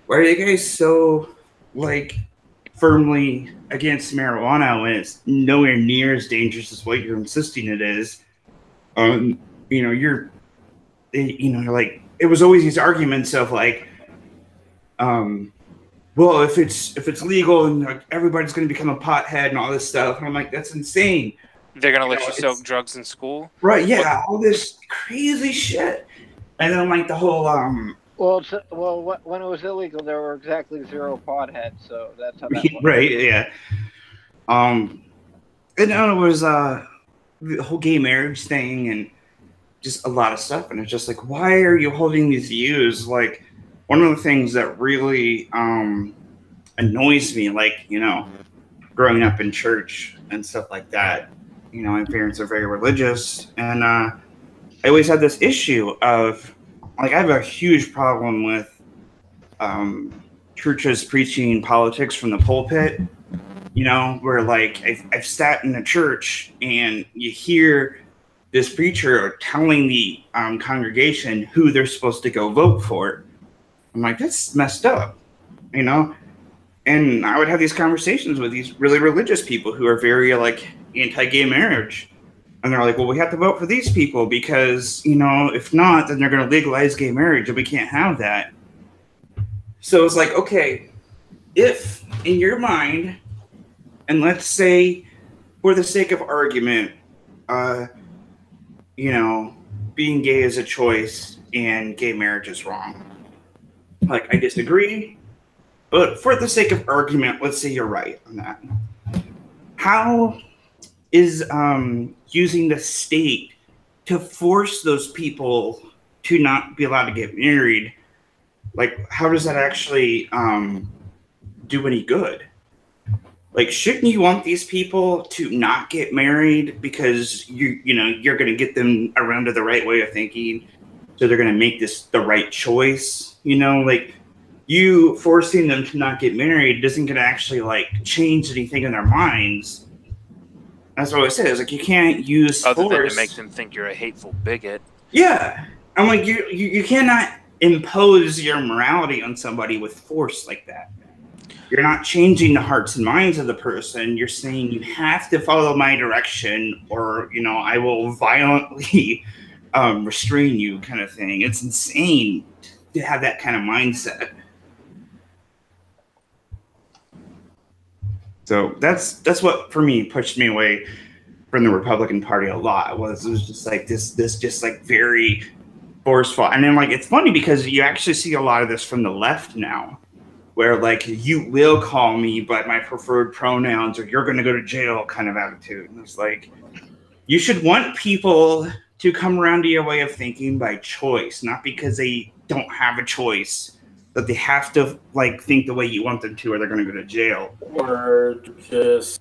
why are you guys so like firmly against marijuana when it's nowhere near as dangerous as what you're insisting it is? You know, you're like, it was always these arguments of like, well, if it's legal and like, everybody's going to become a pothead and all this stuff. And I'm like, that's insane. They're going to let you sell drugs in school? Right. Yeah. All this crazy shit. And then like the whole, when it was illegal, there were exactly 0 potheads. So that's how that works. Right. Yeah. And then it was, the whole gay marriage thing and just a lot of stuff. And it's just like, why are you holding these views? Like, one of the things that really annoys me, like, you know, growing up in church and stuff like that, you know, my parents are very religious, and I always had this issue of, like, I have a huge problem with churches preaching politics from the pulpit, you know, where, like, I've sat in a church and you hear this preacher telling the congregation who they're supposed to go vote for. I'm like, that's messed up, you know? And I would have these conversations with these really religious people who are very, like, anti-gay marriage. And they're like, well, we have to vote for these people because, you know, if not, then they're going to legalize gay marriage and we can't have that. So it's like, okay, if in your mind, and let's say for the sake of argument, you know, being gay is a choice and gay marriage is wrong. Like, I disagree, but for the sake of argument, let's say you're right on that. How is using the state to force those people to not be allowed to get married, like, how does that actually do any good? Like, shouldn't you want these people to not get married because you know you're going to get them around to the right way of thinking, so they're going to make this the right choice? You know, like, you forcing them to not get married isn't going to actually like change anything in their minds. That's what I said. It's like, you can't use other force than to make them think you're a hateful bigot. Yeah, I'm like, you cannot impose your morality on somebody with force like that. You're not changing the hearts and minds of the person. You're saying you have to follow my direction, or, you know, I will violently restrain you, kind of thing. It's insane to have that kind of mindset. So that's what for me pushed me away from the Republican Party a lot. It was just like this just like very forceful. And then, like, it's funny because you actually see a lot of this from the left now, where, like, you will call me by my preferred pronouns or you're going to go to jail kind of attitude. And it's like, you should want people to come around to your way of thinking by choice, not because they don't have a choice. that they have to like think the way you want them to, or they're going to go to jail. Or just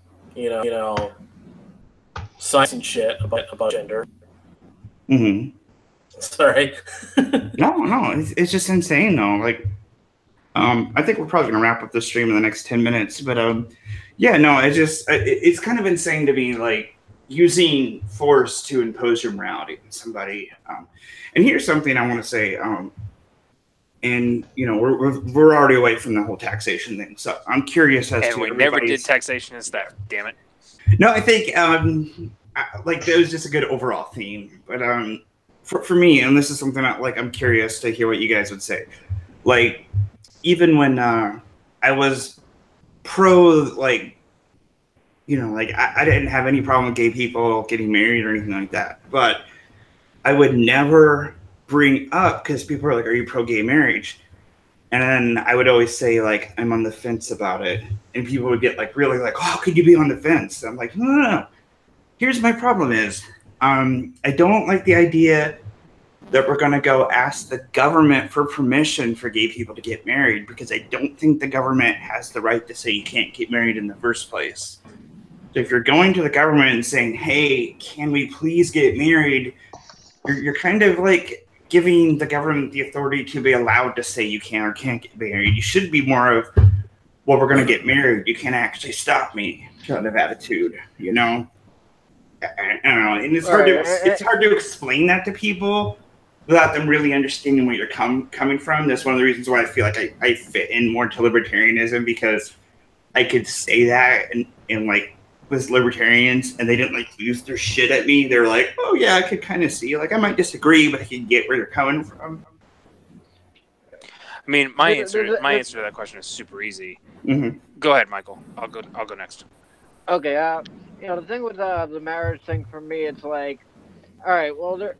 science and shit about gender. Mm-hmm. Sorry. No, it's just insane though. Like, I think we're probably gonna wrap up the stream in the next 10 minutes, but yeah, no, it's kind of insane to be like using force to impose your morality on somebody. And here's something I want to say. And we're already away from the whole taxation thing, so I'm curious as to. And we never did taxation as theft. Damn it. No, I think like that was just a good overall theme, but for me, and this is something that like I'm curious to hear what you guys would say. Like, even when I was pro, like, like I didn't have any problem with gay people getting married or anything like that, but I would never bring up, because people are like, are you pro gay marriage? And then I would always say, like, I'm on the fence about it. And people would get like really like, oh, how could you be on the fence? I'm like, no. Here's my problem is, I don't like the idea that we're going to go ask the government for permission for gay people to get married, because I don't think the government has the right to say you can't get married in the first place. So if you're going to the government and saying, hey, can we please get married? You're kind of like giving the government the authority to be allowed to say you can or can't get married. You should be more of, well, we're going to get married. You can't actually stop me kind of attitude, I don't know. And it's hard to explain that to people without them really understanding where you're coming from. That's one of the reasons why I feel like I fit in more to libertarianism, because I could say that and like with libertarians, and they didn't like lose their shit at me. They're like, oh yeah, I could kind of see, like, I might disagree, but I can get where they're coming from. I mean, my answer to that question is super easy. Mm-hmm. Go ahead, Michael. I'll go next. Okay. The thing with the marriage thing for me, it's like, all right, well,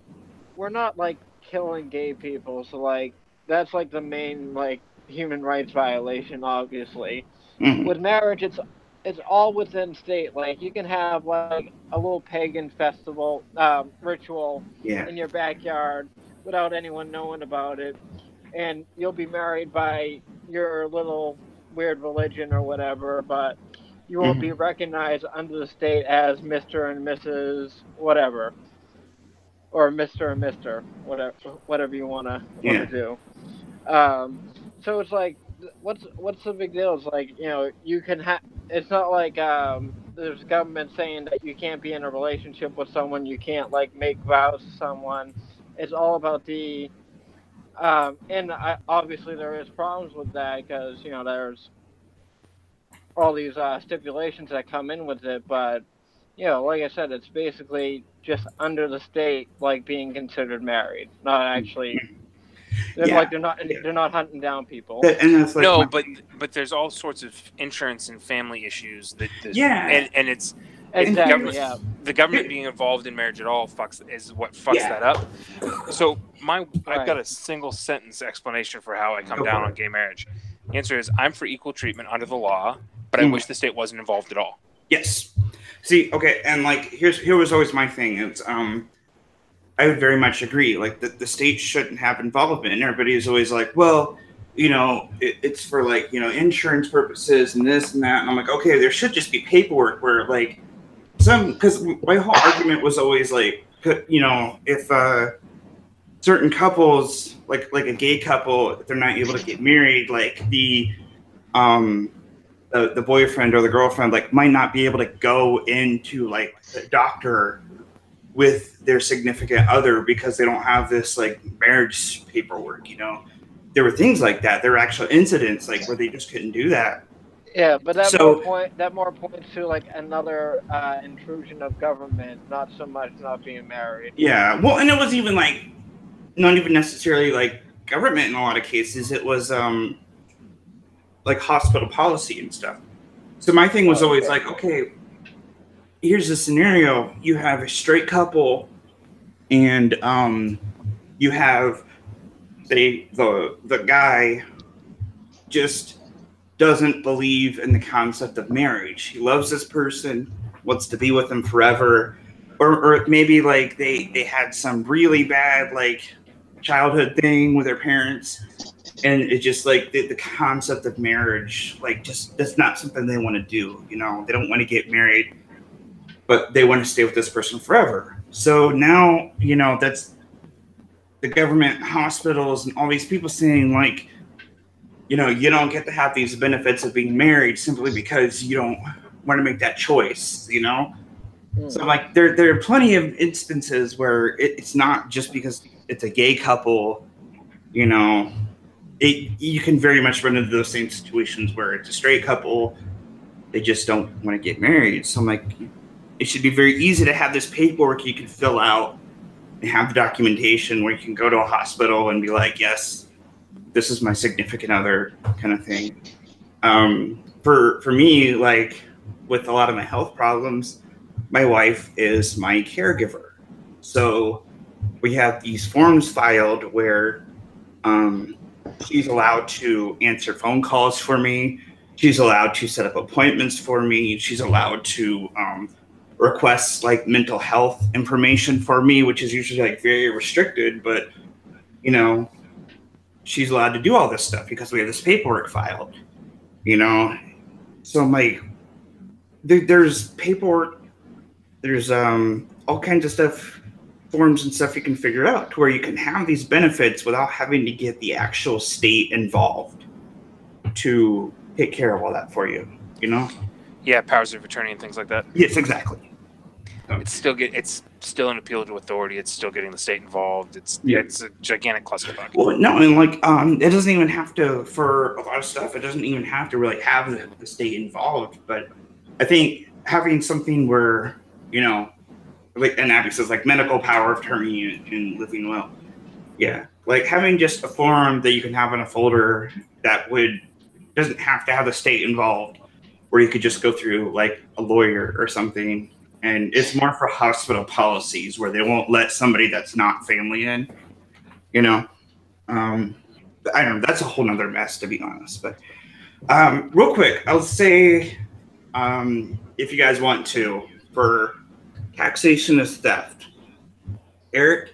we're not like killing gay people, so like that's like the main like human rights violation, obviously. Mm-hmm. With marriage, it's all within state. Like, you can have like a little pagan festival ritual in your backyard without anyone knowing about it, and you'll be married by your little weird religion or whatever, but you won't be recognized under the state as Mr. and Mrs. whatever, or Mr. and Mr. whatever you want to do. So it's like, what's the big deal? It's like, you can have. It's not like there's government saying that you can't be in a relationship with someone, you can't like make vows to someone. It's all about the obviously there is problems with that, because there's all these stipulations that come in with it, but like I said, it's basically just under the state, like being considered married, not actually. Like they're not hunting down people. And that's like no, but there's all sorts of insurance and family issues that and it's exactly the government being involved in marriage at all is what fucks that up. So I've got a single sentence explanation for how I come down on gay marriage. The answer is, I'm for equal treatment under the law, but I wish the state wasn't involved at all. Yes. See, okay, and like here was always my thing. It's I would very much agree. Like, the state shouldn't have involvement. And everybody is always like, well, it's for like, insurance purposes and this and that. And I'm like, okay, there should just be paperwork where like because my whole argument was always like, if certain couples, like a gay couple, if they're not able to get married, like the boyfriend or the girlfriend like might not be able to go into like the doctor with their significant other because they don't have this like marriage paperwork. There were things like that. There were actual incidents like where they just couldn't do that. Yeah, but that more points to like another intrusion of government, not so much not being married. Yeah, well, and it was even like not even necessarily like government in a lot of cases. It was like hospital policy and stuff. So my thing was always like, okay, here's the scenario. You have a straight couple and you have the guy just doesn't believe in the concept of marriage. He loves this person, wants to be with them forever. Or maybe like they had some really bad like childhood thing with their parents And it's just like the concept of marriage, like just that's not something they want to do. You know, they don't want to get married, but they want to stay with this person forever. So now, you know, that's the government, hospitals, and all these people saying like, you know, you don't get to have these benefits of being married simply because you don't want to make that choice, you know? So like there are plenty of instances where it's not just because it's a gay couple, you know, you can very much run into those same situations where it's a straight couple, they just don't want to get married. So I'm like, it should be very easy to have this paperwork you can fill out and have the documentation where you can go to a hospital and be like, yes, this is my significant other kind of thing. For me, like with a lot of my health problems, my wife is my caregiver. So we have these forms filed where she's allowed to answer phone calls for me. She's allowed to set up appointments for me. She's allowed to request like mental health information for me, which is usually like very restricted, but you know, she's allowed to do all this stuff because we have this paperwork filed, you know? So I'm like, there's paperwork, there's all kinds of stuff, forms and stuff you can figure out to where you can have these benefits without having to get the actual state involved to take care of all that for you, you know? Yeah, powers of attorney and things like that. Yes, exactly. It's still an appeal to authority. It's still getting the state involved. It's a gigantic clusterfuck. Well, no, and like it doesn't even have to, for a lot of stuff, it doesn't even have to really have the state involved. But I think having something where, you know, like, and Abby says, like medical power of attorney and living will. Yeah, like having just a form that you can have in a folder that doesn't have to have the state involved, where you could just go through like a lawyer or something. And it's more for hospital policies where they won't let somebody that's not family in, you know. I don't know. That's a whole nother mess, to be honest. But real quick, I'll say, if you guys want to, for taxation is theft. Eric,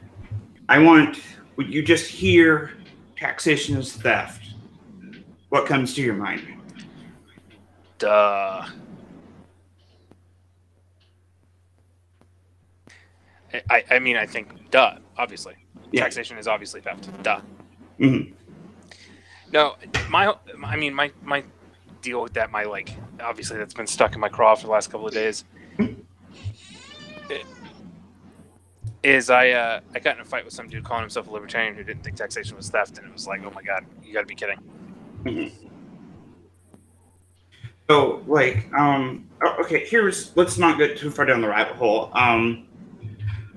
would you just hear taxation is theft? What comes to your mind? Duh. I mean, I think, duh, obviously. Yeah. Taxation is obviously theft. Duh. Mm-hmm. No, my deal with that, obviously that's been stuck in my craw for the last couple of days, is I got in a fight with some dude calling himself a libertarian who didn't think taxation was theft, and it was like, oh my God, you gotta be kidding. Mm-hmm. So, like, okay, let's not get too far down the rabbit hole.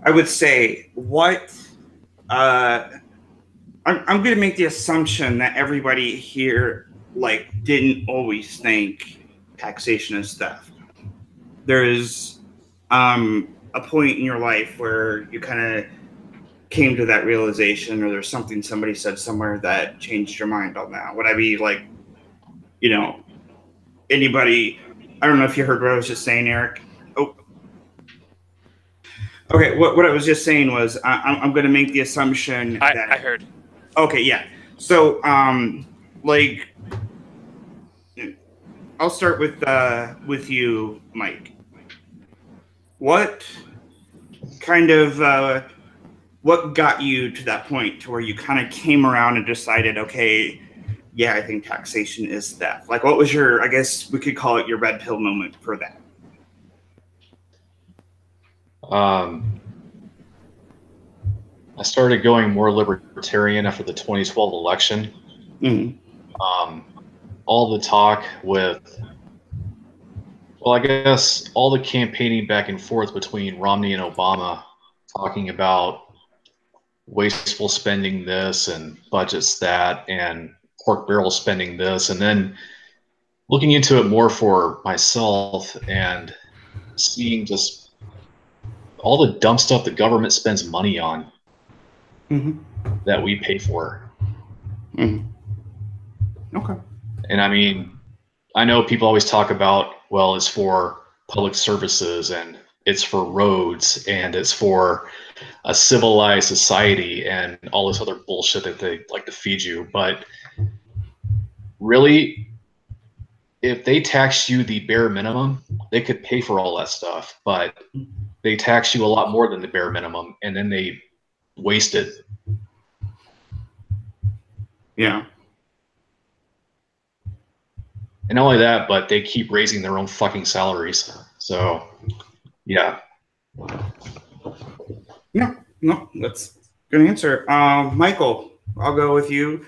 I would say I'm going to make the assumption that everybody here didn't always think taxation is theft. There is a point in your life where you kind of came to that realization, or there's something somebody said somewhere that changed your mind on that. Would I be anybody? I don't know if you heard what I was just saying, Eric. Oh. Okay, what I was just saying was I'm going to make the assumption that I heard. Okay, yeah. So I'll start with you, Mike. What kind of what got you to that point to where you kind of came around and decided, okay, yeah, I think taxation is theft? Like, what was your, I guess we could call it your red pill moment for that? I started going more libertarian after the 2012 election. Mm-hmm. All the talk with, well, I guess all the campaigning back and forth between Romney and Obama, talking about wasteful spending this and budgets that and pork barrel spending this, and then looking into it more for myself and seeing just all the dumb stuff the government spends money on. Mm-hmm. That we pay for. Mm-hmm. Okay. And I mean, I know people always talk about, well, it's for public services and it's for roads and it's for a civilized society and all this other bullshit that they like to feed you. But really, if they tax you the bare minimum, they could pay for all that stuff, but they tax you a lot more than the bare minimum, and then they waste it. Yeah. And not only that, but they keep raising their own fucking salaries. So, yeah. No, that's a good answer. Michael, I'll go with you.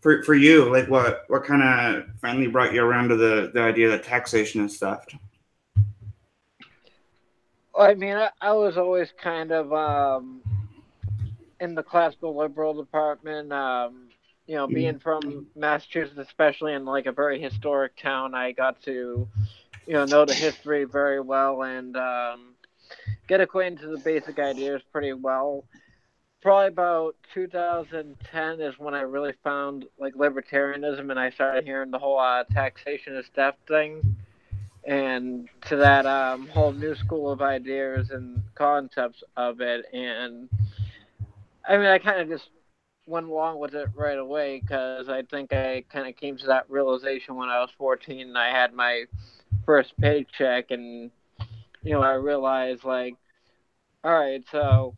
For you, like what kind of finally brought you around to the idea that taxation is theft? I mean, I was always kind of in the classical liberal department. You know, being from Massachusetts, especially in like a very historic town, I got to, you know the history very well and get acquainted to the basic ideas pretty well. Probably about 2010 is when I really found like libertarianism, and I started hearing the whole taxation is theft thing, and to that whole new school of ideas and concepts of it. And I mean, I kind of just went along with it right away because I think I kind of came to that realization when I was 14 and I had my first paycheck, and I realized like, all right, so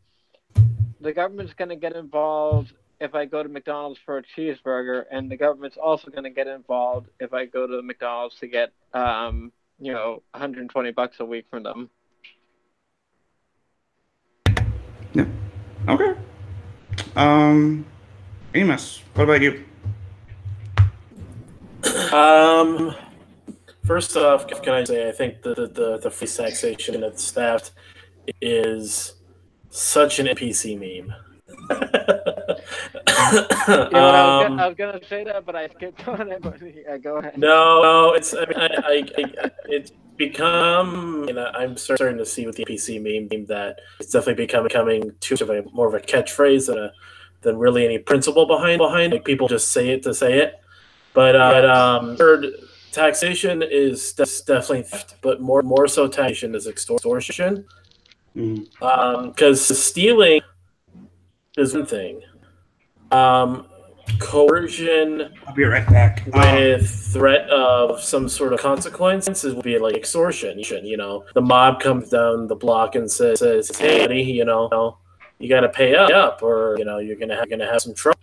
the government's going to get involved if I go to McDonald's for a cheeseburger, and the government's also going to get involved if I go to McDonald's to get, $120 a week from them. Yeah. Okay. Amos, what about you? First off, can I say I think the free taxation that's theft is such an NPC meme. I was gonna say that, but I skipped on it. But go ahead. No, it's it's become. I'm starting to see with the NPC meme that it's definitely becoming too much of more of a catchphrase than really any principle behind. Like people just say it to say it. But third, taxation is definitely theft, but more so taxation is extortion. Because stealing is one thing. Coercion. I'll be right back. With threat of some sort of consequences would be like extortion. The mob comes down the block and says, "Hey, buddy, you got to pay up, or you're gonna have some trouble.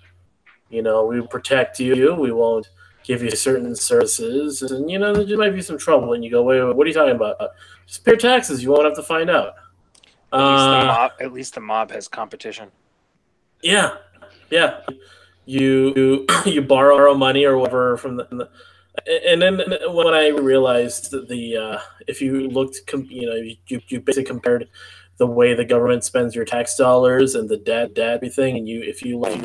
We protect you. We won't give you certain services, and there might be some trouble." And you go, "Wait, what are you talking about? Just pay your taxes. You won't have to find out." At least the mob has competition. Yeah. You borrow money or whatever from and then when I realized that if you looked, you basically compared the way the government spends your tax dollars and the debt everything, and if you like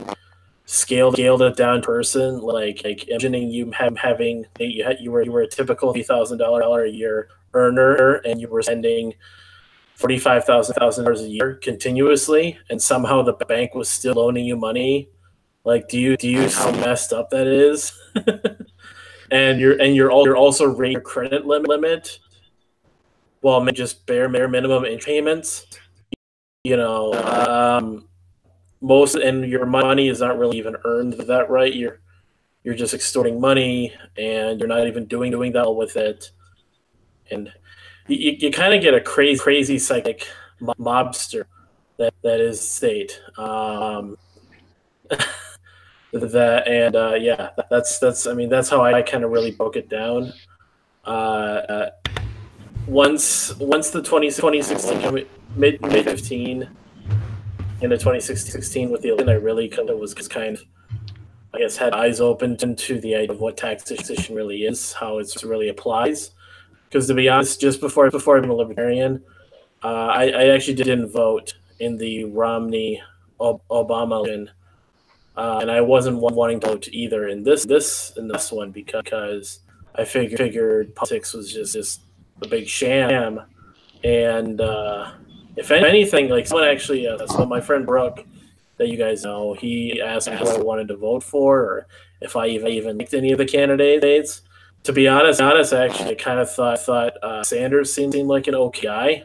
scaled it down person, like imagining you having you were a typical $3,000 a year earner, and you were spending $45,000 a year continuously, and somehow the bank was still loaning you money. Like, do you see how messed up that is? and you're also raising your credit limit, well, just bare minimum interest payments. Most and your money is not really even earned that right. You're just extorting money, and you're not even doing that with it, and you kind of get a crazy psychic mobster that is state. That's how I kind of really broke it down. Once the 2016 mid 15 into 2016 with the election, I really was kind of, I guess, had eyes open to the idea of what taxation really is, how it really applies. Because to be honest, just before I became a libertarian, I actually didn't vote in the Romney Obama election, and I wasn't wanting to vote either in this one because I figured politics was just a big sham, and if anything, like someone actually, so my friend Brooke, that you guys know, he asked me who I wanted to vote for, or if I even liked any of the candidates. To be honest, I actually kind of thought Sanders seemed like an okay guy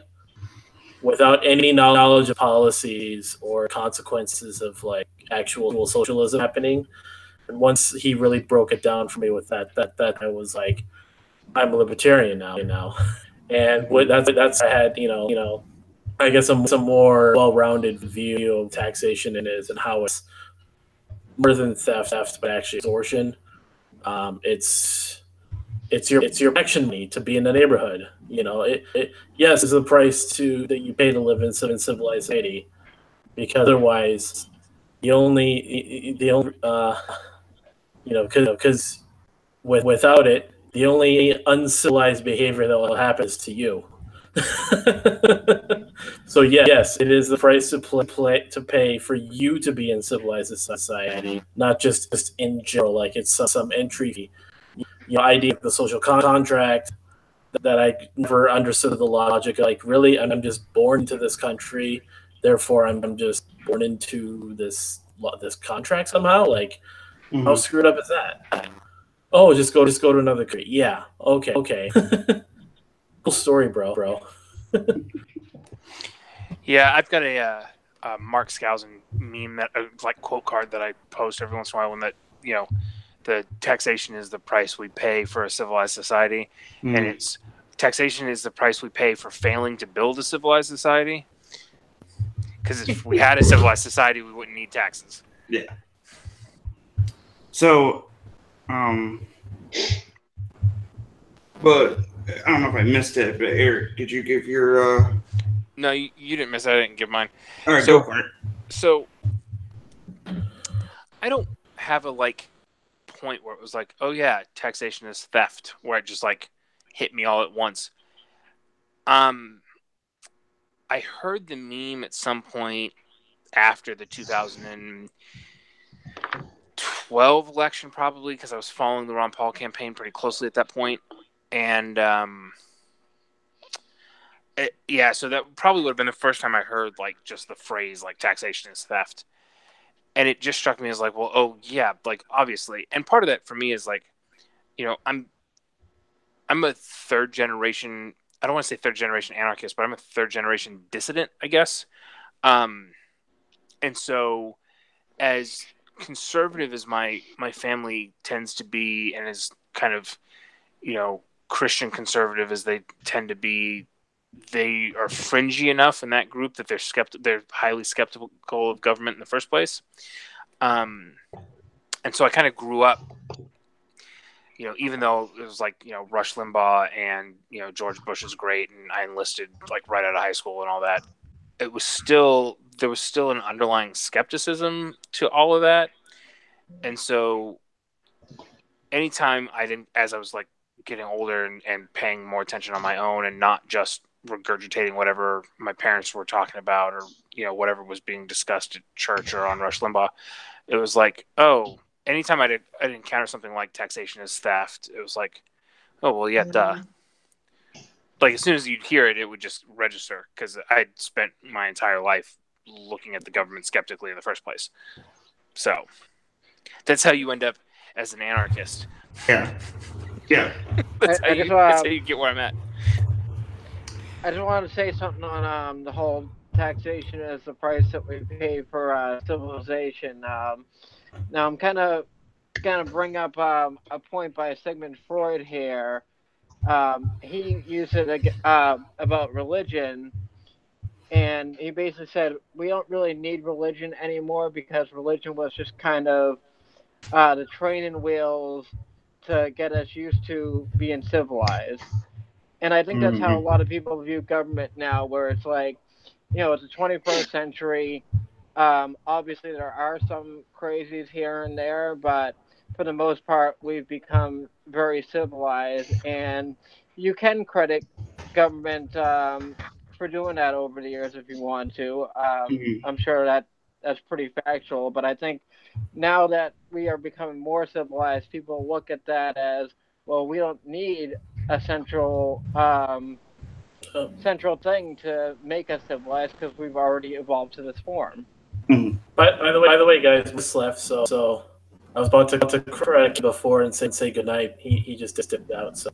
without any knowledge of policies or consequences of like actual socialism happening. And once he really broke it down for me with that I was like, I'm a libertarian now. And that's I had I guess some more well-rounded view of taxation and how it's more than theft, but actually extortion. It's your action money to be in the neighborhood. Yes, it's the price that you pay to live in civilized society, because otherwise the only because without it, the only uncivilized behavior that will happen is to you. So yes, it is the price to pay for you to be in civilized society, not just in general, like it's some entry fee. Idea of the social contract that I never understood the logic. Like, really, I'm just born into this country, therefore I'm just born into this contract somehow. Like, how screwed up is that? Oh, just go to another country. Yeah, okay. Cool story, bro. Yeah, I've got a Mark Skousen meme that like quote card that I post every once in a while. When that the taxation is the price we pay for a civilized society, and it's taxation is the price we pay for failing to build a civilized society. Because if we had a civilized society, we wouldn't need taxes. Yeah. So, but I don't know if I missed it, but Eric, did you give your? No, you didn't miss it. I didn't give mine. All right, go for it. So, I don't have a point where it was like, oh yeah, taxation is theft, where it just like hit me all at once. I heard the meme at some point after the 2012 election, probably because I was following the Ron Paul campaign pretty closely at that point, and so that probably would have been the first time I heard like just the phrase like taxation is theft. And it just struck me as like, well, oh yeah, like obviously. And part of that for me is like, I'm a third generation. I don't want to say third generation anarchist, but I'm a third generation dissident, I guess. And so, as conservative as my family tends to be, and as kind of Christian conservative as they tend to be, they are fringy enough in that group that they're highly skeptical of government in the first place. And so I kind of grew up, even though it was like, Rush Limbaugh and, George Bush is great. And I enlisted like right out of high school and all that. There was still an underlying skepticism to all of that. And so anytime as I was like getting older and paying more attention on my own and not just regurgitating whatever my parents were talking about or whatever was being discussed at church or on Rush Limbaugh, it was like, oh, anytime I'd encounter something like taxation is theft, it was like, oh well, yeah, duh. Like as soon as you'd hear it, it would just register because I'd spent my entire life looking at the government skeptically in the first place. So that's how you end up as an anarchist. Yeah. That's how you get where I'm at. I just wanted to say something on the whole taxation as the price that we pay for civilization. Now I'm kind of going to bring up a point by Sigmund Freud here. He used it about religion, and he basically said we don't really need religion anymore because religion was just kind of the training wheels to get us used to being civilized. And I think that's how a lot of people view government now, where it's like, it's the 21st century. Obviously, there are some crazies here and there, but for the most part, we've become very civilized. And you can credit government for doing that over the years if you want to. I'm sure that's pretty factual, but I think now that we are becoming more civilized, people look at that as, well, we don't need a central thing to make us civilized because we've already evolved to this form. But by the way, guys, we left, so I was about to correct before and say goodnight. He just dipped out. So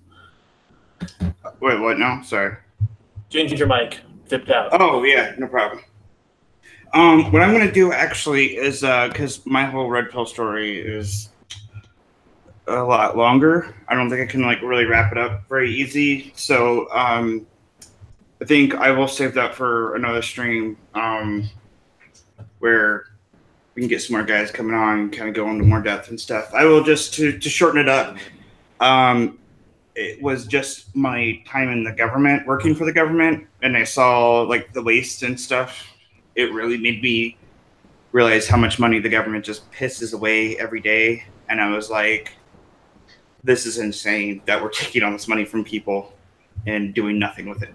Wait, what? No, sorry. Ginger Mike dipped out. Oh yeah, no problem. What I'm gonna do actually is because my whole red pill story is a lot longer. I don't think I can like really wrap it up very easy. So I think I will save that for another stream where we can get some more guys coming on and kind of go into more depth and stuff. I will just to shorten it up. It was just my time in the government, working for the government, and I saw like the waste and stuff. It really made me realize how much money the government just pisses away every day. And I was like, this is insane that we're taking all this money from people and doing nothing with it.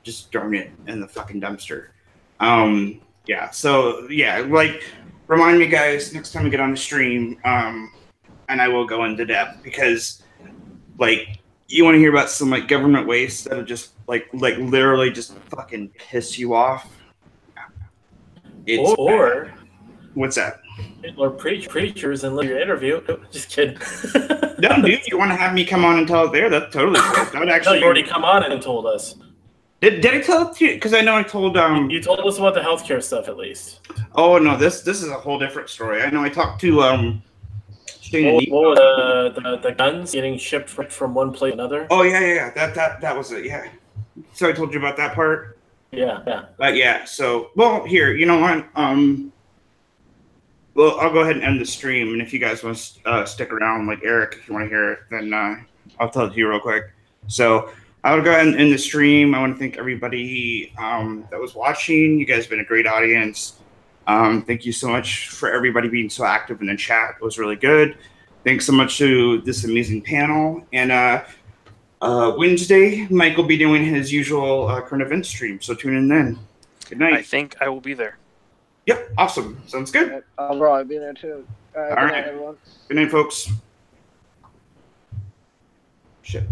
Just throwing it in the fucking dumpster. Yeah. So yeah, like remind me guys next time we get on the stream, and I will go into depth because like you want to hear about some like government waste that'll just like literally just fucking piss you off. Or what's that? Or preachers and your interview. Just kidding. No, dude, you want to have me come on and tell it there? That's totally good. That would actually. No, you already come on and told us. Did I tell it to you? Because I know I told. You told us about the healthcare stuff at least. Oh no, this is a whole different story. I know I talked to What was the guns getting shipped from one place to another? Oh yeah. That was it. Yeah. So I told you about that part. Yeah. But yeah, so well here, you know what? Well, I'll go ahead and end the stream, and if you guys want to stick around, like Eric, if you want to hear it, then I'll tell it to you real quick. So I'll go ahead and end the stream. I want to thank everybody that was watching. You guys have been a great audience. Thank you so much for everybody being so active in the chat. It was really good. Thanks so much to this amazing panel. And Wednesday, Mike will be doing his usual current event stream, so tune in then. Good night. I think I will be there. Yep, awesome. Sounds good. I'll probably be there too. All right, All good right. night, everyone. Good night, folks. Shit.